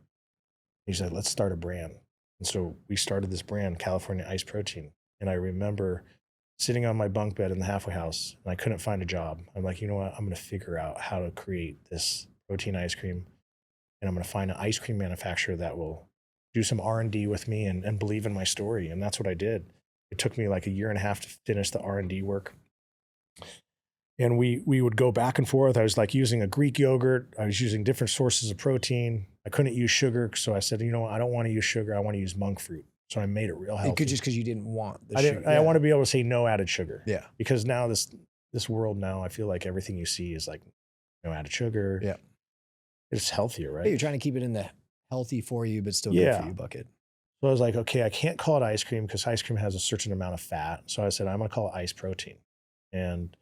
Speaker 2: He's like, let's start a brand. And so we started this brand, California Ice Protein. And I remember sitting on my bunk bed in the halfway house, and I couldn't find a job. I'm like, you know what? I'm going to figure out how to create this protein ice cream. And I'm going to find an ice cream manufacturer that will do some R&D with me and believe in my story. And that's what I did. It took me like 1.5 years to finish the R&D work. And we would go back and forth. I was like using a Greek yogurt. I was using different sources of protein. I couldn't use sugar. So I said, you know what? I don't want to use sugar. I want to use monk fruit. So I made it real healthy.
Speaker 1: Just because you didn't want the
Speaker 2: sugar. I want to be able to say no added sugar.
Speaker 1: Yeah.
Speaker 2: Because now this world now, I feel like everything you see is like no added sugar.
Speaker 1: Yeah.
Speaker 2: It's healthier, right?
Speaker 1: Yeah, you're trying to keep it in the healthy for you, but still good for you bucket.
Speaker 2: So I was like, okay, I can't call it ice cream because ice cream has a certain amount of fat. So I said, I'm going to call it ice protein. And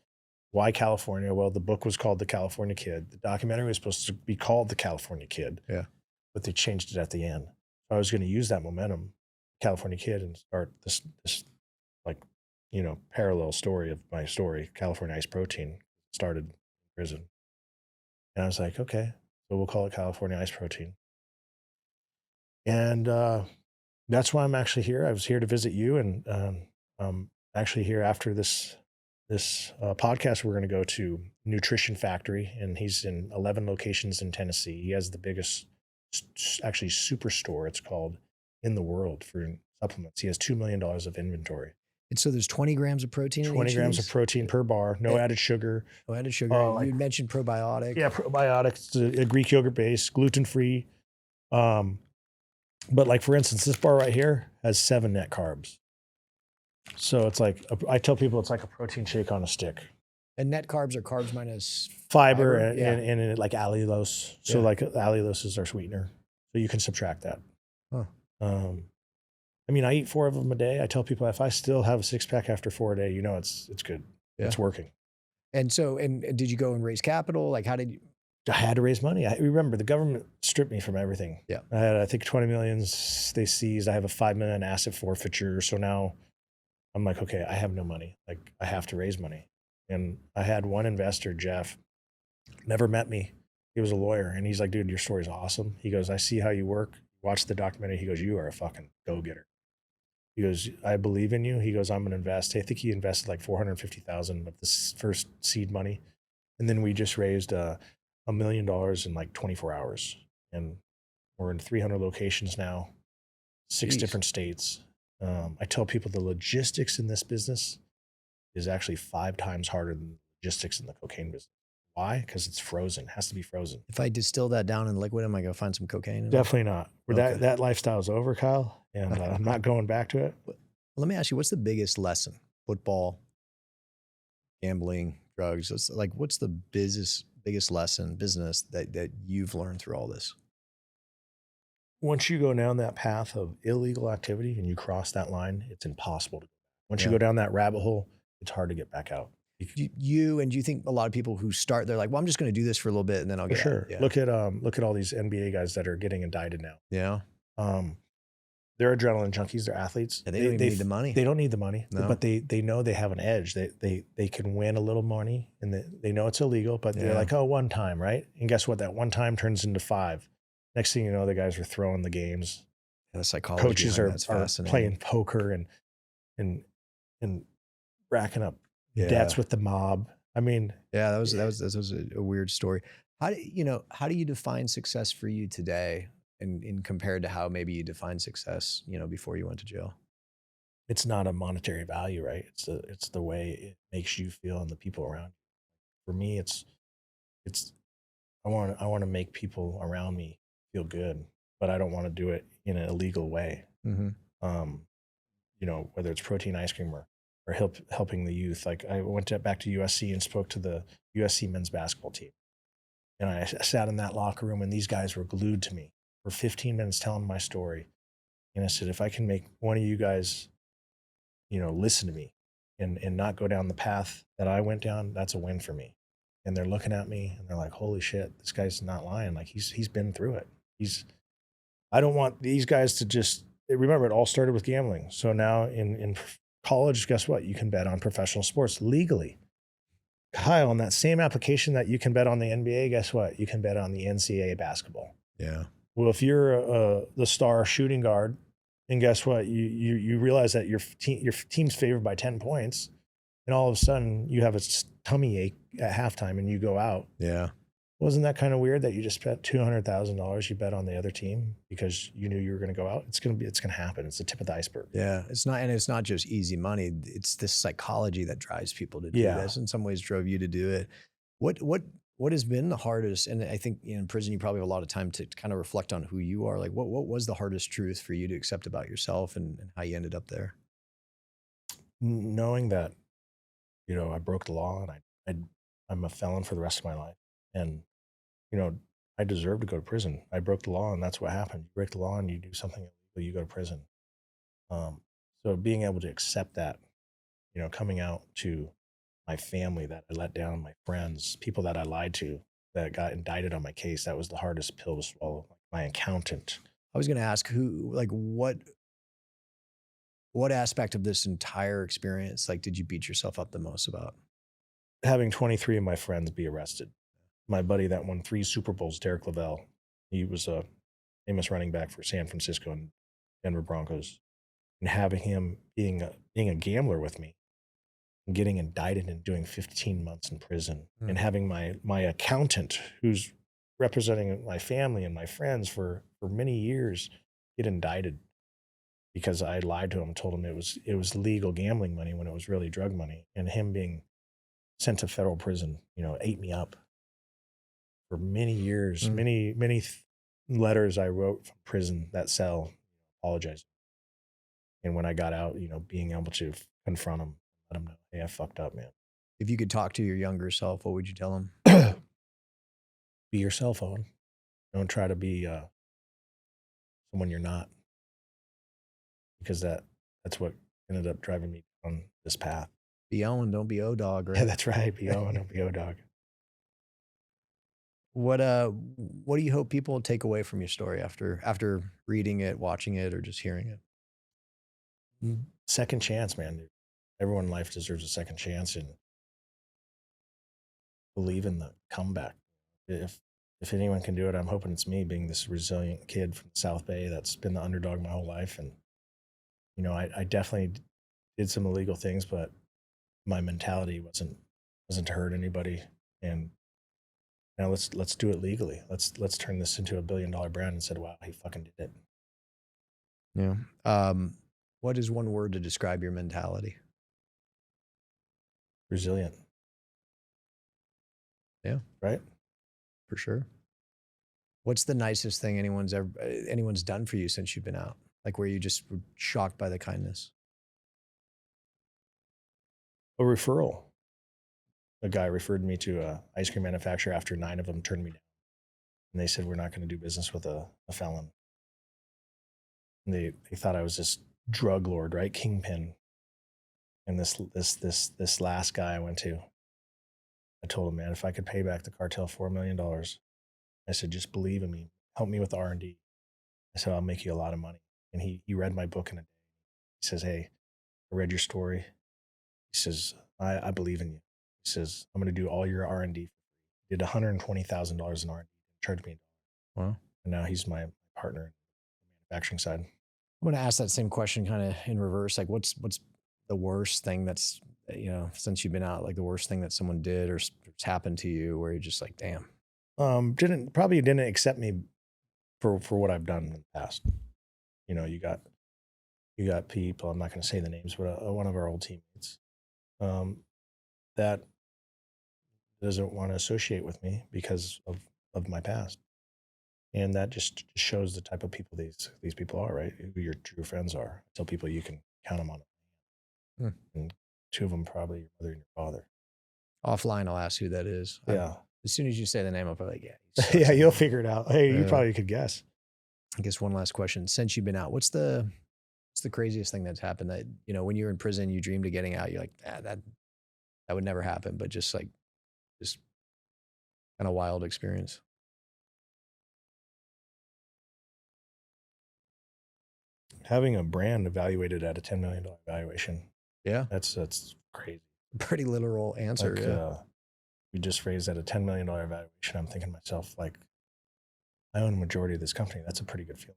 Speaker 2: why California? Well, the book was called The California Kid. The documentary was supposed to be called The California Kid.
Speaker 1: Yeah.
Speaker 2: But they changed it at the end. So I was going to use that momentum, California Kid, and start this like, parallel story of my story, California Ice Protein. Started in prison. And I was like, okay, so we'll call it California Ice Protein. And that's why I'm actually here. I was here to visit you, and I'm actually here after this podcast. We're going to go to Nutrition Factory, and he's in 11 locations in Tennessee. He has the biggest, actually, superstore, it's called, in the world for supplements. He has $2 million of inventory.
Speaker 1: And so there's 20 grams of protein
Speaker 2: 20 grams of protein per bar, no added sugar.
Speaker 1: No added sugar. You mentioned probiotic.
Speaker 2: Yeah, probiotics, a Greek yogurt base, gluten-free. But like, for instance, this bar right here has 7 net carbs. So it's like, I tell people it's like a protein shake on a stick.
Speaker 1: And net carbs are carbs minus
Speaker 2: fiber. And like allulose. So like allulose is our sweetener. So you can subtract that.
Speaker 1: Huh.
Speaker 2: I mean, I eat 4 of them a day. I tell people if I still have a 6-pack after 4 a day, it's good. Yeah. It's working.
Speaker 1: And so, and did you go and raise capital? Like, how did you?
Speaker 2: I had to raise money. I remember the government stripped me from everything.
Speaker 1: Yeah.
Speaker 2: I had, I think, 20 million they seized. I have a 5 million asset forfeiture. So now I'm like, okay, I have no money. Like, I have to raise money. And I had one investor, Jeff, never met me. He was a lawyer. And he's like, dude, your story's awesome. He goes, I see how you work. Watch the documentary. He goes, you are a fucking go-getter. He goes, I believe in you. He goes, I'm going to invest. I think he invested like $450,000 of this first seed money. And then we just raised $1 million in like 24 hours. And we're in 300 locations now, 6 different states. I tell people the logistics in this business is actually 5 times harder than logistics in the cocaine business. Why? Because it's frozen. It has to be frozen.
Speaker 1: If I distill that down in liquid, am I going to find some cocaine in
Speaker 2: Definitely not.
Speaker 1: Okay.
Speaker 2: That lifestyle is over, Kyle, and I'm not going back to it.
Speaker 1: Let me ask you, what's the biggest lesson football gambling, drugs. It's like, what's the biggest lesson, business that you've learned through all this?
Speaker 2: Once you go down that path of illegal activity and you cross that line, it's impossible to go back. Once you
Speaker 1: Yeah.
Speaker 2: go down that rabbit hole, it's hard to get back out.
Speaker 1: Do you think a lot of people who start, they're like, well, I'm just going to do this for a little bit and then I'll
Speaker 2: For
Speaker 1: get
Speaker 2: sure.
Speaker 1: out. Yeah.
Speaker 2: Look at all these NBA guys that are getting indicted now.
Speaker 1: Yeah.
Speaker 2: They're adrenaline junkies. They're athletes.
Speaker 1: Yeah, they don't even need the money.
Speaker 2: They don't need the money,
Speaker 1: No.
Speaker 2: but they know they have an edge. They can win a little money, and they know it's illegal, but they're like, oh, one time, right? And guess what? That one time turns into 5. Next thing you know, the guys are throwing the games.
Speaker 1: Yeah, the psychology
Speaker 2: Coaches
Speaker 1: behind
Speaker 2: are playing poker and racking up debts with the mob. I mean,
Speaker 1: yeah, that was a weird story. How do you define success for you today, and in compared to how maybe you defined success, before you went to jail?
Speaker 2: it's not a monetary value, right? It's the way it makes you feel and the people around you. For me, it's I want to make people around me feel good, but I don't want to do it in an illegal way.
Speaker 1: Mm-hmm.
Speaker 2: Whether it's protein ice cream or helping the youth. Like I went back to USC and spoke to the USC men's basketball team. And I sat in that locker room and these guys were glued to me for 15 minutes telling my story. And I said, if I can make one of you guys, listen to me and not go down the path that I went down, that's a win for me. And they're looking at me and they're like, holy shit, this guy's not lying. Like he's been through it. I don't want these guys to just, remember it all started with gambling. So now in college, guess what? You can bet on professional sports legally. Kyle, on that same application that you can bet on the NBA, guess what? You can bet on the NCAA basketball.
Speaker 1: Yeah.
Speaker 2: Well, if you're the star shooting guard, and guess what? You realize that your team's favored by 10 points, and all of a sudden you have a tummy ache at halftime and you go out.
Speaker 1: Yeah.
Speaker 2: Wasn't that kind of weird that you just spent $200,000 you bet on the other team because you knew you were going to go out? It's going to happen. It's the tip of the iceberg.
Speaker 1: Yeah, it's not just easy money. It's this psychology that drives people to do this. In some ways, drove you to do it. What has been the hardest? And I think in prison, you probably have a lot of time to kind of reflect on who you are. Like, what was the hardest truth for you to accept about yourself and how you ended up there?
Speaker 2: Knowing that, I broke the law and I'm a felon for the rest of my life, and I deserve to go to prison. I broke the law, and that's what happened. You break the law and you do something illegal, you go to prison. So being able to accept that, coming out to my family that I let down, my friends, people that I lied to, that got indicted on my case, that was the hardest pill to swallow. My accountant.
Speaker 1: I was going to ask what aspect of this entire experience, did you beat yourself up the most about?
Speaker 2: Having 23 of my friends be arrested. My buddy that won 3 Super Bowls, Derek Lavelle, he was a famous running back for San Francisco and Denver Broncos. And having him being a gambler with me and getting indicted and doing 15 months in prison, and having my accountant, who's representing my family and my friends for many years, get indicted because I lied to him, told him it was legal gambling money when it was really drug money, and him being sent to federal prison, ate me up for many years. Many letters I wrote from prison, that cell, apologizing. And when I got out, being able to confront him, let him know, hey, I fucked up, man.
Speaker 1: If you could talk to your younger self, what would you tell him?
Speaker 2: Be yourself, Owen. Don't try to be someone you're not, because that's what ended up driving me on this path.
Speaker 1: Be Owen, don't be O-Dog, right?
Speaker 2: Yeah, that's right. Be Owen, don't be O-Dog.
Speaker 1: What do you hope people take away from your story after reading it, watching it, or just hearing it?
Speaker 2: Second chance, man. Everyone in life deserves a second chance, and believe in the comeback. If anyone can do it, I'm hoping it's me, being this resilient kid from South Bay that's been the underdog my whole life. And I definitely did some illegal things, but my mentality wasn't to hurt anybody. And now let's do it legally. Let's turn this into a $1 billion brand and said, wow, he fucking did it.
Speaker 1: Yeah. What is one word to describe your mentality?
Speaker 2: Resilient.
Speaker 1: Yeah.
Speaker 2: Right?
Speaker 1: For sure. What's the nicest thing anyone's done for you since you've been out? Like where you just were shocked by the kindness?
Speaker 2: A referral. a guy referred me to a ice cream manufacturer after 9 of them turned me down. And they said, we're not going to do business with a felon. And they thought I was this drug lord, right? Kingpin. And this last guy I went to, I told him, man, if I could pay back the cartel $4 million, I said, just believe in me. Help me with R&D. I said, I'll make you a lot of money. And he read my book in a day. He says, hey, I read your story. He says, I believe in you. He says, I'm going to do all your R&D. He did $120,000 in R&D. Charged me.
Speaker 1: Wow.
Speaker 2: And now he's my partner in the manufacturing side.
Speaker 1: I'm going to ask that same question kind of in reverse. Like what's the worst thing that's, you know, since you've been out, like the worst thing that someone did or it's happened to you where you're just like, damn.
Speaker 2: Probably didn't accept me for what I've done in the past. You know, you got people, I'm not going to say the names, but one of our old teammates that doesn't want to associate with me because of my past. And that just shows the type of people these people are, right? Who your true friends are. I tell people you can count them on it. And 2 of them probably your mother and your father.
Speaker 1: Offline, I'll ask who that is.
Speaker 2: Yeah.
Speaker 1: As soon as you say the name, I'll be like, yeah.
Speaker 2: Yeah, you'll figure it out. Hey, you probably could guess.
Speaker 1: I guess one last question. Since you've been out, what's the craziest thing that's happened that, you know, when you were in prison, you dreamed of getting out, you're like, that would never happen, but just kind of wild experience.
Speaker 2: Having a brand evaluated at a $10 million valuation.
Speaker 1: Yeah.
Speaker 2: That's crazy.
Speaker 1: Pretty literal answer.
Speaker 2: Like,
Speaker 1: yeah.
Speaker 2: We just raised at a $10 million valuation. I'm thinking to myself, like, I own a majority of this company. That's a pretty good feeling.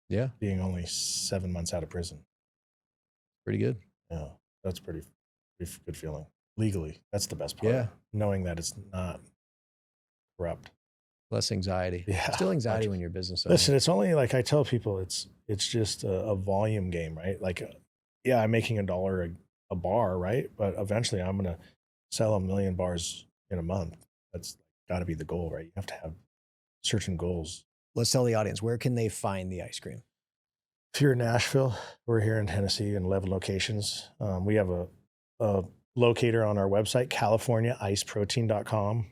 Speaker 1: Yeah.
Speaker 2: Being only 7 months out of prison.
Speaker 1: Pretty good.
Speaker 2: Yeah. That's pretty good feeling. Legally. That's the best part.
Speaker 1: Yeah.
Speaker 2: Knowing that it's not corrupt.
Speaker 1: Less anxiety.
Speaker 2: Yeah.
Speaker 1: Still anxiety when you're a business owner.
Speaker 2: Listen, it's only like I tell people, it's just a volume game, right? Like, yeah, I'm making $1 a bar, right? But eventually I'm going to sell 1 million bars in a month. That's got to be the goal, right? You have to have certain goals.
Speaker 1: Let's tell the audience, where can they find the ice cream?
Speaker 2: If you're in Nashville, we're here in Tennessee in 11 locations. We have a locator on our website, CaliforniaIceProtein.com.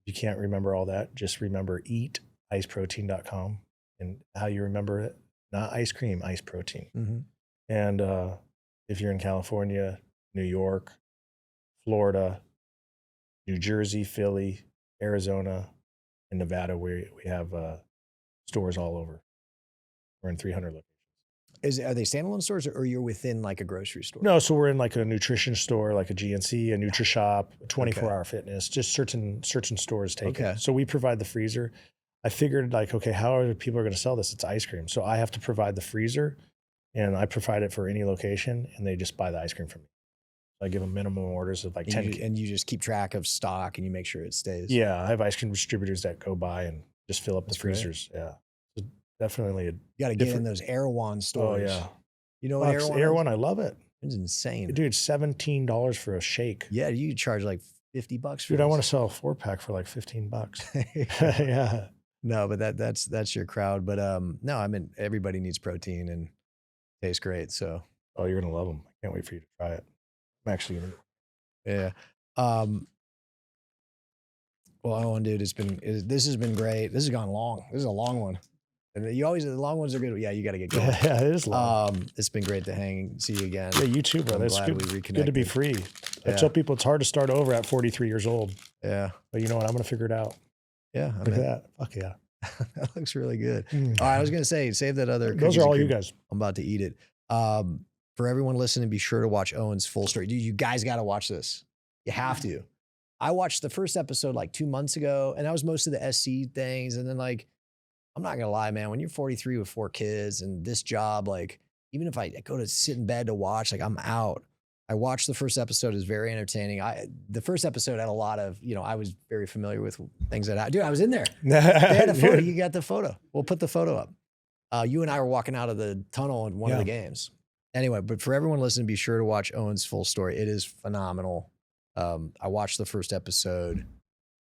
Speaker 2: If you can't remember all that, just remember eaticeprotein.com and how you remember it. Not ice cream, ice protein.
Speaker 1: Mm-hmm.
Speaker 2: And if you're in California, New York, Florida, New Jersey, Philly, Arizona, and Nevada, we have stores all over. We're in 300 locations.
Speaker 1: Are they standalone stores or you're within like a grocery store?
Speaker 2: No, so we're in like a nutrition store, like a GNC, a NutriShop, 24-hour fitness, just certain stores take it. So we provide the freezer. I figured like, okay, how are people going to sell this? It's ice cream. So I have to provide the freezer and I provide it for any location and they just buy the ice cream from me. I give them minimum orders of like 10.
Speaker 1: And you just keep track of stock and you make sure it stays.
Speaker 2: Yeah. I have ice cream distributors that go by and just fill up the freezers. Great. Yeah. So definitely you
Speaker 1: got to get in those Erewhon stores.
Speaker 2: Oh yeah.
Speaker 1: You know what
Speaker 2: Erewhon, I love it.
Speaker 1: It's insane.
Speaker 2: Dude, $17 for a shake.
Speaker 1: Yeah. You charge like $50 for
Speaker 2: Dude, I want to sell a 4-pack for like $15. Yeah.
Speaker 1: No, but that's your crowd. But no, I mean, everybody needs protein and tastes great. So.
Speaker 2: Oh, you're going to love them. I can't wait for you to try it. I'm actually going to.
Speaker 1: Yeah. Well, Owen, dude, this has been great. This has gone long. This is a long one. And the long ones are good. Yeah, you got to get going.
Speaker 2: Yeah, it is long.
Speaker 1: It's been great to see you again.
Speaker 2: Yeah, you too, brother. It's good to be free. I tell people it's hard to start over at 43 years old.
Speaker 1: Yeah.
Speaker 2: But you know what? I'm going to figure it out.
Speaker 1: Yeah.
Speaker 2: Look at that. Fuck yeah.
Speaker 1: That looks really good. All right, I was going to say, save that other.
Speaker 2: Those are all you guys.
Speaker 1: I'm about to eat it. For everyone listening, be sure to watch Owen's full story. Dude, you guys got to watch this. You have to. I watched the first episode like 2 months ago, and that was most of the SC things. And then like, I'm not going to lie, man, when you're 43 with 4 kids and this job, like, even if I go to sit in bed to watch, like I'm out. I watched the first episode. It was very entertaining. The first episode had a lot of, I was very familiar with things that dude, I was in there. They had a photo. You got the photo. We'll put the photo up. You and I were walking out of the tunnel in one of the games. Anyway, but for everyone listening, be sure to watch Owen's full story. It is phenomenal. I watched the first episode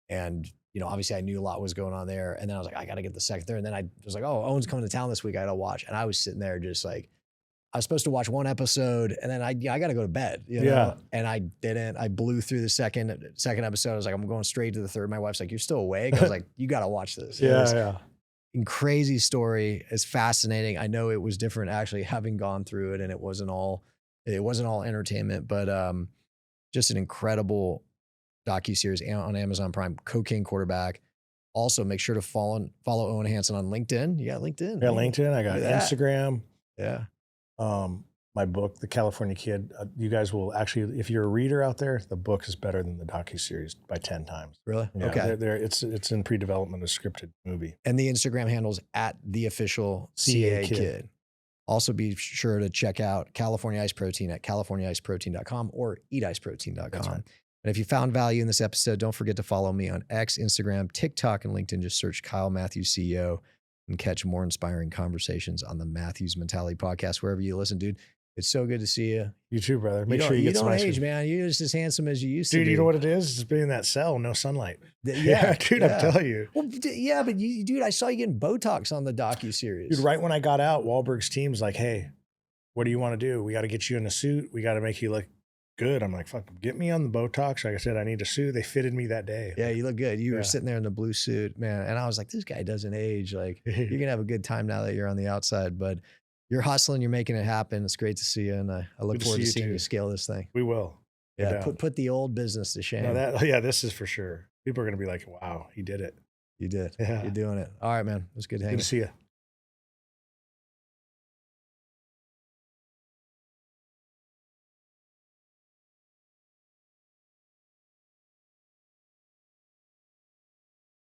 Speaker 1: and, obviously I knew a lot was going on there. And then I was like, I got to get the second, third. And then I was like, oh, Owen's coming to town this week. I got to watch. And I was sitting there just like, I was supposed to watch one episode and then I got to go to bed, you know?
Speaker 2: Yeah.
Speaker 1: And I didn't. I blew through the second episode. I was like, I'm going straight to the third. My wife's like, you're still awake? I was like, you got to watch this.
Speaker 2: Yeah.
Speaker 1: Crazy story. It's fascinating. I know it was different actually having gone through it, and it wasn't all entertainment, but just an incredible docuseries on Amazon Prime, Cocaine Quarterback. Also, make sure to follow Owen Hanson on LinkedIn. You got LinkedIn.
Speaker 2: I got LinkedIn. I got Instagram.
Speaker 1: Yeah.
Speaker 2: My book, The California Kid. You guys will actually, if you're a reader out there, the book is better than the docuseries by 10 times.
Speaker 1: Really?
Speaker 2: Yeah,
Speaker 1: okay.
Speaker 2: It's in pre-development, a scripted movie.
Speaker 1: And the Instagram handle's at the official CA Kid. Also, be sure to check out California Ice Protein at californiaiceprotein.com or eaticeprotein.com.
Speaker 2: That's right.
Speaker 1: And if you found value in this episode, don't forget to follow me on X, Instagram, TikTok, and LinkedIn. Just search Kyle Matthews CEO and catch more inspiring conversations on the Matthews Mentality Podcast, wherever you listen, dude. It's so good to see you.
Speaker 2: You too, brother. Make sure you get some
Speaker 1: don't
Speaker 2: ice
Speaker 1: age,
Speaker 2: cream.
Speaker 1: man. You're just as handsome as you used to be.
Speaker 2: Dude, you know what it is? It's being in that cell, no sunlight.
Speaker 1: Yeah,
Speaker 2: dude, I'm telling you.
Speaker 1: Well, yeah, but dude, I saw you getting Botox on the docuseries.
Speaker 2: Dude, right when I got out, Wahlberg's team's like, hey, what do you want to do? We got to get you in a suit. We got to make you look good. I'm like, fuck, get me on the Botox. Like I said, I need a suit. They fitted me that day.
Speaker 1: Yeah, you look good. You were sitting there in the blue suit, man. And I was like, this guy doesn't age. Like, you're going to have a good time now that you're on the outside. But you're hustling. You're making it happen. It's great to see you. And I look forward to seeing you scale this thing.
Speaker 2: We will.
Speaker 1: Yeah, put the old business to shame.
Speaker 2: No, this is for sure. People are going to be like, wow, he did it.
Speaker 1: You did.
Speaker 2: Yeah.
Speaker 1: You're doing it. All right, man. It was good hanging.
Speaker 2: Good to see you.